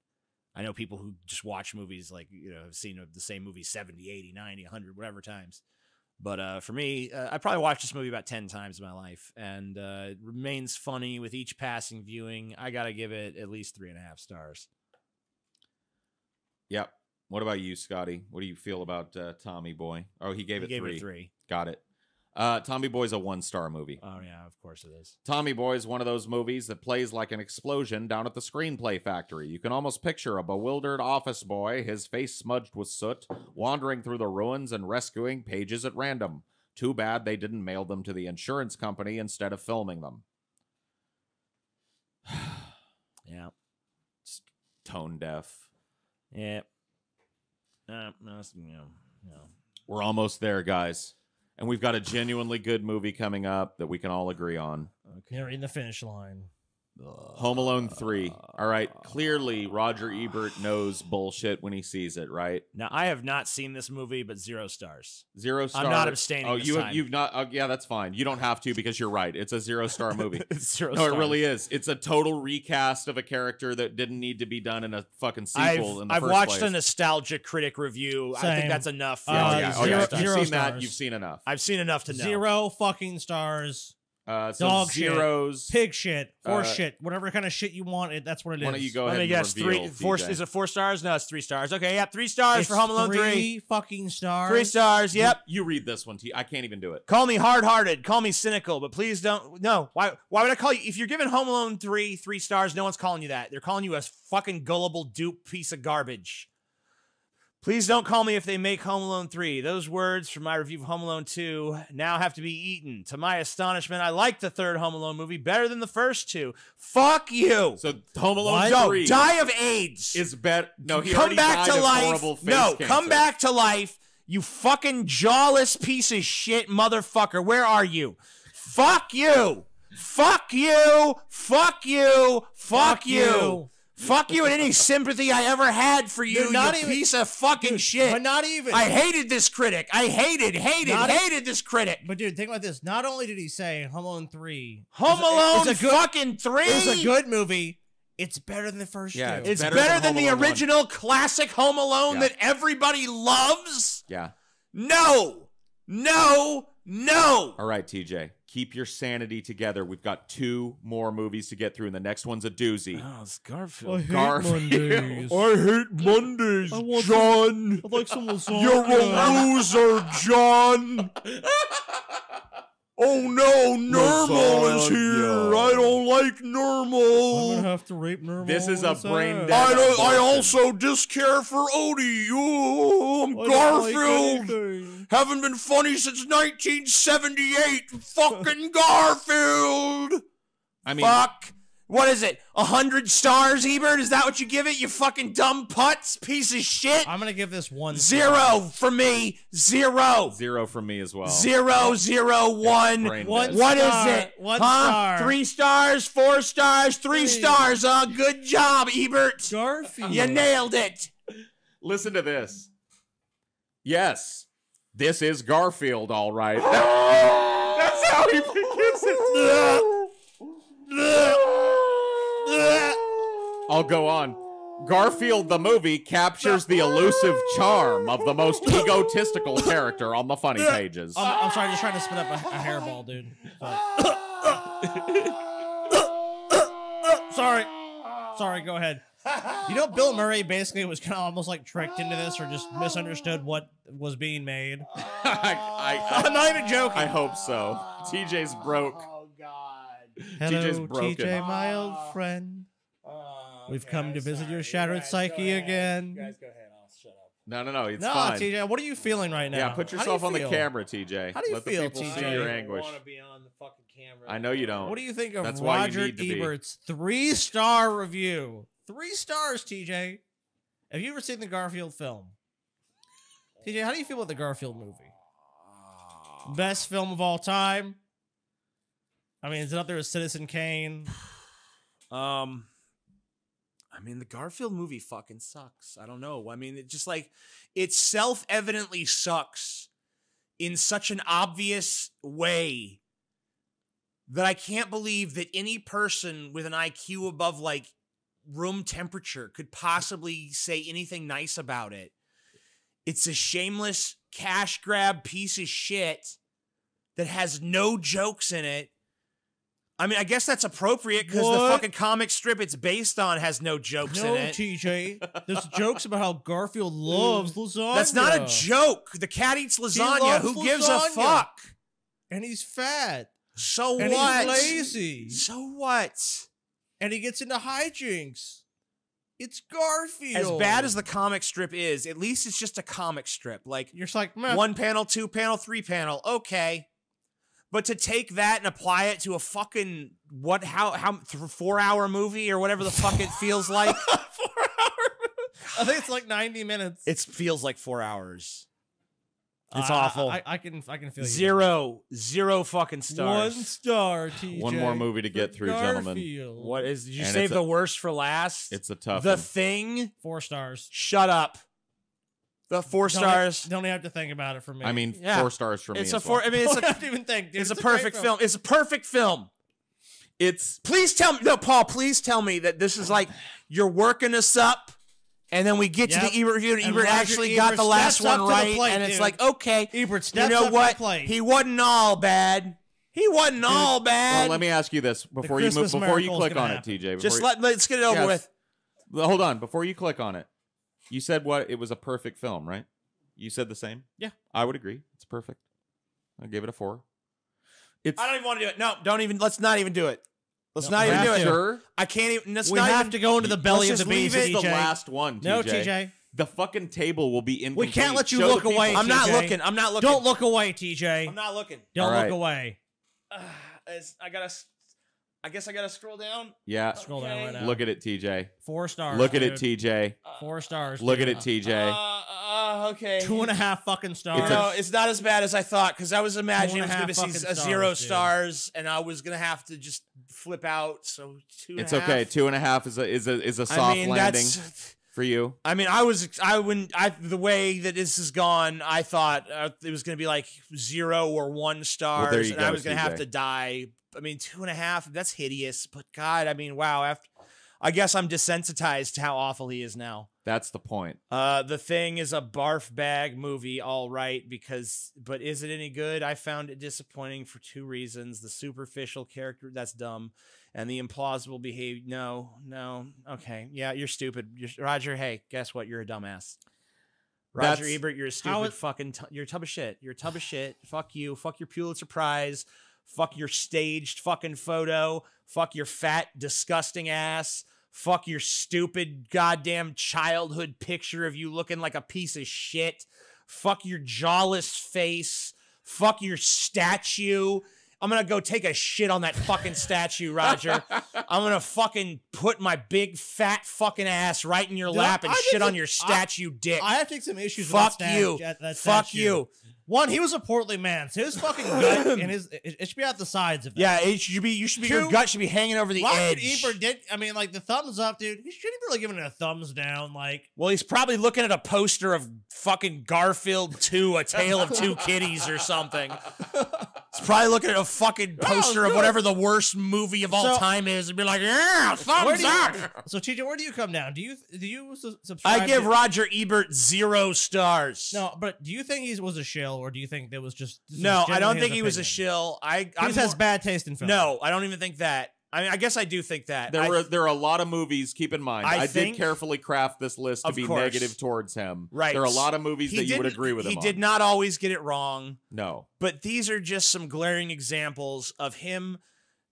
I know people who just watch movies like, you know, have seen the same movie 70, 80, 90, 100, whatever times. But for me, I probably watched this movie about 10 times in my life, and it remains funny with each passing viewing. I got to give it at least 3.5 stars. Yep. What about you, Scotty? What do you feel about Tommy Boy? Oh, he gave it 3. Got it. Tommy Boy's a 1-star movie. Oh, yeah, of course it is. Tommy Boy is one of those movies that plays like an explosion down at the screenplay factory. You can almost picture a bewildered office boy, his face smudged with soot, wandering through the ruins and rescuing pages at random. Too bad they didn't mail them to the insurance company instead of filming them. Yeah. It's tone deaf. Yeah. No. We're almost there, guys. And we've got a genuinely good movie coming up that we can all agree on. Okay. You're in the finish line. Home Alone 3. All right. Clearly, Roger Ebert knows bullshit when he sees it, right? Now, I have not seen this movie, but 0 stars. 0 stars. I'm not abstaining. Oh, this time. you've not. Oh, yeah, that's fine. You don't have to because you're right. It's a 0-star movie. It's 0 no, stars. it really is. It's a total recast of a character that didn't need to be done in a fucking sequel. I've watched a nostalgia critic review. Same. I think that's enough. You've seen stars. that. You've seen enough. I've seen enough to know. 0 fucking stars. So Dog zeros, shit, pig shit, horse shit, whatever kind of shit you want. That's what it is. Why don't you go ahead Let me guess. and reveal, 4. Is it 4 stars? No, it's 3 stars. Okay, yeah, 3 stars for Home Alone 3. 3 fucking stars. 3 stars. Yep. You read this one, T. I can't even do it. Call me hard-hearted. Call me cynical, but please don't. No. Why would I call you? If you're giving Home Alone 3 stars, no one's calling you that. They're calling you a fucking gullible dupe piece of garbage. Please don't call me if they make Home Alone 3. Those words from my review of Home Alone 2 now have to be eaten. To my astonishment, I like the third Home Alone movie better than the first 2. Fuck you. So Home Alone 3 die of AIDS is better. No, he come already back died to of life. horrible face No, cancer. come back to life. You fucking jawless piece of shit motherfucker. Where are you? Fuck you. Fuck you. Fuck you. Fuck you. Fuck you and any sympathy I ever had for you, you piece of fucking shit. But not even. I hated this critic. I hated this critic. But dude, think about this. Not only did he say Home Alone 3. Home Alone fucking 3. It's a good movie. It's better than the first 2. It's better than the original classic Home Alone that everybody loves. Yeah. No. No. No. All right, TJ. Keep your sanity together. We've got 2 more movies to get through, and the next one's a doozy. Oh, it's Garfield. Mondays. I hate Mondays, John. I'd like some lasagna. You're a loser, John. Oh no, Normal is here. I don't like Normal. I'm gonna have to rape Normal. This is a brain dead. I also just care for Odie. Oh, I'm Garfield. Haven't been funny since 1978. Fucking Garfield. I mean, Fuck. What is it? 100 stars, Ebert? Is that what you give it? You fucking dumb putz, piece of shit. I'm gonna give this 1 0 for me. 0. 0 from me as well. 0, 0, 1. Brain One dead. What is star. it? 1 huh? star. 3 stars, 4 stars, 3 stars. Good job, Ebert. Garfield. You nailed it. Listen to this. Yes, this is Garfield, all right. That's how he begins it. I'll go on. Garfield the movie captures the elusive charm of the most egotistical character on the funny pages. I'm sorry, just trying to spit up a hairball, dude. Sorry. Sorry, go ahead. You know, Bill Murray basically was kind of almost like tricked into this or just misunderstood what was being made. I'm not even joking. I hope so. TJ's broke. Oh, God. Hello, TJ's broken. TJ, my old friend. We've come to visit your shattered psyche again. You guys go ahead. I'll shut up. No, it's No, fine. TJ, what are you feeling right now? Yeah, put How do yourself you on the feel? camera, TJ. How do you Let feel, the people TJ? see your anguish. I want to be on the fucking camera. I know you don't. What do you think of That's why you Roger need to be. Ebert's 3-star review? 3 stars, TJ. Have you ever seen the Garfield film? TJ, how do you feel about the Garfield movie? Best film of all time? I mean, is it up there with Citizen Kane? I mean, the Garfield movie fucking sucks. I don't know. I mean, it just like, it self-evidently sucks in such an obvious way that I can't believe that any person with an IQ above like room temperature could possibly say anything nice about it. It's a shameless cash grab piece of shit that has no jokes in it. I mean, I guess that's appropriate because the fucking comic strip it's based on has no jokes in it. TJ. There's jokes about how Garfield loves lasagna. That's not a joke. The cat eats lasagna. loves Who gives a lasagna. fuck? And he's fat. So And what? he's lazy. So what? And he gets into hijinks. It's Garfield. As bad as the comic strip is, at least it's just a comic strip. Like, you're just like, meh. 1 panel, 2 panel, 3 panel. Okay. But to take that and apply it to a fucking 4-hour movie or whatever the fuck it feels like. 4 hours. I think it's like 90 minutes. It feels like 4 hours. It's awful. I can feel you. 0 fucking stars. 1 star, TJ. One more movie to get through, gentlemen. Garfield. What is? Did you And save it's the worst for last? It's a tough The one. Thing. 4 stars. Shut up. The 4 stars. Don't even have to think about it for me. I mean, Yeah. 4 stars for me It's as a well. 4. I mean, it's don't a. have to even think. Dude. It's a great perfect film. It's a perfect film. It's Please tell me, no, Paul. Please tell me that this is like you're working us up, and then we get to Yep. the Ebert review, and And Ebert Roger actually got Ebert the last steps up one to the right, plate, and it's dude. like, okay, Ebert steps you know up to the what? plate. He wasn't all bad. He wasn't all bad. well, let me ask you this before you Christmas click miracle's on gonna it, happen. TJ. Just before let's get it over Yes. with. Well, hold on, before you click on it, you said what? It was a perfect film, right? You said the same. Yeah. I would agree. It's perfect. I gave it a 4. It's I don't even want to do it. No, don't even. Let's not even do it. Let's No, not we even have do it. to. sure. I can't even. Let's We not have even, to go into the belly of let's the just leave beast, it. It's the TJ. last one, TJ. No, TJ. The fucking table will be incomplete. We can't let you Show look the people- away. I'm not TJ. looking. I'm not looking. Don't look away, TJ. I'm not looking. Don't All right. look away. I guess I gotta scroll down. Yeah. Scroll down right now. Look at it, TJ. 4 stars. Look at it, dude. TJ. 4 stars. Look at dude. it, TJ. Okay. 2.5 fucking stars. No, it's not as bad as I thought because I was imagining it was 2.5 going to be fucking a stars, 0 dude. stars, and I was going to have to just flip out. So 2.5. It's okay. 2.5 is a soft I mean, landing for you. I mean, the way that this has gone, I thought it was going to be like 0 or 1 stars, there you and go, I was going to have TJ. to die. I mean, 2.5, that's hideous. But God, I mean, wow. I guess I'm desensitized to how awful he is now. That's the point. The Thing is a barf bag movie, all right, but is it any good? I found it disappointing for 2 reasons. The superficial character, that's dumb, and the implausible behavior. No. Okay. Yeah, you're stupid. Roger, hey, guess what? You're a dumbass. Roger Ebert, you're a stupid you're a tub of shit. You're a tub of shit. Fuck you. Fuck your Pulitzer Prize. Fuck your staged fucking photo. Fuck your fat, disgusting ass. Fuck your stupid goddamn childhood picture of you looking like a piece of shit. Fuck your jawless face. Fuck your statue. I'm gonna go take a shit on that fucking statue, Roger. I'm gonna fucking put my big fat fucking ass right in your lap and shit on your statue dick. I have to take some issues Fuck with you. that Fuck statue. you. One, he was a portly man, so his fucking gut and it should be out the sides of that. Yeah, your gut should be hanging over the Roger edge. Ebert did, I mean, like the thumbs up, dude. He shouldn't be really giving it a thumbs down. Like, Well, he's probably looking at a poster of fucking Garfield 2, A Tale of Two Kitties or something. He's probably looking at a fucking poster of whatever the worst movie of all time is and be like, yeah, thumbs up. So, TJ, where do you come down? Do you subscribe? I give Roger Ebert 0 stars. No, but do you think he was a shill, or do you think there was just No, I don't genuinely think his he was a opinion? shill. He just has bad taste in film. No, I don't even think that. I mean, I guess I do think that. There are a lot of movies. Keep in mind, I did carefully craft this list to be negative towards him. Right. There are a lot of movies that you would agree with him He on. did not always get it wrong. No. But these are just some glaring examples of him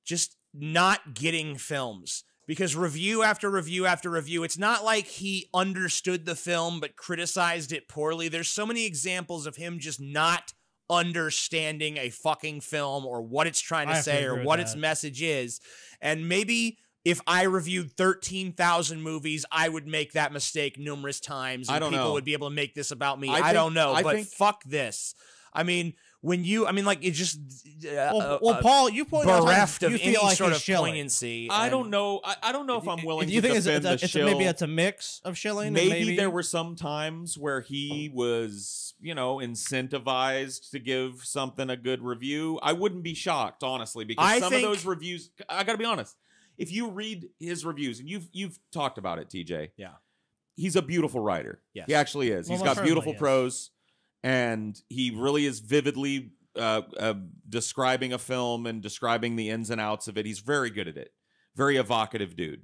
just not getting films. Because review after review after review, it's not like he understood the film but criticized it poorly. There's so many examples of him just not understanding a fucking film or what it's trying to say or what its message is. And maybe if I reviewed 13,000 movies, I would make that mistake numerous times. And people would be able to make this about me. I don't know, but fuck this. I mean, like it just well, Paul, you pointed out bereft of you any feel like sort of shilling. poignancy. I don't know. I don't know if I'm willing Do you to think defend the shill. maybe it's a mix of shilling? Maybe there were some times where he was, incentivized to give something a good review. I wouldn't be shocked, honestly, because some of those reviews, I got to be honest. If you read his reviews, and you've talked about it, TJ. Yeah. He's a beautiful writer. Yes. He actually is. He's got beautiful prose, and he really is vividly describing a film and describing the ins and outs of it. He's very good at it. Very evocative dude.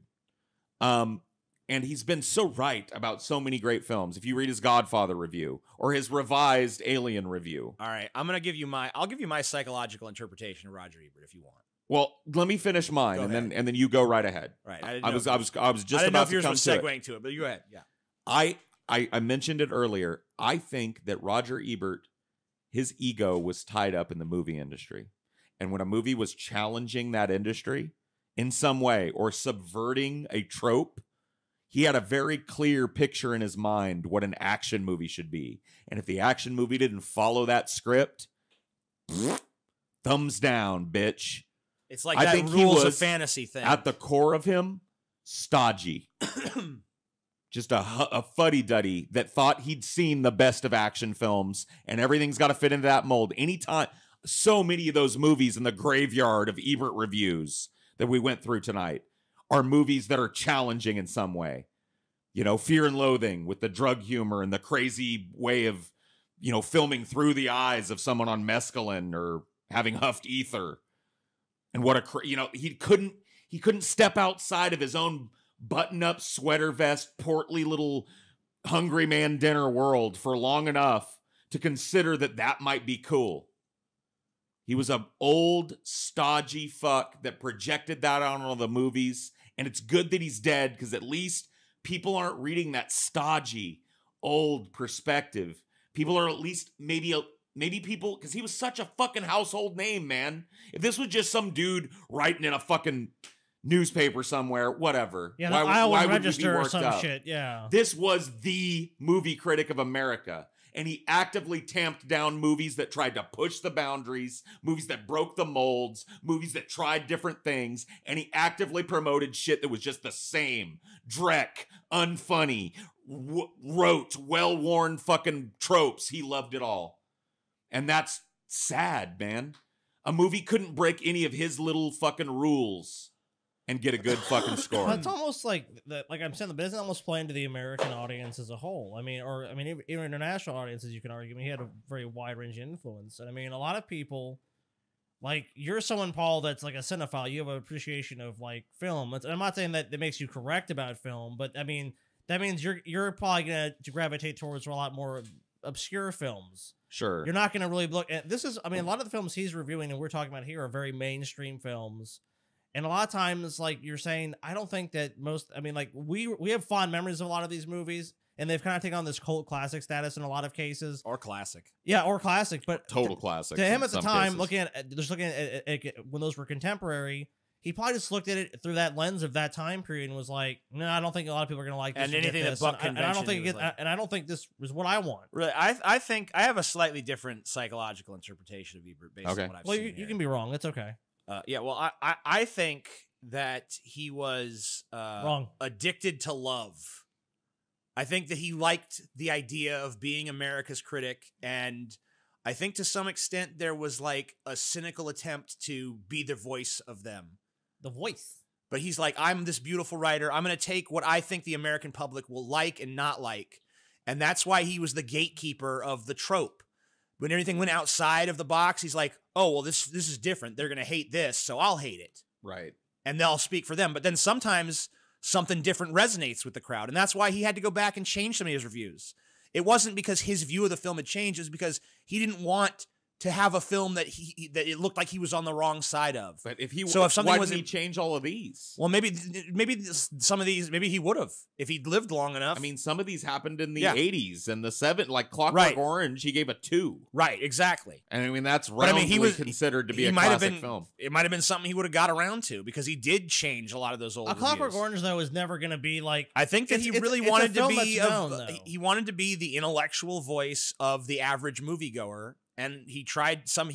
And he's been so right about so many great films. If you read his Godfather review or his revised Alien review. All right, I'll give you my psychological interpretation of Roger Ebert if you want. Well, let me finish mine, and then you go right ahead. Right. I was just about to come to it. Segueing to it, but you go ahead. Yeah. I mentioned it earlier. I think that Roger Ebert, his ego was tied up in the movie industry. And when a movie was challenging that industry in some way or subverting a trope, he had a very clear picture in his mind what an action movie should be. And if the action movie didn't follow that script, thumbs down, bitch. It's like that rules of fantasy thing. At the core of him, stodgy. Just a fuddy-duddy that thought he'd seen the best of action films and everything's got to fit into that mold. Anytime, so many of those movies in the graveyard of Ebert reviews that we went through tonight are movies that are challenging in some way. Fear and Loathing with the drug humor and the crazy way of, filming through the eyes of someone on mescaline or having huffed ether. And what he couldn't step outside of his own button-up sweater vest, portly little hungry man dinner world for long enough to consider that might be cool. He was an old, stodgy fuck that projected that out on the movies. And it's good that he's dead because at least people aren't reading that stodgy, old perspective. People are at least maybe people, because he was such a fucking household name, man. If this was just some dude writing in a fucking newspaper somewhere, whatever. Yeah, why would Register we be or worked some up? shit, yeah. This was the movie critic of America. And he actively tamped down movies that tried to push the boundaries, movies that broke the molds, movies that tried different things. And he actively promoted shit that was just the same. Dreck, unfunny, rote, well-worn fucking tropes. He loved it all. And that's sad, man. A movie couldn't break any of his little fucking rules and get a good fucking score. It's almost like I'm saying, but it's almost playing to the American audience as a whole. I mean, even international audiences, you can argue. I mean, he had a very wide range of influence, and I mean, a lot of people, like you're someone, Paul, that's like a cinephile. You have an appreciation of like film. I'm not saying that makes you correct about film, but I mean, that means you're probably gonna gravitate towards a lot more obscure films. Sure. You're not gonna really look at this is. I mean, a lot of the films he's reviewing and we're talking about here are very mainstream films. And a lot of times, like you're saying, I don't think that most. I mean, like we have fond memories of a lot of these movies, and they've kind of taken on this cult classic status in a lot of cases, or classic. Yeah, or classic, but total classic. To him at the time, cases. looking at when those were contemporary, he probably just looked at it through that lens of that time period and was like, "No, I don't think a lot of people are going to like this." And anything that bucked convention, and I don't think and I don't think this is what I want. Really, I think I have a slightly different psychological interpretation of Ebert based on what I've seen. Well, you can be wrong. It's okay. Yeah, well, I think that he was wrong, addicted to love. I think that he liked the idea of being America's critic, and I think to some extent there was like a cynical attempt to be the voice of them. The voice. But he's like, I'm this beautiful writer. I'm going to take what I think the American public will like and not like. And that's why he was the gatekeeper of the trope. When everything went outside of the box, he's like, oh, well, this is different. They're going to hate this, so I'll hate it. Right. And they'll speak for them. But then sometimes something different resonates with the crowd. And that's why he had to go back and change some of his reviews. It wasn't because his view of the film had changed. It was because he didn't want to have a film that that it looked like he was on the wrong side of. But if he something why was, didn't he change all of these? Well, maybe some of these, maybe he would have if he'd lived long enough. I mean, some of these happened in the 80s and the 70s, like Clockwork Orange. He gave a 2. Right, exactly. And I mean, that's roundly he was considered to be a classic film. It might have been something he would have got around to because he did change a lot of those old. Clockwork Orange though is never going to be like. I think that he really wanted to be. He wanted to be the intellectual voice of the average moviegoer. And he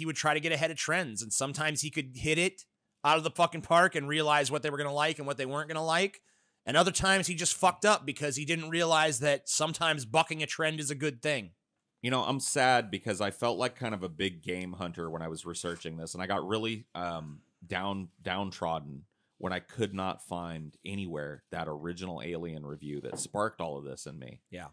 would try to get ahead of trends. And sometimes he could hit it out of the fucking park and realize what they were going to like and what they weren't going to like. And other times he just fucked up because he didn't realize that sometimes bucking a trend is a good thing. You know, I'm sad because I felt like kind of a big game hunter when I was researching this. And I got really downtrodden when I could not find anywhere that original Alien review that sparked all of this in me. Yeah.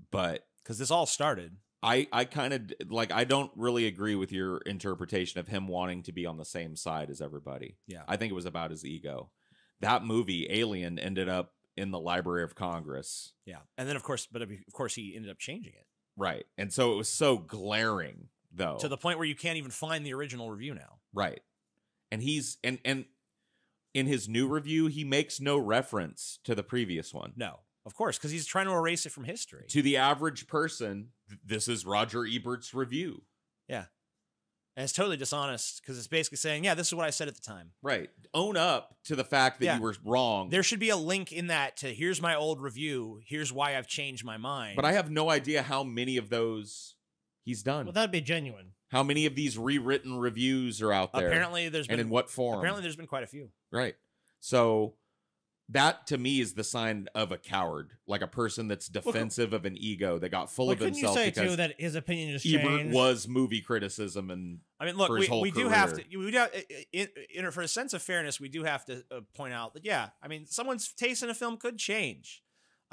But because this all started. I kind of like, I don't really agree with your interpretation of him wanting to be on the same side as everybody. Yeah. I think it was about his ego. That movie, Alien, ended up in the Library of Congress. Yeah. And then, of course, he ended up changing it. Right. And so it was so glaring, though. To the point where you can't even find the original review now. Right. And he's, and in his new review, he makes no reference to the previous one. No. Of course, because he's trying to erase it from history. To the average person, this is Roger Ebert's review. Yeah. And it's totally dishonest because it's basically saying, yeah, this is what I said at the time. Right. Own up to the fact that you were wrong. There should be a link in that to here's my old review. Here's why I've changed my mind. But I have no idea how many of those he's done. Well, that'd be genuine. How many of these rewritten reviews are out there? Apparently there's been. And in what form? Apparently there's been quite a few. Right. So that to me is the sign of a coward, like a person that's defensive of an ego that got full of himself. Couldn't you say too that his opinion just Ebert changed? Was movie criticism, and I mean, look, for his whole we do career. have to, for a sense of fairness, we do have to point out that I mean, someone's taste in a film could change.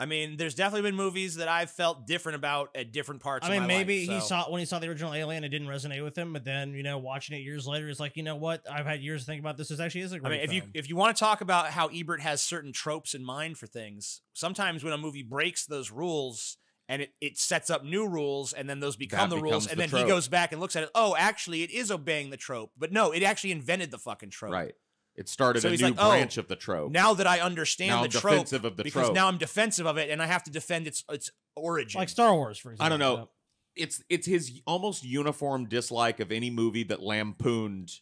I mean, there's definitely been movies that I've felt different about at different parts. I mean, of my maybe life, when he saw the original Alien, it didn't resonate with him. But then, watching it years later, it's like, you know what? I've had years to think about this. This actually is a great film. if you want to talk about how Ebert has certain tropes in mind for things, sometimes when a movie breaks those rules and it sets up new rules, and then those become the rules, and then he goes back and looks at it. Oh, actually, it is obeying the trope, but no, it actually invented the fucking trope. Right. It started a new branch of the trope. Now that I understand the trope, defensive of the because trope. now I'm defensive of it, and I have to defend its origin. Like Star Wars, for example. I don't know. It's his almost uniform dislike of any movie that lampooned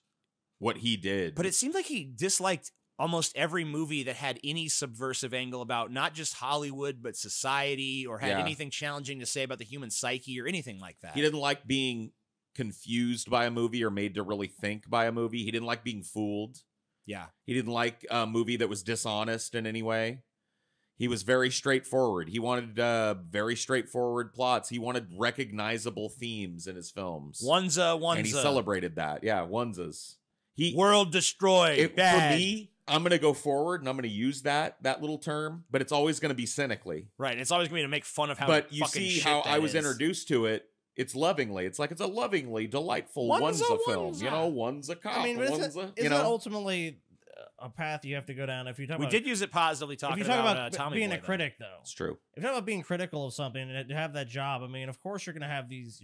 what he did. But it seemed like he disliked almost every movie that had any subversive angle about not just Hollywood, but society, or had anything challenging to say about the human psyche or anything like that. He didn't like being confused by a movie or made to really think by a movie. He didn't like being fooled. Yeah. He didn't like a movie that was dishonest in any way. He was very straightforward. He wanted very straightforward plots. He wanted recognizable themes in his films. One's and he celebrated that. Yeah, one's. World destroyed. Bad. For me, I'm going to go forward and I'm going to use that little term, but it's always going to be cynically. Right. It's always going to be to make fun of how. But you see how I was introduced to it. It's lovingly. It's like it's a lovingly, delightful One's a film. One's a cop. I mean, isn't that ultimately a path you have to go down. If you talk We about, did use it positively if talking you talk about Tommy being Boy, a critic, though, It's true. if you're talking about being critical of something and to have that job, I mean, of course you're gonna have these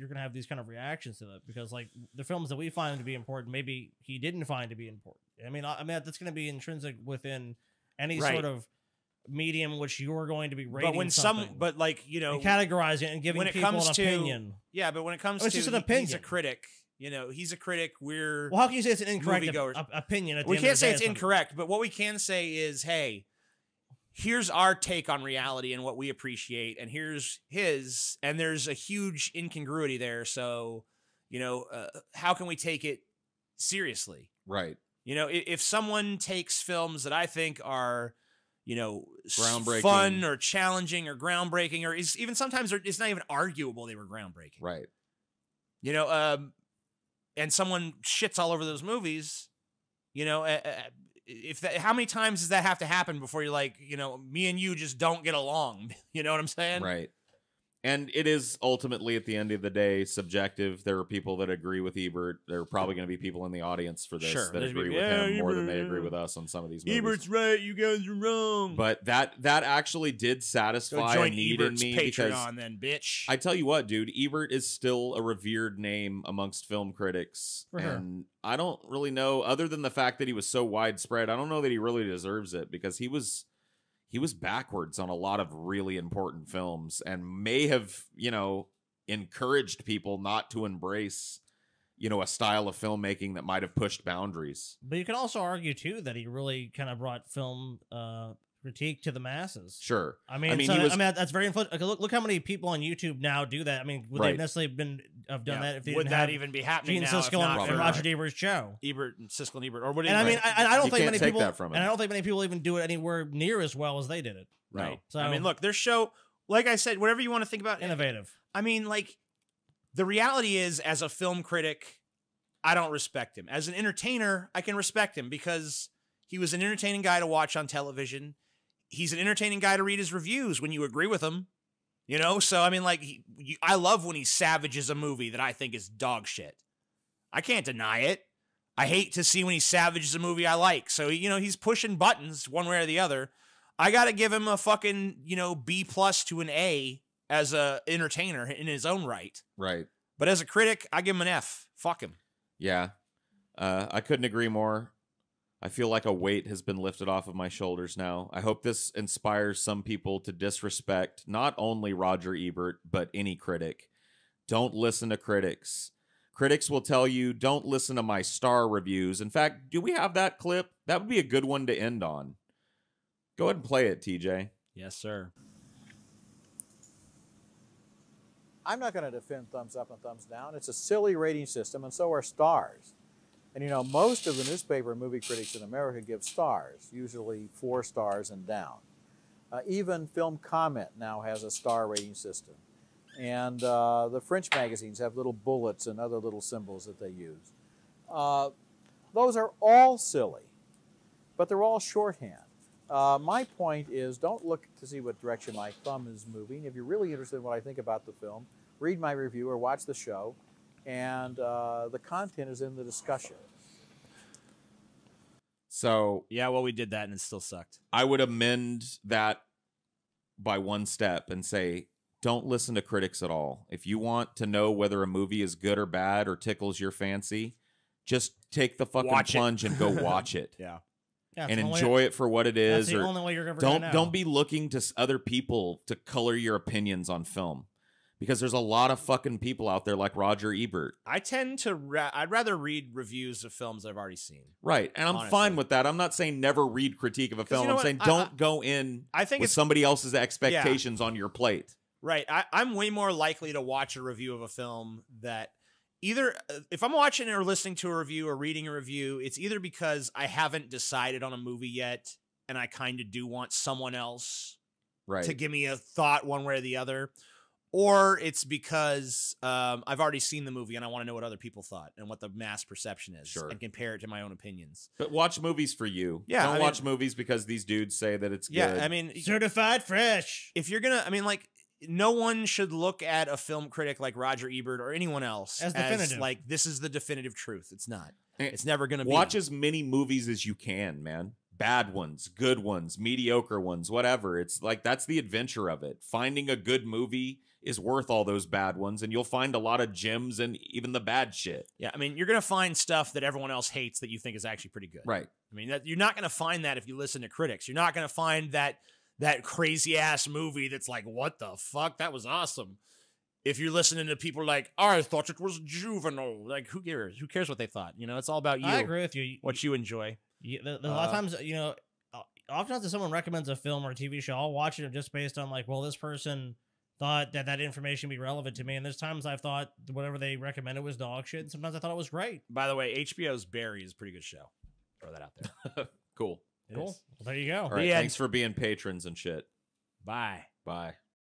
kind of reactions to that because like the films that we find to be important, maybe he didn't find to be important. I mean, that's gonna be intrinsic within any Right. sort of medium which you're going to be rating. But when something but like, you know, and categorizing it and giving when it people comes an to opinion. Yeah, but when it comes Oh, it's to just an he's a opinion. critic, you know, he's a critic. We're Well, how can you say it's an incorrect moviegoers. opinion? At the We end of can't the say day it's of something? incorrect, but what we can say is, hey, here's our take on reality and what we appreciate, and here's his, and there's a huge incongruity there. So, you know, how can we take it seriously? Right. You know, if someone takes films that I think are, you know, Groundbreaking. fun or challenging or groundbreaking, or is even sometimes it's not even arguable they were groundbreaking. Right. You know, and someone shits all over those movies, you know, how many times does that have to happen before you're like, you know, me and you just don't get along? You know what I'm saying? Right. And it is ultimately, at the end of the day, subjective. There are people that agree with Ebert. There are probably going to be people in the audience for this Sure, that there's agree people, with "Yeah, him more than they Ebert, agree with us on some of these movies. Ebert's right, you guys are wrong. But that actually did Go satisfy a join need Ebert's in me because Patreon, then, bitch. I tell you what, dude, Ebert is still a revered name amongst film critics. For sure. And I don't really know, other than the fact that he was so widespread, I don't know that he really deserves it because he was backwards on a lot of really important films and may have, you know, encouraged people not to embrace, you know, a style of filmmaking that might have pushed boundaries. But you can also argue too that he really kind of brought film critique to the masses. Sure. I mean, he so, was, that's very influential. Look how many people on YouTube now do that. I mean, would Right. they necessarily have done that if they would didn't that have even be happening Gene now? if Siskel not and for Roger Ebert's show? Ebert and Siskel and Ebert, or what? And I mean, I don't You think can't many take people, that from him. and I don't think many people even do it anywhere near as well as they did it. Right. So I mean, look, their show, like I said, whatever you want to think about, innovative. I mean, like, the reality is, as a film critic, I don't respect him. As an entertainer, I can respect him because he was an entertaining guy to watch on television. He's an entertaining guy to read his reviews when you agree with him. You know? So, I mean, like, I love when he savages a movie that I think is dog shit. I can't deny it. I hate to see when he savages a movie I like. So, you know, he's pushing buttons one way or the other. I got to give him a fucking, you know, B+ to an A as a entertainer in his own right. right. But as a critic, I give him an F. Fuck him. Yeah. I couldn't agree more. I feel like a weight has been lifted off of my shoulders now. I hope this inspires some people to disrespect not only Roger Ebert, but any critic. Don't listen to critics. Critics will tell you, don't listen to my star reviews. In fact, do we have that clip? That would be a good one to end on. Go ahead and play it, TJ. Yes, sir. I'm not going to defend thumbs up and thumbs down. It's a silly rating system, and so are stars. And you know, most of the newspaper and movie critics in America give stars, usually 4 stars and down. Even Film Comment now has a star rating system. And the French magazines have little bullets and other little symbols that they use. Those are all silly, but they're all shorthand. My point is, don't look to see what direction my thumb is moving. If you're really interested in what I think about the film, read my review or watch the show, and the content is in the discussion. So Yeah, well, we did that and it still sucked. I would amend that by one step and say, don't listen to critics at all. If you want to know whether a movie is good or bad or tickles your fancy, just take the fucking Watch it. plunge and go watch it. Yeah. Yeah, And it's the only- enjoy it for what it That's is. the Or only way you're ever gonna know. don't be looking to other people to color your opinions on film, because there's a lot of fucking people out there like Roger Ebert. I tend to, I'd rather read reviews of films I've already seen. Right. And I'm Honestly. fine with that. I'm not saying never read critique of a film. you know I'm what? saying I- don't go in I think with it's somebody else's expectations on your plate. right. I'm way more likely to watch a review of a film that either, if I'm watching or listening to a review or reading a review, it's either because I haven't decided on a movie yet and I kind of do want someone else Right. to give me a thought one way or the other, or it's because I've already seen the movie and I want to know what other people thought and what the mass perception is, Sure. and compare it to my own opinions. But watch movies for you. Yeah, Don't I watch mean- movies because these dudes say that it's Yeah, good. I mean, certified fresh. if you're gonna, I mean, like, no one should look at a film critic like Roger Ebert or anyone else As definitive. like, this is the definitive truth. It's not. Eh, It's never gonna be. Watch as many movies as you can, man. bad ones, good ones, mediocre ones, whatever. It's like that's the adventure of it. Finding a good movie is worth all those bad ones, and you'll find a lot of gems and even the bad shit. Yeah, I mean, you're going to find stuff that everyone else hates that you think is actually pretty good. Right. I mean, you're not going to find that if you listen to critics. You're not going to find that crazy ass movie that's like, what the fuck? That was awesome. If you're listening to people like, oh, I thought it was juvenile. Like, who cares? Who cares what they thought? You know, it's all about you. I agree with you. What you enjoy. A lot of times, you know, oftentimes if someone recommends a film or a TV show, I'll watch it just based on like, well, this person thought that information would be relevant to me. And there's times I've thought whatever they recommended was dog shit. And sometimes I thought it was great. By the way, HBO's Barry is a pretty good show. Throw that out there. Cool. Cool. Well, there you go. All right. Thanks for being patrons and shit. Bye. Bye.